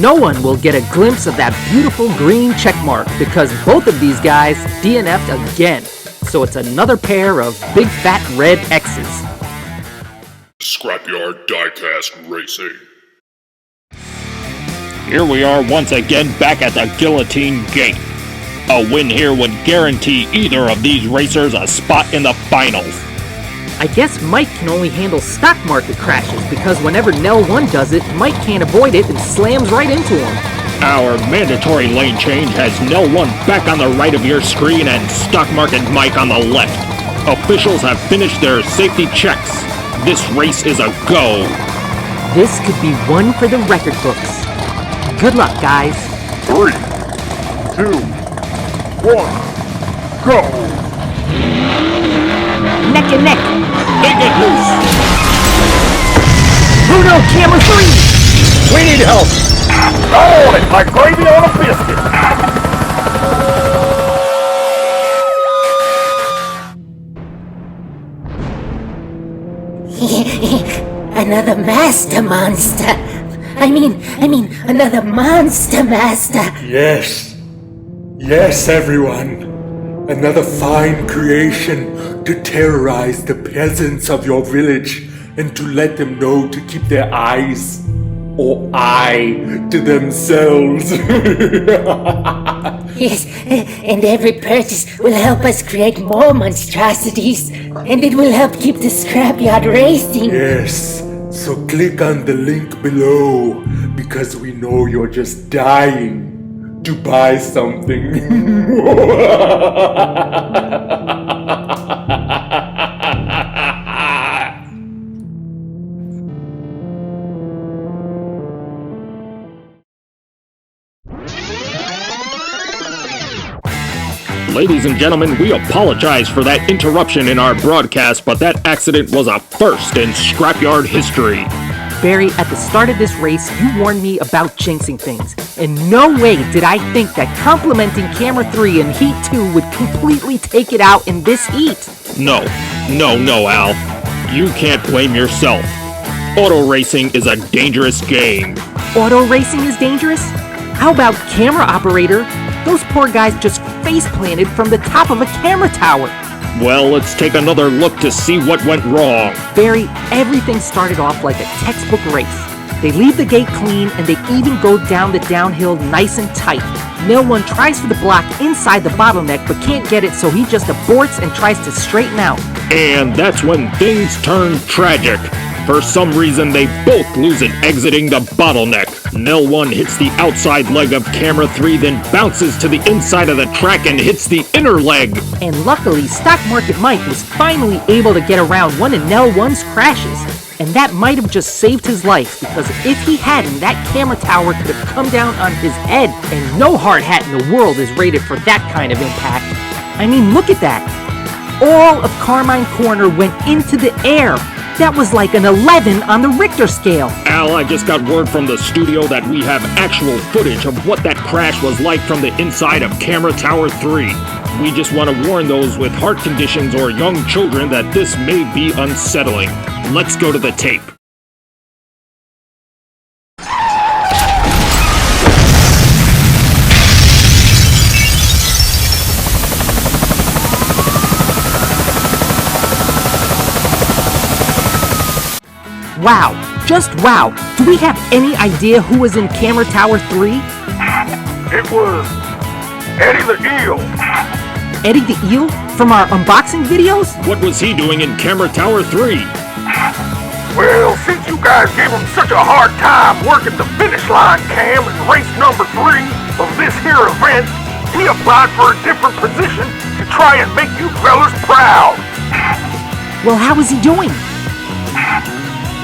E: no one will get a glimpse of that beautiful green check mark because both of these guys DNF'd again. So it's another pair of big fat red X's.
A: Scrapyard Diecast Racing.
B: Here we are once again back at the Guillotine Gate. A win here would guarantee either of these racers a spot in the finals.
E: I guess Mike can only handle stock market crashes because whenever Nell 1 does it, Mike can't avoid it and slams right into him.
B: Our mandatory lane change has Nell 1 back on the right of your screen and Stock Market Mike on the left. Officials have finished their safety checks. This race is a go.
E: This could be one for the record books. Good luck, guys.
D: 3, 2, 1, go!
E: Neck and neck.
B: Take it loose!
E: Bruno, camera 3!
B: We need help!
D: On it like gravy on a biscuit!
F: Another master monster. I mean, another monster master.
G: Yes. Yes, everyone. Another fine creation to terrorize the peasants of your village and to let them know to keep their eyes or eye to themselves.
F: Yes, and every purchase will help us create more monstrosities, and it will help keep the scrapyard racing.
G: Yes. So click on the link below because we know you're just dying to buy something.
B: Ladies and gentlemen, we apologize for that interruption in our broadcast, but that accident was a first in Scrapyard history.
E: Barry, at the start of this race, you warned me about jinxing things. In no way did I think that complimenting Camera 3 in Heat 2 would completely take it out in this heat.
B: No, Al. You can't blame yourself. Auto racing is a dangerous game.
E: Auto racing is dangerous? How about camera operator? Those poor guys just face-planted from the top of a camera tower.
B: Well, let's take another look to see what went wrong.
E: Barry, everything started off like a textbook race. They leave the gate clean and they even go down the downhill nice and tight. Nell 1 tries for the block inside the bottleneck but can't get it, so he just aborts and tries to straighten out.
B: And that's when things turn tragic. For some reason, they both lose it exiting the bottleneck. Nell 1 hits the outside leg of Camera 3, then bounces to the inside of the track and hits the inner leg.
E: And luckily, Stock Market Mike was finally able to get around one of Nell 1's crashes. And that might have just saved his life, because if he hadn't, that camera tower could have come down on his head. And no hard hat in the world is rated for that kind of impact. I mean, look at that. All of Carmine Corner went into the air. That was like an 11 on the Richter scale.
B: Al, I just got word from the studio that we have actual footage of what that crash was like from the inside of Camera Tower 3. We just want to warn those with heart conditions or young children that this may be unsettling. Let's go to the tape.
E: Wow, just wow. Do we have any idea who was in Camera Tower 3?
D: It was Eddie the Eel.
E: Eddie the Eel? From our unboxing videos?
B: What was he doing in Camera Tower 3?
D: Well, since you guys gave him such a hard time working the finish line, Cam, in race number 3 of this here event, he applied for a different position to try and make you fellas proud.
E: Well, how is he doing?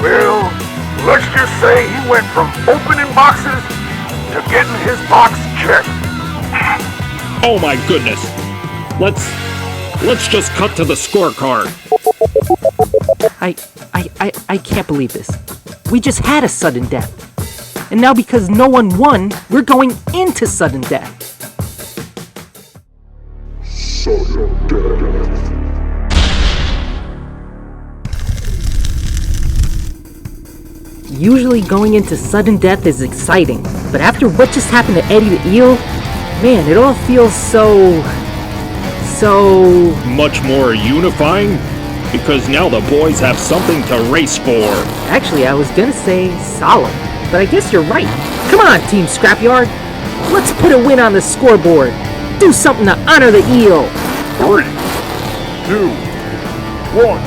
D: Well, let's just say he went from opening boxes to getting his box checked.
B: Oh my goodness. Let's just cut to the scorecard.
E: I can't believe this. We just had a sudden death. And now because no one won, we're going into sudden death.
A: Sudden death.
E: Usually going into sudden death is exciting, but after what just happened to Eddie the Eel, man, it all feels so
B: Much more unifying? Because now the boys have something to race for.
E: Actually, I was gonna say solemn, but I guess you're right. Come on, Team Scrapyard. Let's put a win on the scoreboard. Do something to honor the eel.
D: 3, 2, 1,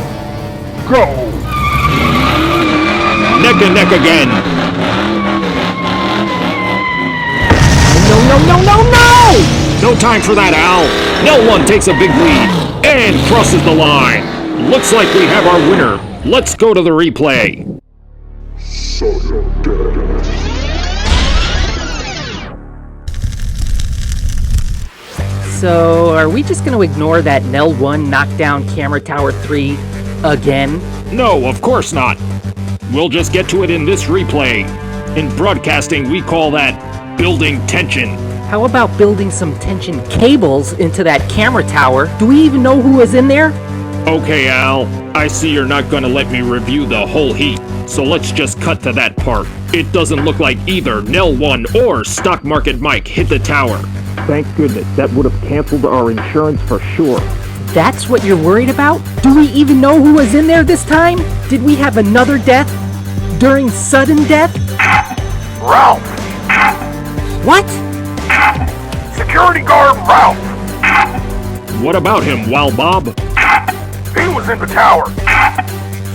D: go!
B: Neck and neck again.
E: No!
B: No time for that, Al. Nell 1 takes a big lead and crosses the line. Looks like we have our winner. Let's go to the replay.
E: So, are we just gonna ignore that Nell 1 knocked down Camera Tower 3 again?
B: No, of course not. We'll just get to it in this replay. In broadcasting, we call that building tension.
E: How about building some tension cables into that camera tower? Do we even know who was in there?
B: Okay, Al, I see you're not gonna let me review the whole heat, so let's just cut to that part. It doesn't look like either Nell 1 or Stock Market Mike hit the tower. Thank goodness, that would have canceled our insurance for sure.
E: That's what you're worried about? Do we even know who was in there this time? Did we have another death? During sudden death?
D: Ralph!
E: What?
D: Security guard Ralph!
B: What about him, Wild Bob?
D: He was in the tower.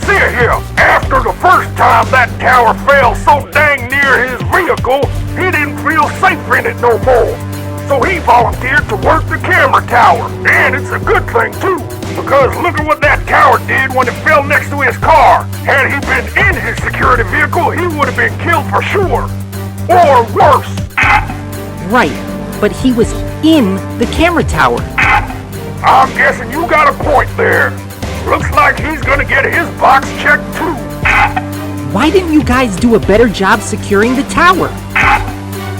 D: See here, after the first time that tower fell so dang near his vehicle, he didn't feel safe in it no more. So he volunteered to work the camera tower. And it's a good thing too, because look at what that tower did when it fell next to his car. Had he been in his security vehicle, he would have been killed for sure. Or worse.
E: Right, but he was in the camera tower.
D: I'm guessing you got a point there. Looks like he's gonna get his box checked too.
E: Why didn't you guys do a better job securing the tower?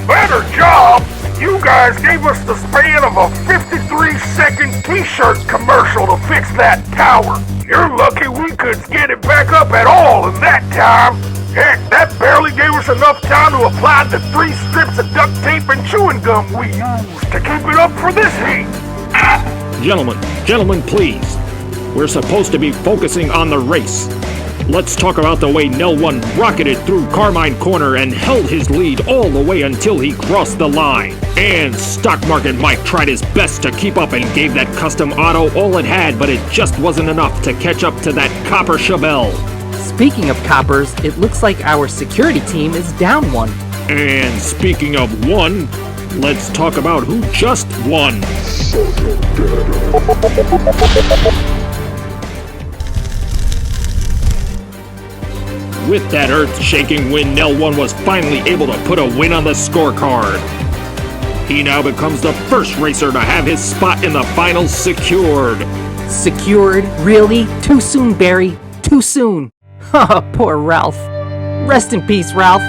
D: Better job? You guys gave us the span of a 53-second t-shirt commercial to fix that tower. You're lucky we could get it back up at all in that time. Heck, that barely gave us enough time to apply the 3 strips of duct tape and chewing gum we used to keep it up for this heat.
B: Gentlemen, please. We're supposed to be focusing on the race. Let's talk about the way Nell 1 rocketed through Carmine Corner and held his lead all the way until he crossed the line. And Stock Market Mike tried his best to keep up and gave that custom auto all it had, but it just wasn't enough to catch up to that copper Chevelle.
E: Speaking of coppers, it looks like our security team is down 1.
B: And speaking of 1, let's talk about who just won. With that earth-shaking win, Nell 1 was finally able to put a win on the scorecard. He now becomes the first racer to have his spot in the finals secured.
E: Secured? Really? Too soon, Barry. Too soon. Oh, poor Ralph. Rest in peace, Ralph.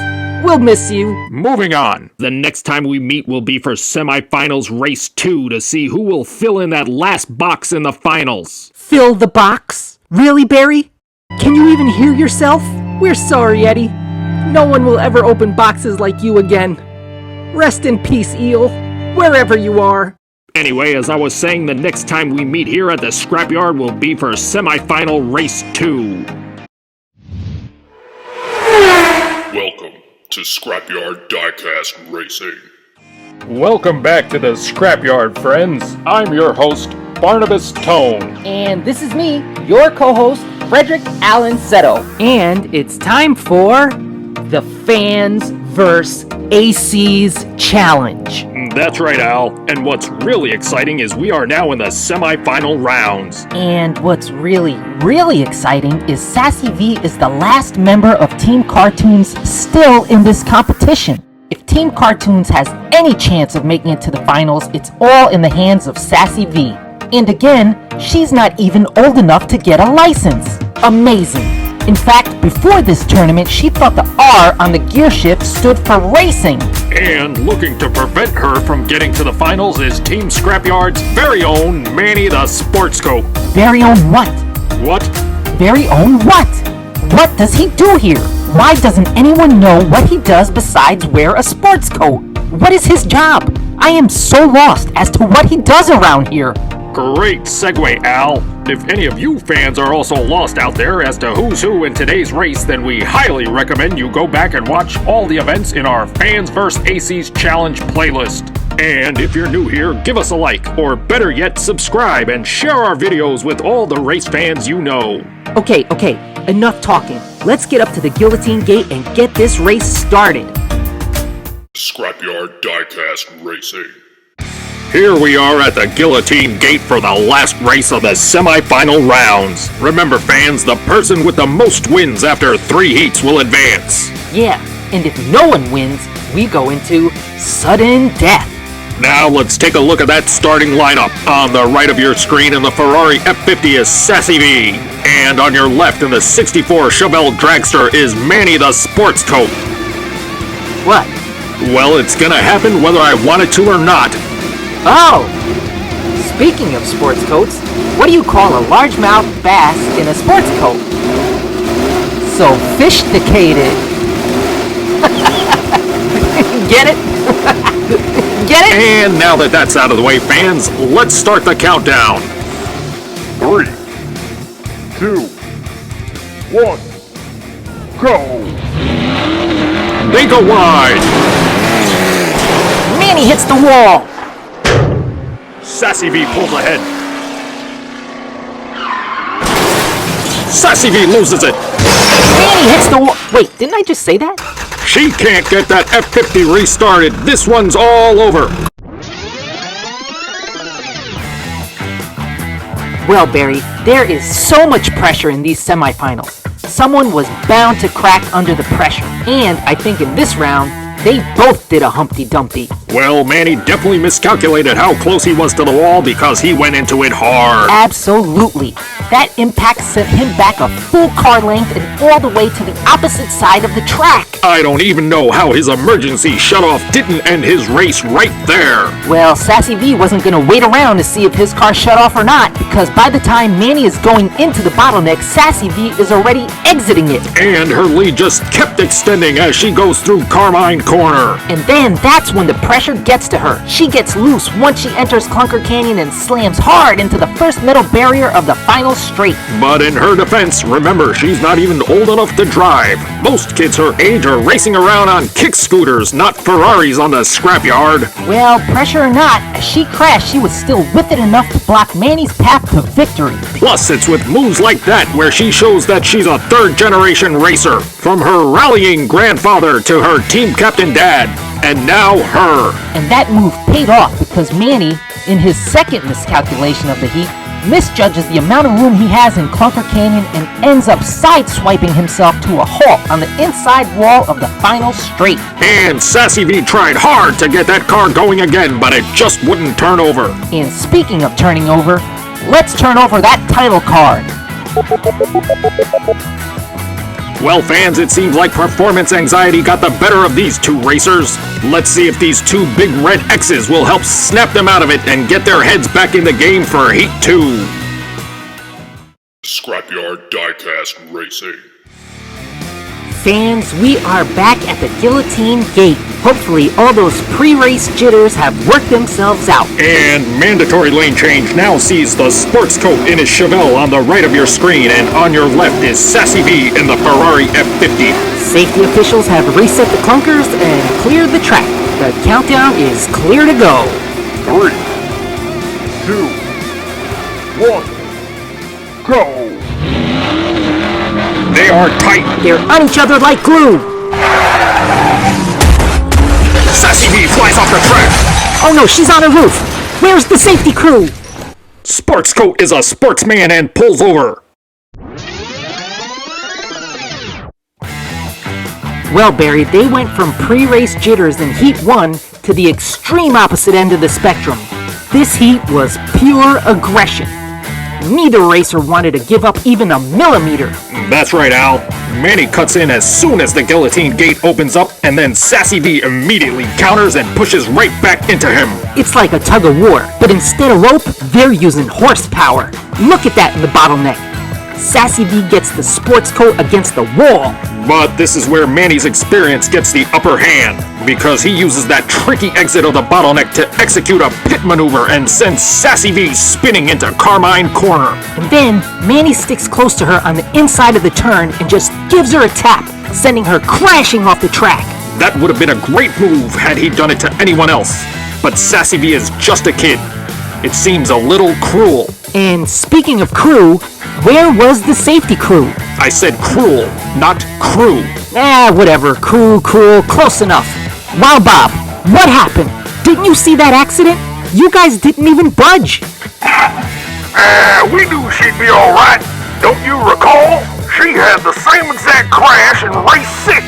E: We'll miss you.
B: Moving on. The next time we meet will be for Semifinals Race-02 to see who will fill in that last box in the finals.
E: Fill the box? Really, Barry? Can you even hear yourself? We're sorry, Eddie. No one will ever open boxes like you again. Rest in peace, Eel, wherever you are.
B: Anyway, as I was saying, the next time we meet here at the Scrapyard will be for Semifinal Race-02.
A: Welcome to Scrapyard Diecast Racing.
B: Welcome back to the Scrapyard, friends. I'm your host, Barnabas Tone.
C: And this is me, your co-host, Frederick Allen Seto.
E: And it's time for the Fans vs. AC's Challenge.
B: That's right, Al. And what's really exciting is we are now in the semifinal rounds.
C: And what's really, really exciting is Sassy V is the last member of Team Cartoons still in this competition. If Team Cartoons has any chance of making it to the finals, it's all in the hands of Sassy V. And again, she's not even old enough to get a license. Amazing. In fact, before this tournament, she thought the R on the gear shift stood for racing.
B: And looking to prevent her from getting to the finals is Team Scrapyard's very own Manny the Sportscope.
C: Very own what?
B: What?
C: Very own what? What does he do here? Why doesn't anyone know what he does besides wear a sports coat? What is his job? I am so lost as to what he does around here.
B: Great segue, Al. If any of you fans are also lost out there as to who's who in today's race, then we highly recommend you go back and watch all the events in our Fans vs. Aces Challenge playlist. And if you're new here, give us a like, or better yet, subscribe and share our videos with all the race fans you know.
E: Okay, enough talking. Let's get up to the guillotine gate and get this race started.
A: Scrapyard Diecast Racing.
B: Here we are at the guillotine gate for the last race of the semifinal rounds. Remember fans, the person with the most wins after 3 heats will advance.
E: Yeah, and if no one wins, we go into sudden death.
B: Now let's take a look at that starting lineup. On the right of your screen in the Ferrari F50 is Sassy V. And on your left in the 64 Chevelle Dragster is Manny the Sports Coat.
E: What?
B: Well, it's gonna happen whether I want it to or not.
E: Oh! Speaking of sports coats, what do you call a largemouth bass in a sports coat? Sophisticated. Get it? Get it?
B: And now that that's out of the way, fans, let's start the countdown.
D: 3, 2, 1, go!
B: They go wide.
E: Manny hits the wall.
B: Sassy V pulls ahead. Sassy V loses it.
E: Manny hits the wall. Wait, didn't I just say that?
B: She can't get that F50 restarted. This one's all over.
E: Well, Barry, there is so much pressure in these semifinals. Someone was bound to crack under the pressure. And I think in this round, they both did a Humpty Dumpty.
B: Well, Manny definitely miscalculated how close he was to the wall because he went into it hard.
E: Absolutely. That impact sent him back a full car length and all the way to the opposite side of the track.
B: I don't even know how his emergency shutoff didn't end his race right there.
E: Well, Sassy V wasn't going to wait around to see if his car shut off or not, because by the time Manny is going into the bottleneck, Sassy V is already exiting it.
B: And her lead just kept extending as she goes through Carmine Corner.
E: And then that's when the pressure gets to her. She gets loose once she enters Clunker Canyon and slams hard into the first metal barrier of the final straight.
B: But in her defense, remember, she's not even old enough to drive. Most kids her age are racing around on kick scooters, not Ferraris on the scrapyard.
E: Well, pressure or not, as she crashed, she was still with it enough to block Manny's path to victory.
B: Plus, it's with moves like that where she shows that she's a third-generation racer. From her rallying grandfather to her team captain dad. And now her.
E: And that move paid off because Manny, in his second miscalculation of the heat, misjudges the amount of room he has in Clunker Canyon and ends up sideswiping himself to a halt on the inside wall of the final straight.
B: And Sassy V tried hard to get that car going again, but it just wouldn't turn over.
E: And speaking of turning over, let's turn over that title card.
B: Well, fans, it seems like performance anxiety got the better of these two racers. Let's see if these two big red X's will help snap them out of it and get their heads back in the game for Heat 2.
A: Scrapyard Diecast Racing.
E: Fans, we are back at the guillotine gate. Hopefully all those pre-race jitters have worked themselves out.
B: And mandatory lane change now sees the sports coat in his Chevelle on the right of your screen, and on your left is Sassy V in the Ferrari F50.
E: Safety officials have reset the clunkers and cleared the track. The countdown is clear to go.
D: 3, 2, 1, go!
B: They are tight.
E: They're on each other like glue.
B: Sassy V flies off the track.
E: Oh no, she's on the roof. Where's the safety crew?
B: Sports coat is a sportsman and pulls over.
E: Well, Barry, they went from pre-race jitters in Heat 1 to the extreme opposite end of the spectrum. This heat was pure aggression. Neither racer wanted to give up even a millimeter.
B: That's right, Al. Manny cuts in as soon as the guillotine gate opens up, and then Sassy V immediately counters and pushes right back into him.
E: It's like a tug of war, but instead of rope, they're using horsepower. Look at that in the bottleneck. Sassy V gets the sports coat against the wall.
B: But this is where Manny's experience gets the upper hand. because he uses that tricky exit of the bottleneck to execute a pit maneuver and sends Sassy V spinning into Carmine Corner.
E: And then Manny sticks close to her on the inside of the turn and just gives her a tap, sending her crashing off the track.
B: That would have been a great move had he done it to anyone else, but Sassy V is just a kid. It seems a little cruel.
E: And speaking of crew, where was the safety crew?
B: I said cruel, not crew.
E: Whatever. Cruel, close enough. Wow, Bob, what happened? Didn't you see that accident? You guys didn't even budge.
D: We knew she'd be alright. Don't you recall? She had the same exact crash in race 6,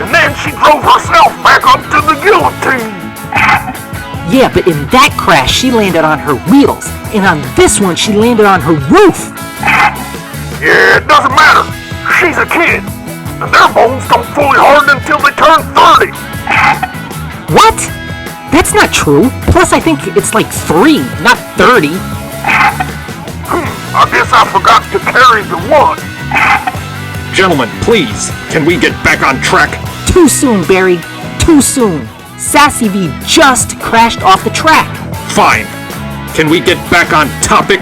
D: and then she drove herself back up to the guillotine.
E: Yeah, but in that crash, she landed on her wheels, and on this one, she landed on her roof.
D: Yeah, it doesn't matter. She's a kid, and their bones don't fully harden until they turn 30.
E: What? That's not true. Plus, I think it's like 3, not 30.
D: I guess I forgot to carry the 1.
B: Gentlemen, please, can we get back on track?
E: Too soon, Barry. Too soon. Sassy V just crashed off the track.
B: Fine. Can we get back on topic?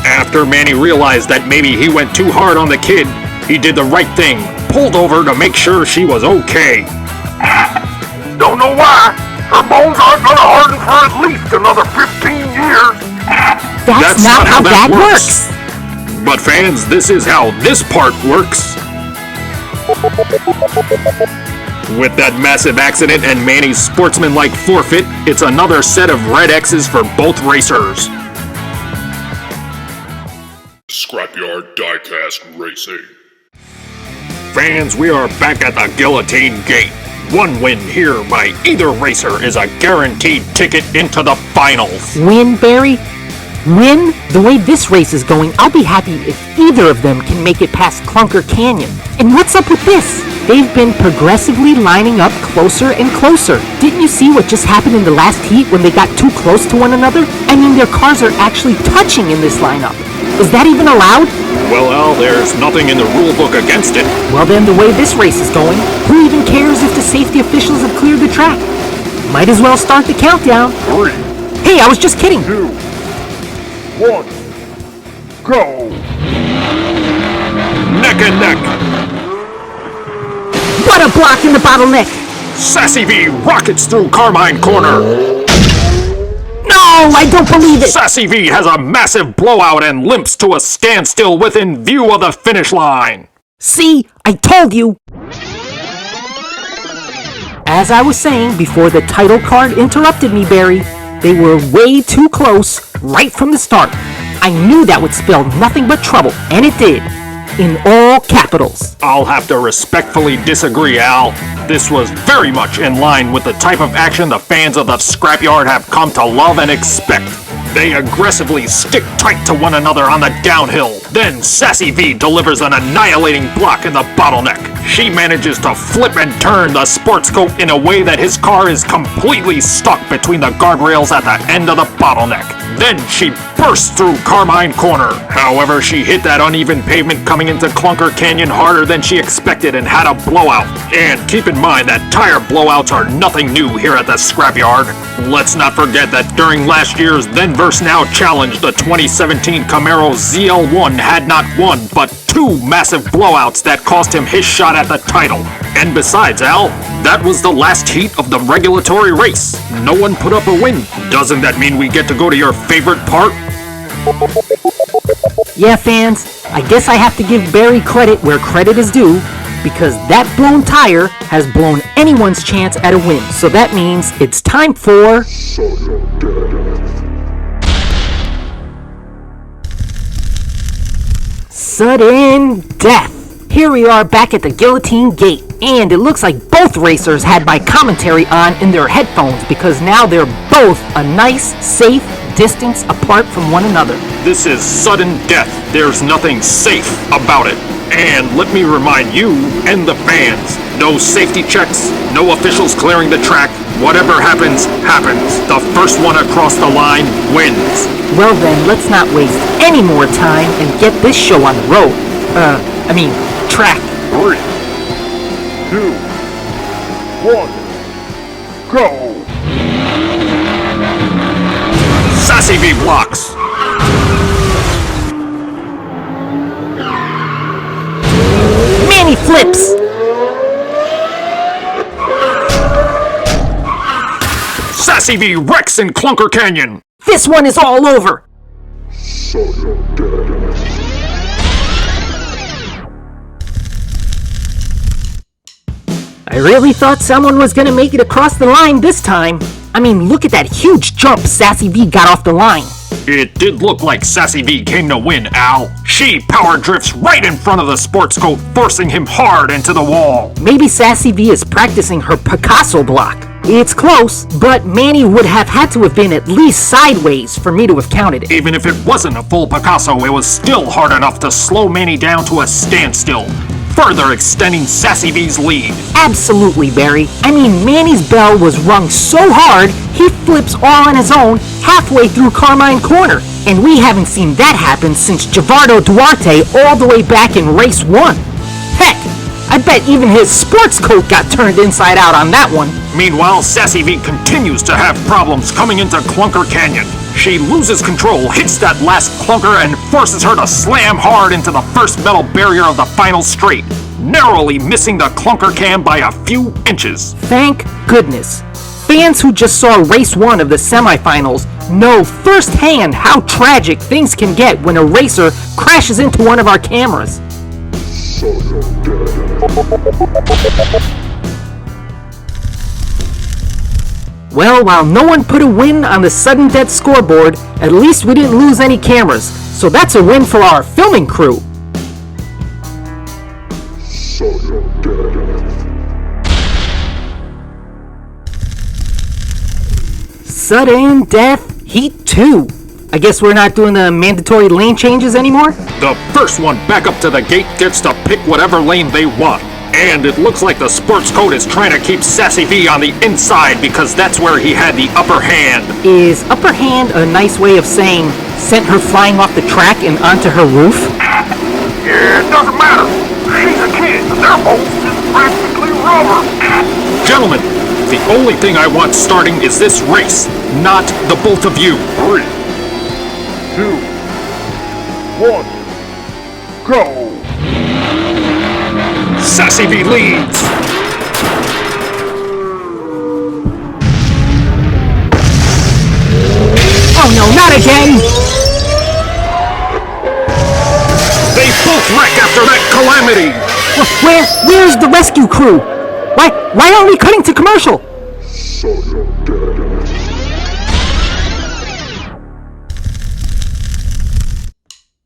B: After Manny realized that maybe he went too hard on the kid, he did the right thing, pulled over to make sure she was okay.
D: Don't know why. Her bones aren't gonna harden for at least another 15 years.
E: That's not how that works.
B: But fans, this is how this part works. With that massive accident and Manny's sportsmanlike forfeit, it's another set of red X's for both racers.
A: Scrapyard Diecast Racing.
B: Fans, we are back at the guillotine gate. One win here by either racer is a guaranteed ticket into the finals.
E: Win, Barry? Win? The way this race is going, I'll be happy if either of them can make it past Clunker Canyon. And what's up with this? They've been progressively lining up closer and closer. Didn't you see what just happened in the last heat when they got too close to one another? I mean, their cars are actually touching in this lineup. Is that even allowed?
B: Well, Al, there's nothing in the rule book against it.
E: Well then, the way this race is going, who even cares if the safety officials have cleared the track? Might as well start the countdown.
D: 3,
E: Hey, I was just kidding.
D: 2, 1, go!
B: Neck and neck.
E: What a block in the bottleneck!
B: Sassy V rockets through Carmine Corner.
E: No, I don't believe it!
B: Sassy V has a massive blowout and limps to a standstill within view of the finish line.
E: See, I told you! As I was saying before the title card interrupted me, Barry, they were way too close right from the start. I knew that would spell nothing but trouble, and it did. In all capitals.
B: I'll have to respectfully disagree, Al. This was very much in line with the type of action the fans of the Scrapyard have come to love and expect. They aggressively stick tight to one another on the downhill. Then Sassy V delivers an annihilating block in the bottleneck. She manages to flip and turn the sports coat in a way that his car is completely stuck between the guardrails at the end of the bottleneck. Then she bursts through Carmine Corner. However, she hit that uneven pavement coming into Clunker Canyon harder than she expected and had a blowout. And keep in mind that tire blowouts are nothing new here at the Scrapyard. Let's not forget that during last year's then vs. Now challenge, the 2017 Camaro ZL1 had not one, but 2 massive blowouts that cost him his shot at the title. And besides, Al, that was the last heat of the regulatory race. No one put up a win. Doesn't that mean we get to go to your favorite part?
E: Yeah, fans, I guess I have to give Barry credit where credit is due, because that blown tire has blown anyone's chance at a win. So that means it's time for... Sudden death. Here we are back at the guillotine gate, and it looks like both racers had my commentary on in their headphones because now they're both a nice, safe distance apart from one another.
B: This is sudden death. There's nothing safe about it. And let me remind you and the fans, no safety checks, no officials clearing the track. Whatever happens, happens. The first one across the line wins.
E: Well then, let's not waste any more time and get this show on the road. Track.
D: 3, 2, 1,
A: Go!
B: Sassy V blocks.
E: Manny flips.
B: Sassy V wrecks in Clunker Canyon.
E: This one is all over. I really thought someone was gonna make it across the line this time. I mean, look at that huge jump Sassy V got off the line.
B: It did look like Sassy V came to win, Al. She power drifts right in front of the sports coat, forcing him hard into the wall.
E: Maybe Sassy V is practicing her Picasso block. It's close, but Manny would have had to have been at least sideways for me to have counted it.
B: Even if it wasn't a full Picasso, it was still hard enough to slow Manny down to a standstill, further extending Sassy V's lead.
E: Absolutely, Barry. I mean, Manny's bell was rung so hard, he flips all on his own halfway through Carmine Corner. And we haven't seen that happen since Javardo Duarte all the way back in race 1. Heck, I bet even his sports coat got turned inside out on that one.
B: Meanwhile, Sassy V continues to have problems coming into Clunker Canyon. She loses control, hits that last clunker, and forces her to slam hard into the first metal barrier of the final straight, narrowly missing the clunker cam by a few inches.
E: Thank goodness. Fans who just saw race 1 of the semifinals know firsthand how tragic things can get when a racer crashes into one of our cameras. Well, while no one put a win on the sudden death scoreboard, at least we didn't lose any cameras, so that's a win for our filming crew. Sudden Death Heat 2. I guess we're not doing the mandatory lane changes anymore?
B: The first one back up to the gate gets to pick whatever lane they want. And it looks like the sports coat is trying to keep Sassy V on the inside because that's where he had the upper hand.
E: Is upper hand a nice way of saying sent her flying off the track and onto her roof?
D: Yeah, it doesn't matter. She's a kid, and their boat's just practically rubber.
B: Gentlemen, the only thing I want starting is this race, not the both of you.
A: 3, 2, 1, go!
B: Sassy V leads.
E: Oh no, not again!
B: They both wreck after that calamity.
E: Where's the rescue crew? Why aren't we cutting to commercial?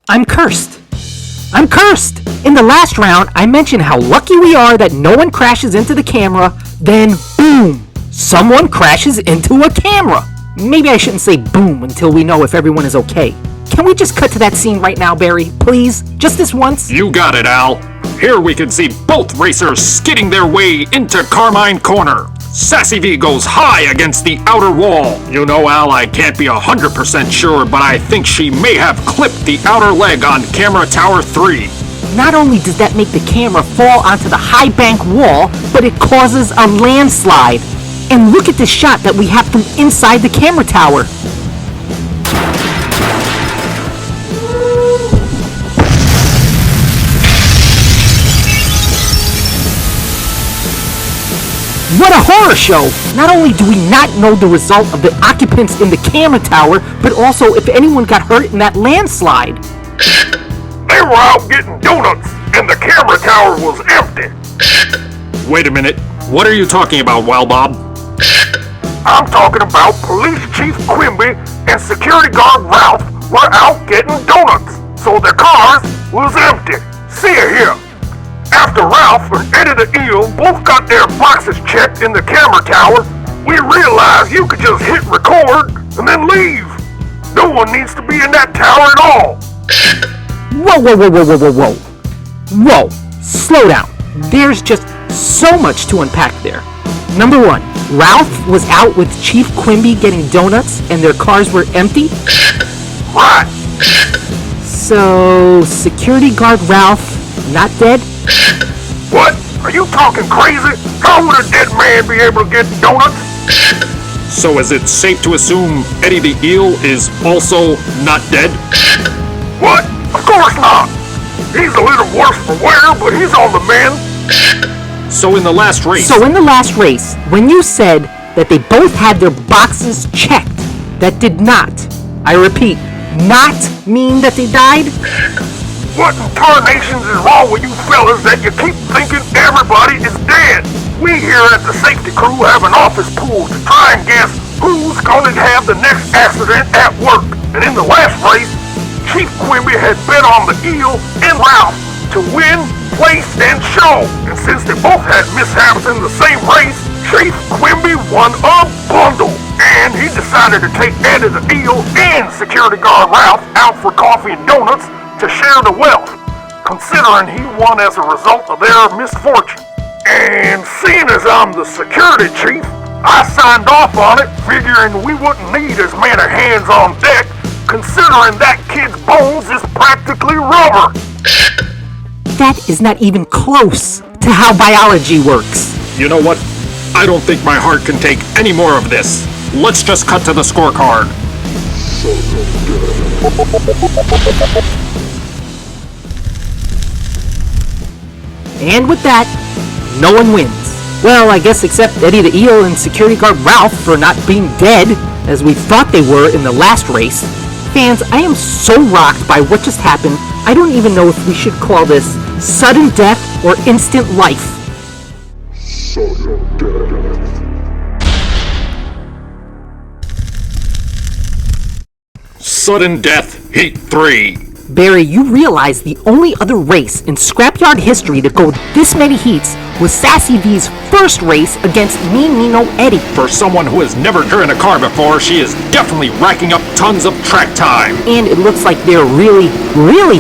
E: I'm cursed. I'm cursed! In the last round, I mentioned how lucky we are that no one crashes into the camera, then boom! Someone crashes into a camera! Maybe I shouldn't say boom until we know if everyone is okay. Can we just cut to that scene right now, Barry? Please? Just this once?
B: You got it, Al. Here we can see both racers skidding their way into Carmine Corner. Sassy V goes high against the outer wall. You know, Al, I can't be 100% sure, but I think she may have clipped the outer leg on camera tower 3.
E: Not only does that make the camera fall onto the high bank wall, but it causes a landslide. And look at the shot that we have from inside the camera tower. What a horror show! Not only do we not know the result of the occupants in the camera tower, but also if anyone got hurt in that landslide.
D: They were out getting donuts, and the camera tower was empty.
B: Wait a minute. What are you talking about, Wild Bob?
D: I'm talking about Police Chief Quimby and Security Guard Ralph were out getting donuts, so their cars was empty. See ya here. After Ralph and Eddie the Eel both got their boxes checked in the camera tower, we realized you could just hit record and then leave. No one needs to be in that tower at all.
E: Whoa, slow down. There's just so much to unpack there. Number 1, Ralph was out with Chief Quimby getting donuts and their cars were empty?
D: Right.
E: So, security guard Ralph not dead?
D: What? Are you talking crazy? How would a dead man be able to get donuts?
B: So is it safe to assume Eddie the Eel is also not dead?
D: What? Of course not! He's a little worse for wear, but he's on the mend.
B: So in the last race...
E: when you said that they both had their boxes checked, that did not, I repeat, not mean that they died?
D: What in tarnations is wrong with you fellas that you keep thinking everybody is dead? We here at the safety crew have an office pool to try and guess who's gonna have the next accident at work. And in the last race, Chief Quimby had bet on the Eel and Ralph to win, place, and show. And since they both had mishaps in the same race, Chief Quimby won a bundle. And he decided to take Eddie the Eel and security guard Ralph out for coffee and donuts to share the wealth, considering he won as a result of their misfortune. And seeing as I'm the security chief, I signed off on it, figuring we wouldn't need as many hands on deck, considering that kid's bones is practically rubber.
E: That is not even close to how biology works.
B: You know what? I don't think my heart can take any more of this. Let's just cut to the scorecard.
E: And with that, no one wins. Well, I guess except Eddie the Eel and security guard Ralph for not being dead, as we thought they were in the last race. Fans, I am so rocked by what just happened, I don't even know if we should call this sudden death or instant life.
G: Sudden death.
B: Sudden Death, Heat 3.
E: Barry, you realize the only other race in Scrapyard history to go this many heats was Sassy V's first race against Mean Nino Eddie.
B: For someone who has never driven a car before, she is definitely racking up tons of track time.
E: And it looks like they're really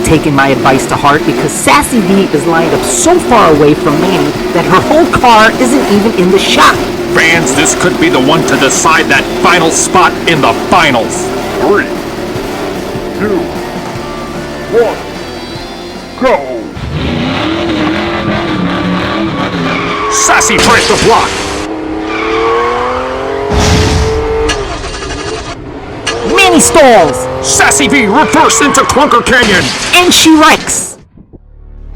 E: taking my advice to heart, because Sassy V is lined up so far away from Manny that her whole car isn't even in the shot.
B: Fans, this could be the one to decide that final spot in the finals.
D: 3, 2, 1, go!
B: Sassy tries to block.
E: Manny stalls!
B: Sassy V reversed into Clunker Canyon.
E: And she wrecks!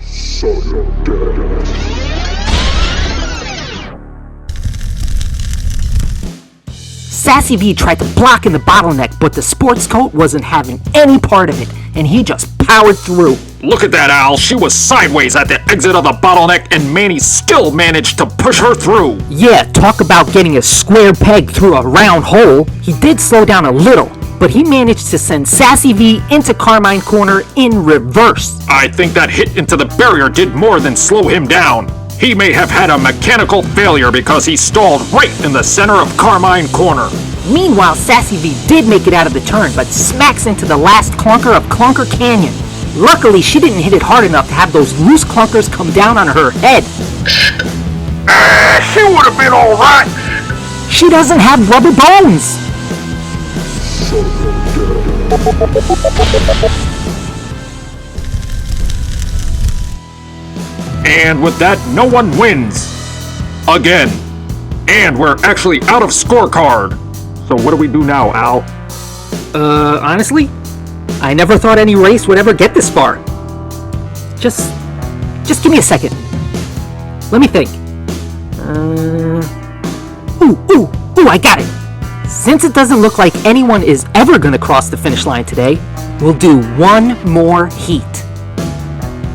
G: Sudden death.
E: Sassy V tried to block in the bottleneck, but the sports coat wasn't having any part of it, and he just powered through.
B: Look at that, Al. She was sideways at the exit of the bottleneck, and Manny still managed to push her through.
E: Yeah, talk about getting a square peg through a round hole. He did slow down a little, but he managed to send Sassy V into Carmine Corner in reverse.
B: I think that hit into the barrier did more than slow him down. He may have had a mechanical failure because he stalled right in the center of Carmine Corner.
E: Meanwhile, Sassy V did make it out of the turn, but smacks into the last clunker of Clunker Canyon. Luckily, she didn't hit it hard enough to have those loose clunkers come down on her head.
D: She would have been alright.
E: She doesn't have rubber bones.
B: And with that, no one wins. Again. And we're actually out of scorecard. So what do we do now, Al?
E: Honestly, I never thought any race would ever get this far. Just give me a second. Let me think. Ooh, I got it. Since it doesn't look like anyone is ever gonna cross the finish line today, we'll do one more heat.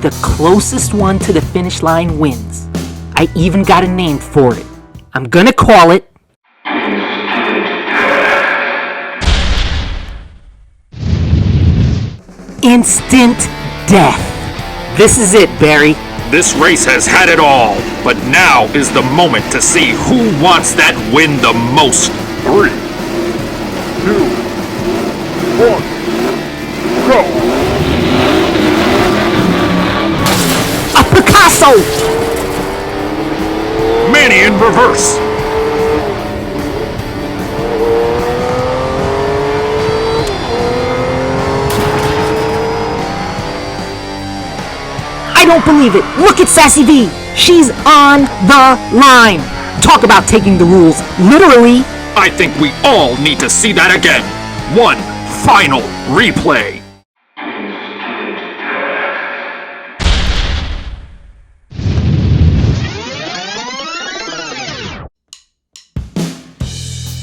E: The closest one to the finish line wins. I even got a name for it. I'm gonna call it Instant Death. This is it, Barry.
B: This race has had it all, but now is the moment to see who wants that win the most.
D: 3, 2, 1, go!
E: A Picasso!
B: Manny in reverse.
E: I don't believe it. Look at Sassy V. She's on the line. Talk about taking the rules literally.
B: I think we all need to see that again. One final replay.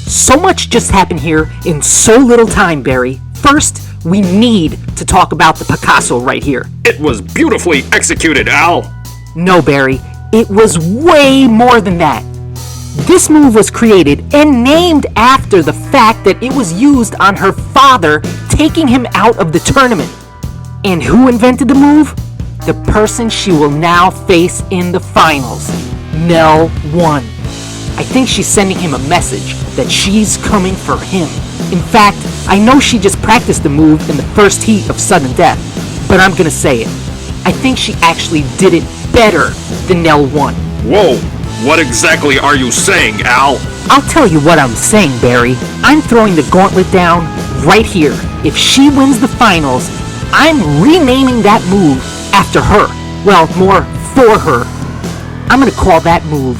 E: So much just happened here in so little time, Barry. First, we need to talk about the Picasso right here.
B: It was beautifully executed, Al.
E: No, Barry, it was way more than that. This move was created and named after the fact that it was used on her father taking him out of the tournament. And who invented the move? The person she will now face in the finals, Nell 1. I think she's sending him a message that she's coming for him. In fact, I know she just practiced the move in the first heat of sudden death, but I'm gonna say it. I think she actually did it better than Nell 1.
B: Whoa, what exactly are you saying, Al?
E: I'll tell you what I'm saying, Barry. I'm throwing the gauntlet down right here. If she wins the finals, I'm renaming that move after her. Well, more for her. I'm gonna call that move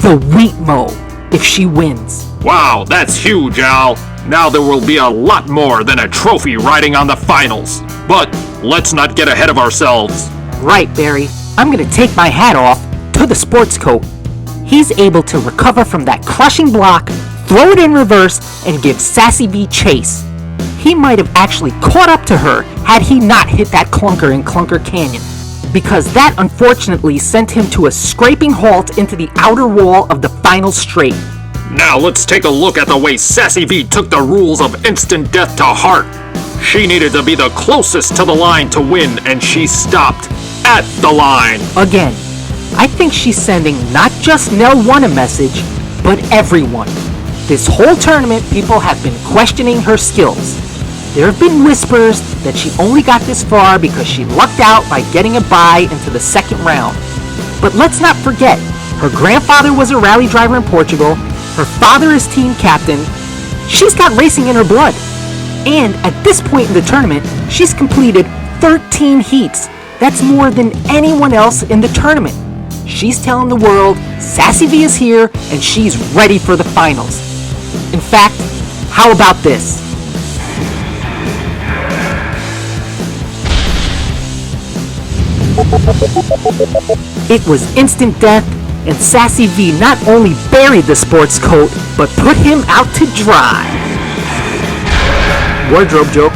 E: the Wheat Mow if she wins.
B: Wow, that's huge, Al. Now there will be a lot more than a trophy riding on the finals. But let's not get ahead of ourselves.
E: Right, Barry. I'm gonna take my hat off to the sports coat. He's able to recover from that crushing block, throw it in reverse, and give Sassy V chase. He might have actually caught up to her had he not hit that clunker in Clunker Canyon, because that unfortunately sent him to a scraping halt into the outer wall of the final straight.
B: Now let's take a look at the way Sassy V took the rules of instant death to heart. She needed to be the closest to the line to win, and she stopped at the line.
E: Again, I think she's sending not just Nell 1 a message, but everyone. This whole tournament, people have been questioning her skills. There have been whispers that she only got this far because she lucked out by getting a bye into the second round. But let's not forget, her grandfather was a rally driver in Portugal, her father is team captain, she's got racing in her blood. And at this point in the tournament, she's completed 13 heats. That's more than anyone else in the tournament. She's telling the world Sassy V is here and she's ready for the finals. In fact, how about this? It was instant death, and Sassy V not only buried the sports coat, but put him out to dry. Wardrobe joke.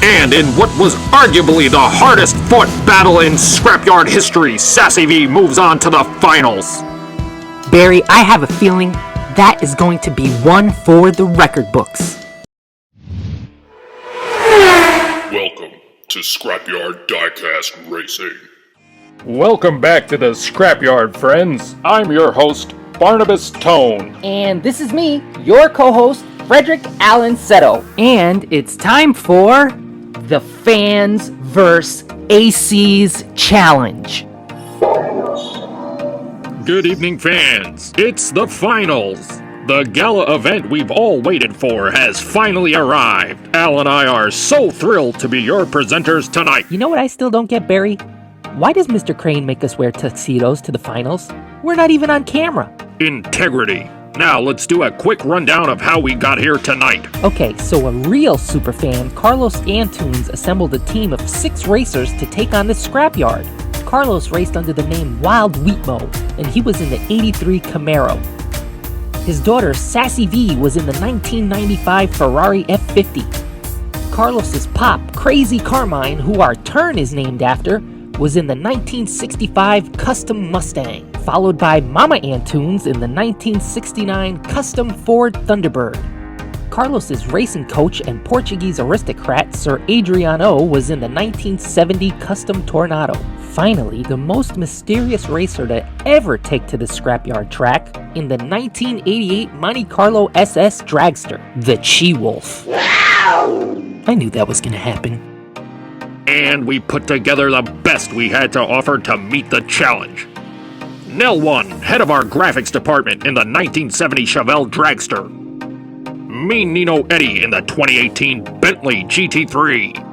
B: And in what was arguably the hardest fought battle in Scrapyard history, Sassy V moves on to the finals.
E: Barry, I have a feeling that is going to be one for the record books.
A: Welcome to Scrapyard Diecast Racing.
B: Welcome back to the Scrapyard, friends. I'm your host, Barnabas Tone.
C: And this is me, your co-host, Frederick Allen Seto.
E: And it's time for
C: The Fans vs. AC's Challenge.
B: Good evening, fans. It's the finals. The gala event we've all waited for has finally arrived. Al and I are so thrilled to be your presenters tonight.
E: You know what I still don't get, Barry? Why does Mr. Crane make us wear tuxedos to the finals? We're not even on camera.
B: Integrity. Now let's do a quick rundown of how we got here tonight.
E: Okay, so a real superfan, Carlos Antunes, assembled a team of 6 racers to take on the Scrapyard. Carlos raced under the name Wild Wheatmo, and he was in the '83 Camaro. His daughter, Sassy V, was in the 1995 Ferrari F50. Carlos's pop, Crazy Carmine, who our turn is named after, was in the 1965 Custom Mustang, followed by Mama Antunes in the 1969 Custom Ford Thunderbird. Carlos's racing coach and Portuguese aristocrat, Sir Adriano, was in the 1970 Custom Tornado. Finally, the most mysterious racer to ever take to the Scrapyard track, in the 1988 Monte Carlo SS Dragster, the Chi-Wolf. I knew that was gonna happen.
B: And we put together the best we had to offer to meet the challenge. Nell 1, head of our graphics department in the 1970 Chevelle Dragster. Mean Nino Eddie in the 2018 Bentley GT3.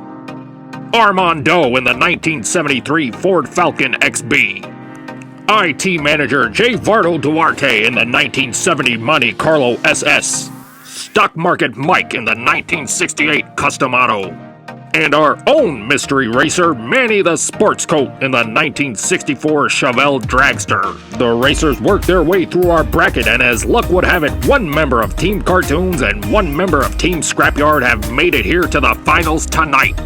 B: Armando in the 1973 Ford Falcon XB. IT Manager J. Vardo Duarte in the 1970 Monte Carlo SS, Stock Market Mike in the 1968 Custom Auto, and our own mystery racer Manny the Sports Coat in the 1964 Chevelle Dragster. The racers worked their way through our bracket, and as luck would have it, one member of Team Cartoons and one member of Team Scrapyard have made it here to the finals tonight.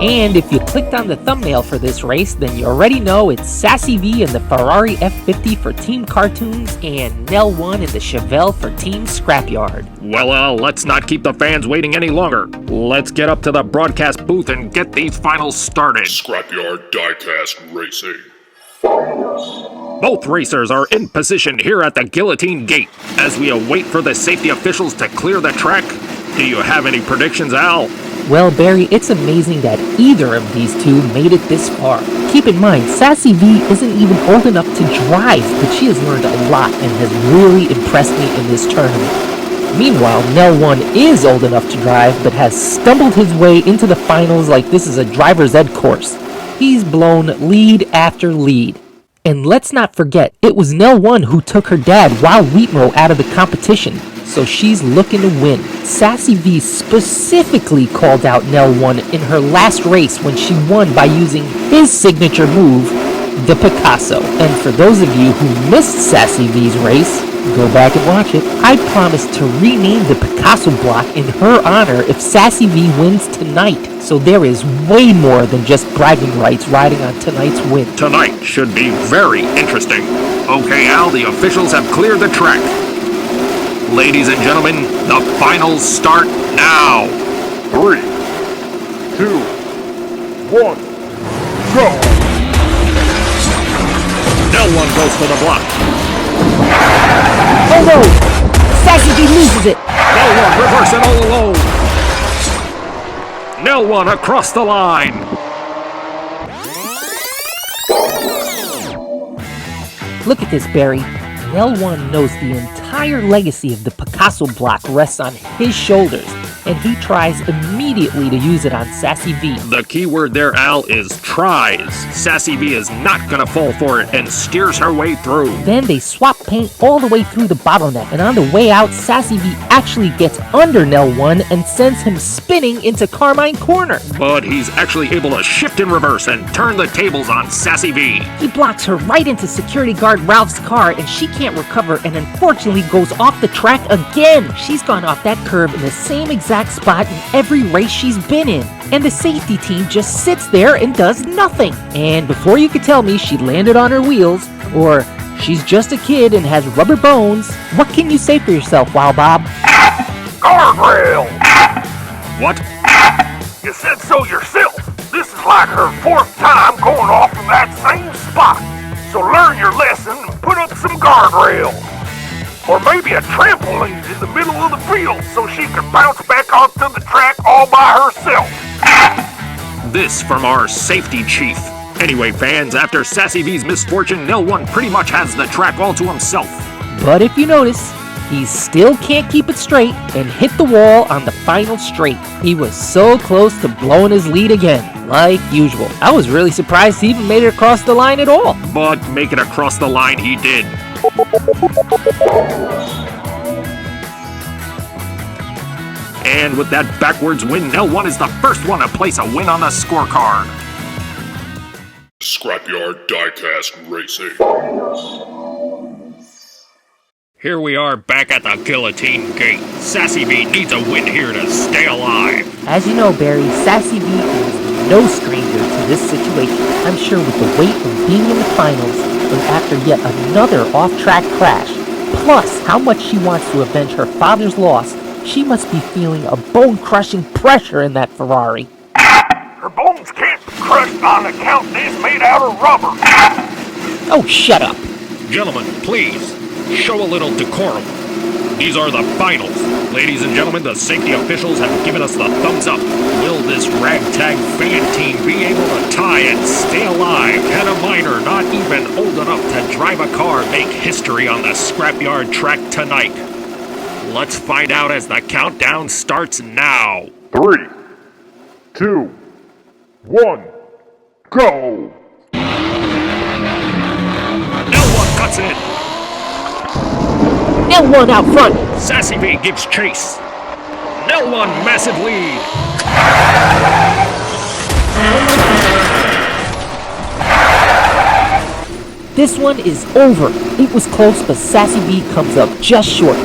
E: And if you clicked on the thumbnail for this race, then you already know it's Sassy V in the Ferrari F50 for Team Cartoons and Nell 1 in the Chevelle for Team Scrapyard.
B: Well, let's not keep the fans waiting any longer. Let's get up to the broadcast booth and get these finals started.
A: Scrapyard Diecast Racing.
B: Both racers are in position here at the guillotine gate. As we await for the safety officials to clear the track, do you have any predictions, Al?
E: Well, Barry, it's amazing that either of these two made it this far. Keep in mind, Sassy V isn't even old enough to drive, but she has learned a lot and has really impressed me in this tournament. Meanwhile, Nell 1 is old enough to drive, but has stumbled his way into the finals like this is a driver's ed course. He's blown lead after lead. And let's not forget, it was Nell 1 who took her dad, Wild Wheatmo, out of the competition, so she's looking to win. Sassy V specifically called out Nell 1 in her last race when she won by using his signature move, the Picasso. And for those of you who missed Sassy V's race, go back and watch it. I promised to rename the Picasso block in her honor if Sassy V wins tonight. So there is way more than just bragging rights riding on tonight's win.
B: Tonight should be very interesting. Okay, Al, the officials have cleared the track. Ladies and gentlemen, the finals start now.
A: 3, 2, 1, go!
B: Nell 1 goes for the block.
E: Oh no! Sassy V loses it!
B: Nell 1 reverse it all alone. Nell 1 across the line.
E: Look at this, Barry. Nell 1 knows the entire legacy of the Picasso block rests on his shoulders, and he tries immediately to use it on Sassy V.
B: The key word there, Al, is tries. Sassy V is not gonna fall for it and steers her way through.
E: Then they swap paint all the way through the bottleneck, and on the way out, Sassy V actually gets under Nell 1 and sends him spinning into Carmine Corner.
B: But he's actually able to shift in reverse and turn the tables on Sassy V.
E: He blocks her right into security guard Ralph's car, and she can't recover and unfortunately goes off the track again. She's gone off that curve in the same exact spot in every race she's been in. And the safety team just sits there and does nothing. And before you could tell me she landed on her wheels, or she's just a kid and has rubber bones, what can you say for yourself, Wild Bob?
D: Guardrail!
B: What?
D: You said so yourself. This is like her 4th time going off in that same spot. So learn your lesson and put up some guardrails. Or maybe a trampoline in the middle of the field so she can bounce back onto the track all by herself.
B: This from our safety chief. Anyway, fans, after Sassy V's misfortune, Nell 1 pretty much has the track all to himself.
E: But if you notice, he still can't keep it straight and hit the wall on the final straight. He was so close to blowing his lead again, like usual. I was really surprised he even made it across the line at all.
B: But make it across the line he did. And with that backwards win, Nell 1 is the first one to place a win on the scorecard.
A: Scrapyard Diecast Racing.
B: Here we are back at the guillotine gate. Sassy V needs a win here to stay alive.
E: As you know, Barry, Sassy V is no stranger to this situation. I'm sure with the weight of being in the finals and after yet another off-track crash, plus how much she wants to avenge her father's loss, she must be feeling a bone-crushing pressure in that Ferrari.
D: Her bones can't be crushed on account it's made out of rubber.
E: Oh, shut up.
B: Gentlemen, please, show a little decorum. These are the finals. Ladies and gentlemen, the safety officials have given us the thumbs up. Will this ragtag fan team be able to tie and stay alive? Can a minor not even old enough to drive a car make history on the Scrapyard track tonight? Let's find out as the countdown starts now.
A: 3, 2, 1, go!
B: cuts in.
E: L1 out front.
B: Sassy V gives chase. L1 massive lead.
E: This one is over. It was close, but Sassy V comes up just short.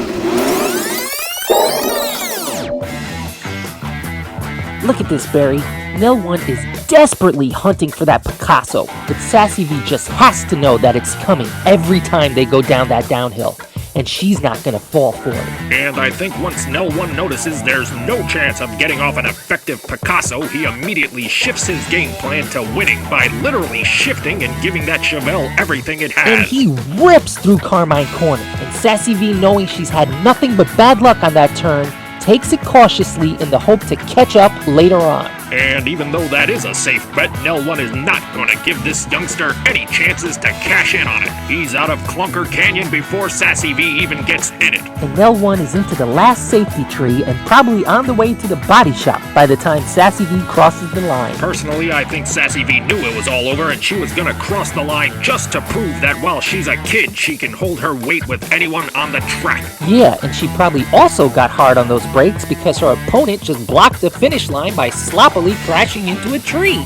E: Look at this, Barry. Nell 1 is desperately hunting for that Picasso, but Sassy V just has to know that it's coming every time they go down that downhill, and she's not gonna fall for it.
B: And I think once Nell 1 notices there's no chance of getting off an effective Picasso, he immediately shifts his game plan to winning by literally shifting and giving that Chevelle everything it has.
E: And he rips through Carmine Corner, and Sassy V, knowing she's had nothing but bad luck on that turn, takes it cautiously in the hope to catch up later on.
B: And even though that is a safe bet, Nell 1 is not going to give this youngster any chances to cash in on it. He's out of Clunker Canyon before Sassy V even gets in it.
E: And Nell 1 is into the last safety tree and probably on the way to the body shop by the time Sassy V crosses the line.
B: Personally, I think Sassy V knew it was all over and she was going to cross the line just to prove that while she's a kid, she can hold her weight with anyone on the track.
E: Yeah, and she probably also got hard on those brakes because her opponent just blocked the finish line by sloppily crashing into a tree.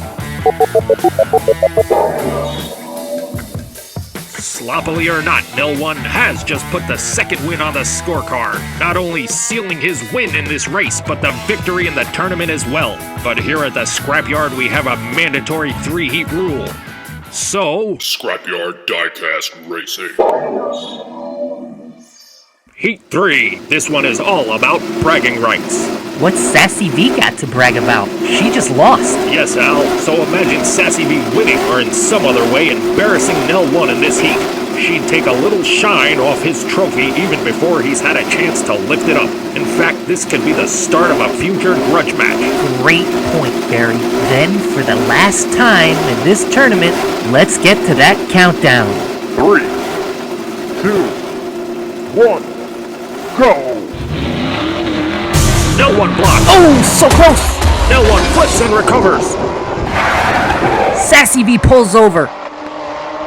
B: Sloppily or not, Nell 1 has just put the second win on the scorecard, not only sealing his win in this race, but the victory in the tournament as well. But here at the Scrapyard, we have a mandatory 3-heat rule. So,
A: Scrapyard Diecast Racing.
B: Heat 3. This one is all about bragging rights.
C: What's Sassy V got to brag about? She just lost.
B: Yes, Al. So imagine Sassy V winning or in some other way embarrassing Nell 1 in this heat. She'd take a little shine off his trophy even before he's had a chance to lift it up. In fact, this could be the start of a future grudge match.
C: Great point, Barry. Then, for the last time in this tournament, let's get to that countdown.
D: 3, 2, 1, go!
B: Nell 1 blocks.
E: Oh, so close!
B: Nell 1 flips and recovers.
C: Sassy V pulls over.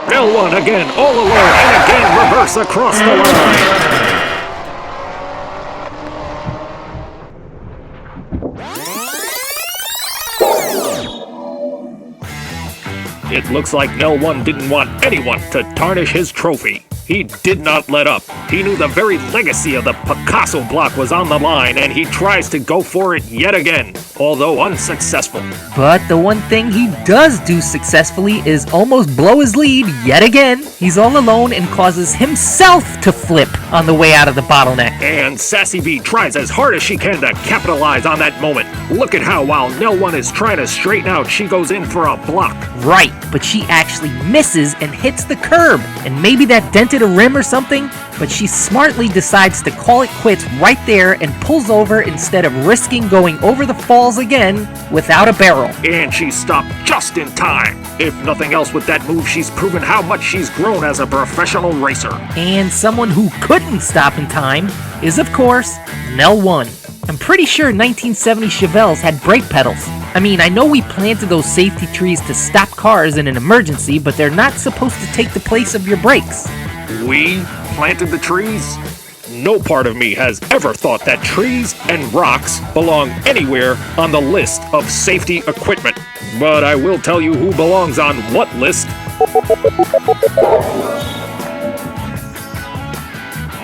B: Nell 1 again, all alone, and again reverse across the line. It looks like Nell 1 didn't want anyone to tarnish his trophy. He did not let up. He knew the very legacy of the Picasso block was on the line, and he tries to go for it yet again, although unsuccessful.
C: But the one thing he does do successfully is almost blow his lead yet again. He's all alone and causes himself to flip on the way out of the bottleneck.
B: And Sassy V tries as hard as she can to capitalize on that moment. Look at how while Nell 1 is trying to straighten out, she goes in for a block.
C: Right, but she actually misses and hits the curb. And maybe that dented a rim or something, but she smartly decides to call it quits right there and pulls over instead of risking going over the falls again without a barrel.
B: And she stopped just in time. If nothing else with that move, she's proven how much she's grown as a professional racer.
C: And someone who couldn't stop in time is, of course, Nell 1. I'm pretty sure 1970 Chevelles had brake pedals. I mean, I know we planted those safety trees to stop cars in an emergency, but they're not supposed to take the place of your brakes.
B: We planted the trees? No part of me has ever thought that trees and rocks belong anywhere on the list of safety equipment. But I will tell you who belongs on what list.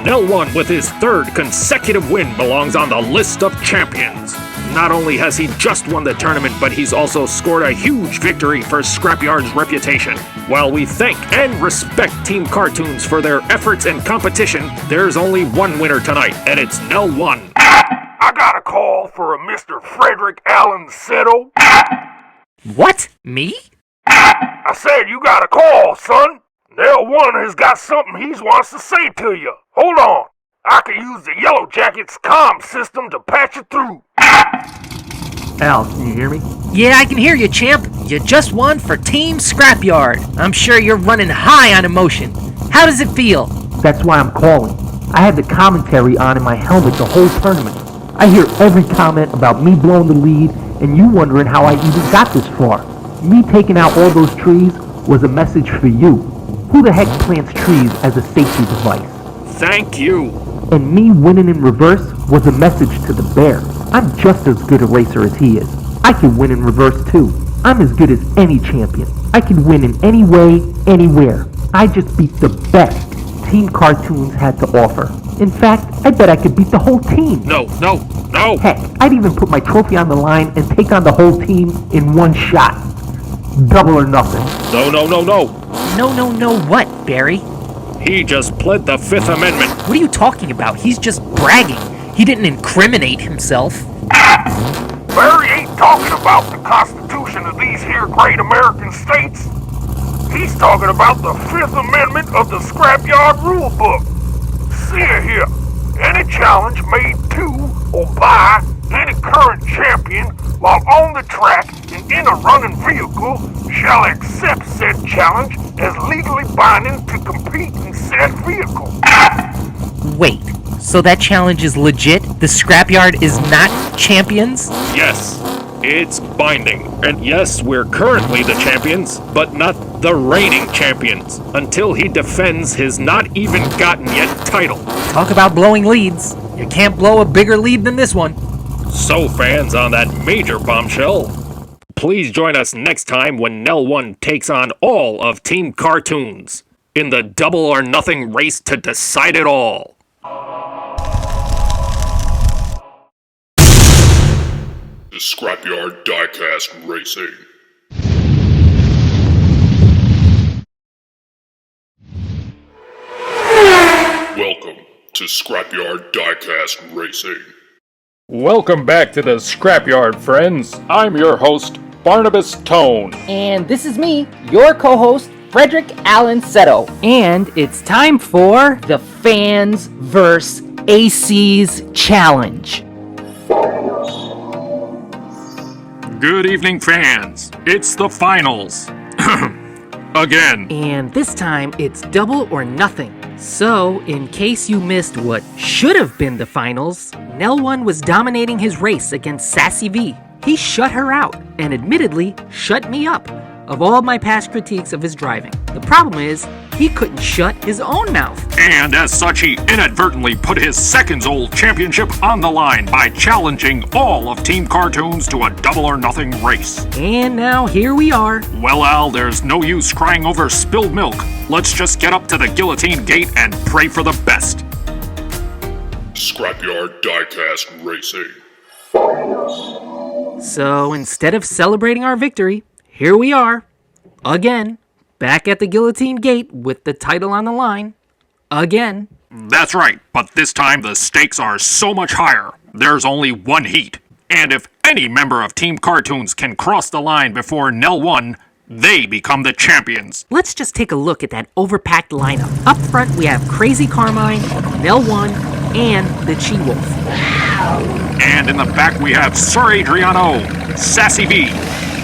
B: Nell 1, with his third consecutive win, belongs on the list of champions. Not only has he just won the tournament, but he's also scored a huge victory for Scrapyard's reputation. While we thank and respect Team Cartoons for their efforts and competition, there's only one winner tonight, and it's Nell 1.
D: I got a call for a Mr. Frederick Allen Settle.
C: What? Me?
D: I said you got a call, son. Nell 1 has got something he wants to say to you. Hold on. I can use the Yellow Jackets comm system to patch it through.
H: Al, can you hear me?
C: Yeah, I can hear you, champ. You just won for Team Scrapyard. I'm sure you're running high on emotion. How does it feel?
H: That's why I'm calling. I had the commentary on in my helmet the whole tournament. I hear every comment about me blowing the lead and you wondering how I even got this far. Me taking out all those trees was a message for you. Who the heck plants trees as a safety device?
B: Thank you.
H: And me winning in reverse was a message to the bear. I'm just as good a racer as he is. I can win in reverse too. I'm as good as any champion. I can win in any way, anywhere. I just beat the best Team Cartoons had to offer. In fact, I bet I could beat the whole team.
B: No.
H: Heck, I'd even put my trophy on the line and take on the whole team in one shot. Double or nothing.
B: No.
C: No, what, Barry?
B: He just pled the Fifth Amendment.
C: What are you talking about? He's just bragging. He didn't incriminate himself.
D: Barry ain't talking about the Constitution of these here great American states. He's talking about the Fifth Amendment of the Scrapyard Rule Book. See it here. Any challenge made to or by any current champion while on the track and in a running vehicle shall accept said challenge as legally binding to compete in said vehicle.
C: Wait, so that challenge is legit? The Scrapyard is not champions?
B: Yes, it's binding. And yes, we're currently the champions, but not the reigning champions, until he defends his not even gotten yet title.
C: Talk about blowing leads. You can't blow a bigger lead than this one.
B: So fans, on that major bombshell, please join us next time when Nell 1 takes on all of Team Cartoons in the double or nothing race to decide it all.
A: The Scrapyard Diecast Racing. Welcome to Scrapyard Diecast Racing.
B: Welcome back to the Scrapyard, friends. I'm your host, Barnabas Tone.
C: And this is me, your co-host, Frederick Allen Seto. And it's time for the Fans vs. AC's Challenge.
B: Good evening, fans. It's the finals. Again.
C: And this time, it's double or nothing. So, in case you missed what should have been the finals, Nell 1 was dominating his race against Sassy V. He shut her out, and admittedly, shut me up, of all my past critiques of his driving. The problem is, he couldn't shut his own mouth.
B: And as such, he inadvertently put his seconds-old championship on the line by challenging all of Team Cartoons to a double or nothing race.
C: And now here we are.
B: Well, Al, there's no use crying over spilled milk. Let's just get up to the guillotine gate and pray for the best.
A: Scrapyard Diecast Racing.
C: So instead of celebrating our victory, here we are, again, back at the guillotine gate with the title on the line, again.
B: That's right, but this time the stakes are so much higher. There's only one heat. And if any member of Team Cartoons can cross the line before Nell 1, they become the champions.
C: Let's just take a look at that overpacked lineup. Up front, we have Crazy Carmine, Nell 1, and the Chi-Wolf.
B: And in the back, we have Sir Adriano, Sassy V,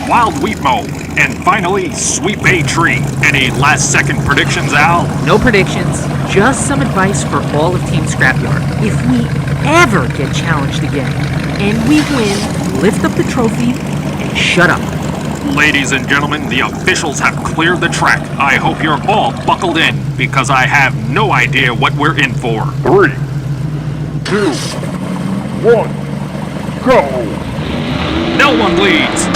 B: Wild Weepmo, and finally, Sweet Bay Tree. Any last-second predictions, Al?
C: No predictions, just some advice for all of Team Scrapyard. If we ever get challenged again, and we win, lift up the trophy and shut up.
B: Ladies and gentlemen, the officials have cleared the track. I hope you're all buckled in, because I have no idea what we're in for.
D: 3, 2, 1, go!
B: Nell 1 leads.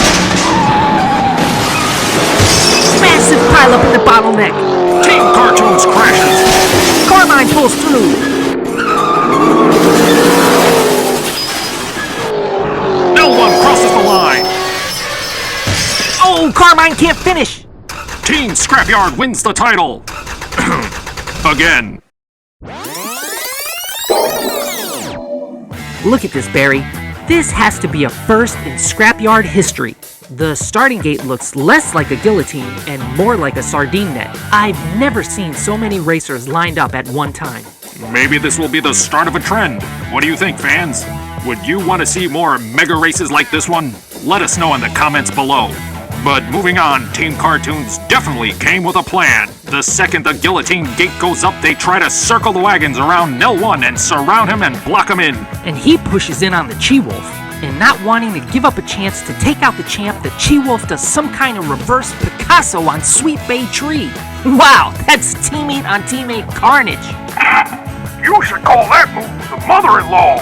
C: Massive pileup in the bottleneck.
B: Team Cartoons crashes.
C: Carmine pulls through.
B: Nell 1 crosses the line.
C: Oh, Carmine can't finish.
B: Team Scrapyard wins the title. Again.
C: Look at this, Barry. This has to be a first in Scrapyard history. The starting gate looks less like a guillotine and more like a sardine net. I've never seen so many racers lined up at one time.
B: Maybe this will be the start of a trend. What do you think, fans? Would you want to see more mega races like this one? Let us know in the comments below. But moving on, Team Cartoons definitely came with a plan. The second the guillotine gate goes up, they try to circle the wagons around Nell 1 and surround him and block him in.
C: And he pushes in on the Chi-Wolf.
E: and not wanting to give up a chance to take out the champ, the She-Wolf does some kind of reverse Picasso on Sweet Bay Tree. Wow, that's teammate on teammate carnage.
D: You should call that move the mother-in-law.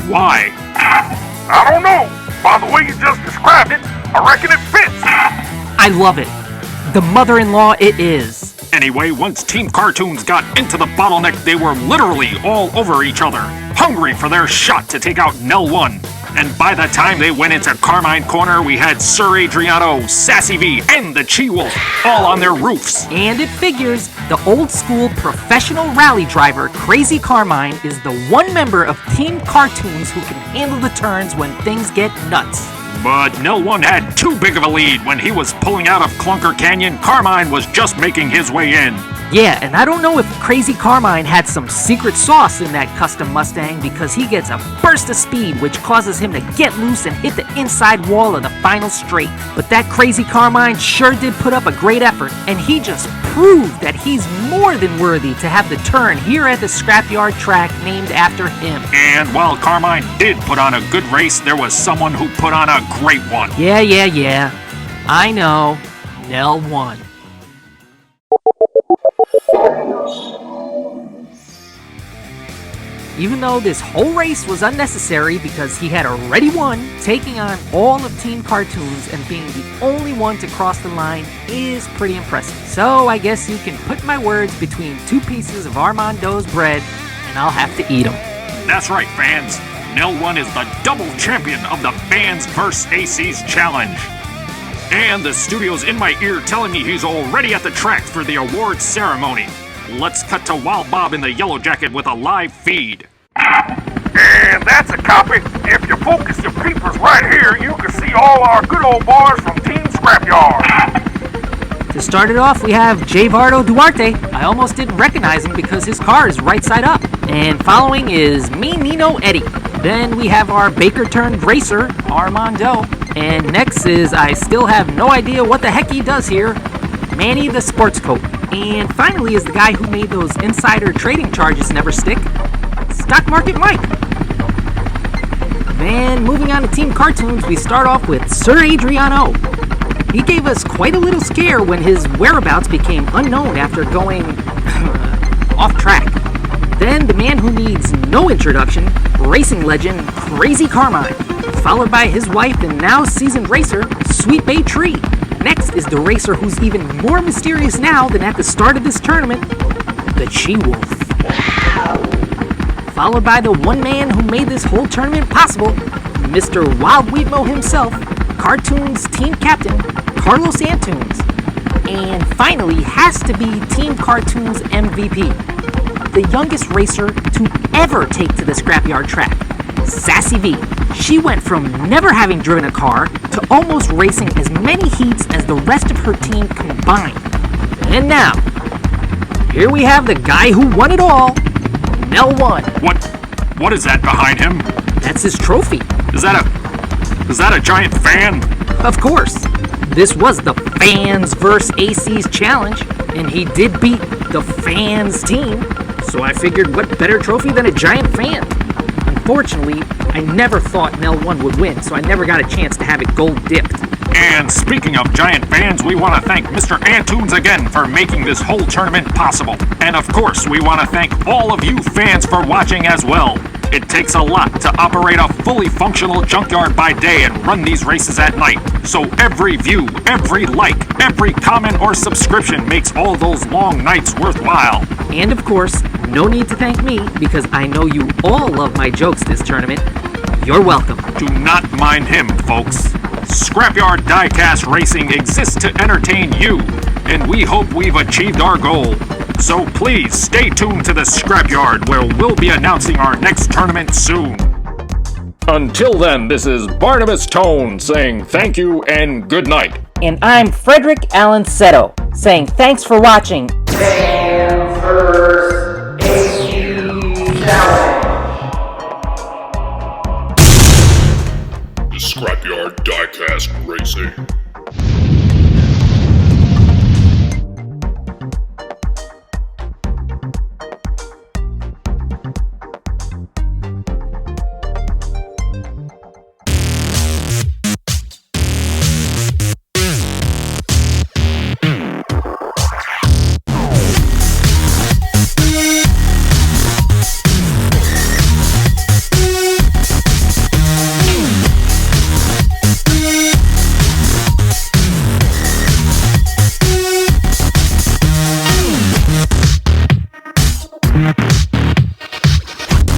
A: Why?
D: I don't know. By the way you just described it, I reckon it fits.
E: I love it. The mother-in-law it is.
B: Anyway, once Team Cartoons got into the bottleneck, they were literally all over each other, hungry for their shot to take out Nell 1. And by the time they went into Carmine Corner, we had Sir Adriano, Sassy V, and the She-Wolf all on their roofs.
E: And it figures the old-school professional rally driver, Crazy Carmine, is the one member of Team Cartoons who can handle the turns when things get nuts.
B: But Nell 1 had too big of a lead. When he was pulling out of Clunker Canyon, Carmine was just making his way in.
E: Yeah, and I don't know if Crazy Carmine had some secret sauce in that custom Mustang, because he gets a burst of speed which causes him to get loose and hit the inside wall of the final straight. But that Crazy Carmine sure did put up a great effort, and he just proved that he's more than worthy to have the turn here at the Scrapyard track named after him.
B: And while Carmine did put on a good race, there was someone who put on a great one.
E: Yeah. I know. Nell 1. Even though this whole race was unnecessary because he had already won, taking on all of Team Cartoons and being the only one to cross the line is pretty impressive. So I guess you can put my words between two pieces of Armando's bread and I'll have to eat them.
B: That's right, fans. Nell 1 is the double champion of the Fans vs. ACs Challenge. And the studio's in my ear telling me he's already at the track for the awards ceremony. Let's cut to Wild Bob in the yellow jacket with a live feed.
D: And that's a copy. If you focus your peepers right here, you can see all our good old boys from Team Scrapyard.
E: To start it off, we have Javardo Duarte. I almost didn't recognize him because his car is right side up. And following is Me Nino Eddie. Then we have our Baker-turned racer, Armando. And next is, I still have no idea what the heck he does here, Manny the Sports Coat. And finally is the guy who made those insider trading charges never stick, Stock Market Mike. Then moving on to Team Cartoons, we start off with Sir Adriano. He gave us quite a little scare when his whereabouts became unknown after going off track. Then the man who needs no introduction, racing legend Crazy Carmine, followed by his wife and now seasoned racer, Sweet Bay Tree. Next is the racer who's even more mysterious now than at the start of this tournament, the She-Wolf. Followed by the one man who made this whole tournament possible, Mr. Wild Weedmo himself, Cartoons team captain, Carlos Antunes. And finally has to be Team Cartoons MVP, the youngest racer to ever take to the Scrapyard track, Sassy V. She went from never having driven a car to almost racing as many heats as the rest of her team combined. And now, here we have the guy who won it all, Nell 1.
B: What is that behind him?
E: That's his trophy.
B: Is that a giant fan?
E: Of course. This was the Fans vs. ACs Challenge, and he did beat the Fans team, so I figured what better trophy than a giant fan. Unfortunately, I never thought Nell 1 would win, so I never got a chance to have it gold dipped.
B: And speaking of giant fans, we want to thank Mr. Antunes again for making this whole tournament possible. And of course, we want to thank all of you fans for watching as well. It takes a lot to operate a fully functional junkyard by day and run these races at night. So every view, every like, every comment or subscription makes all those long nights worthwhile.
E: And of course, no need to thank me, because I know you all love my jokes this tournament. You're welcome.
B: Do not mind him, folks. Scrapyard Diecast Racing exists to entertain you, and we hope we've achieved our goal. So please stay tuned to the Scrapyard, where we'll be announcing our next tournament soon. Until then, this is Barnabas Tone saying thank you and good night.
C: And I'm Frederick Allen Seto, saying thanks for watching.
A: Fans vs. ACs Challenge. The Scrapyard Diecast Racing.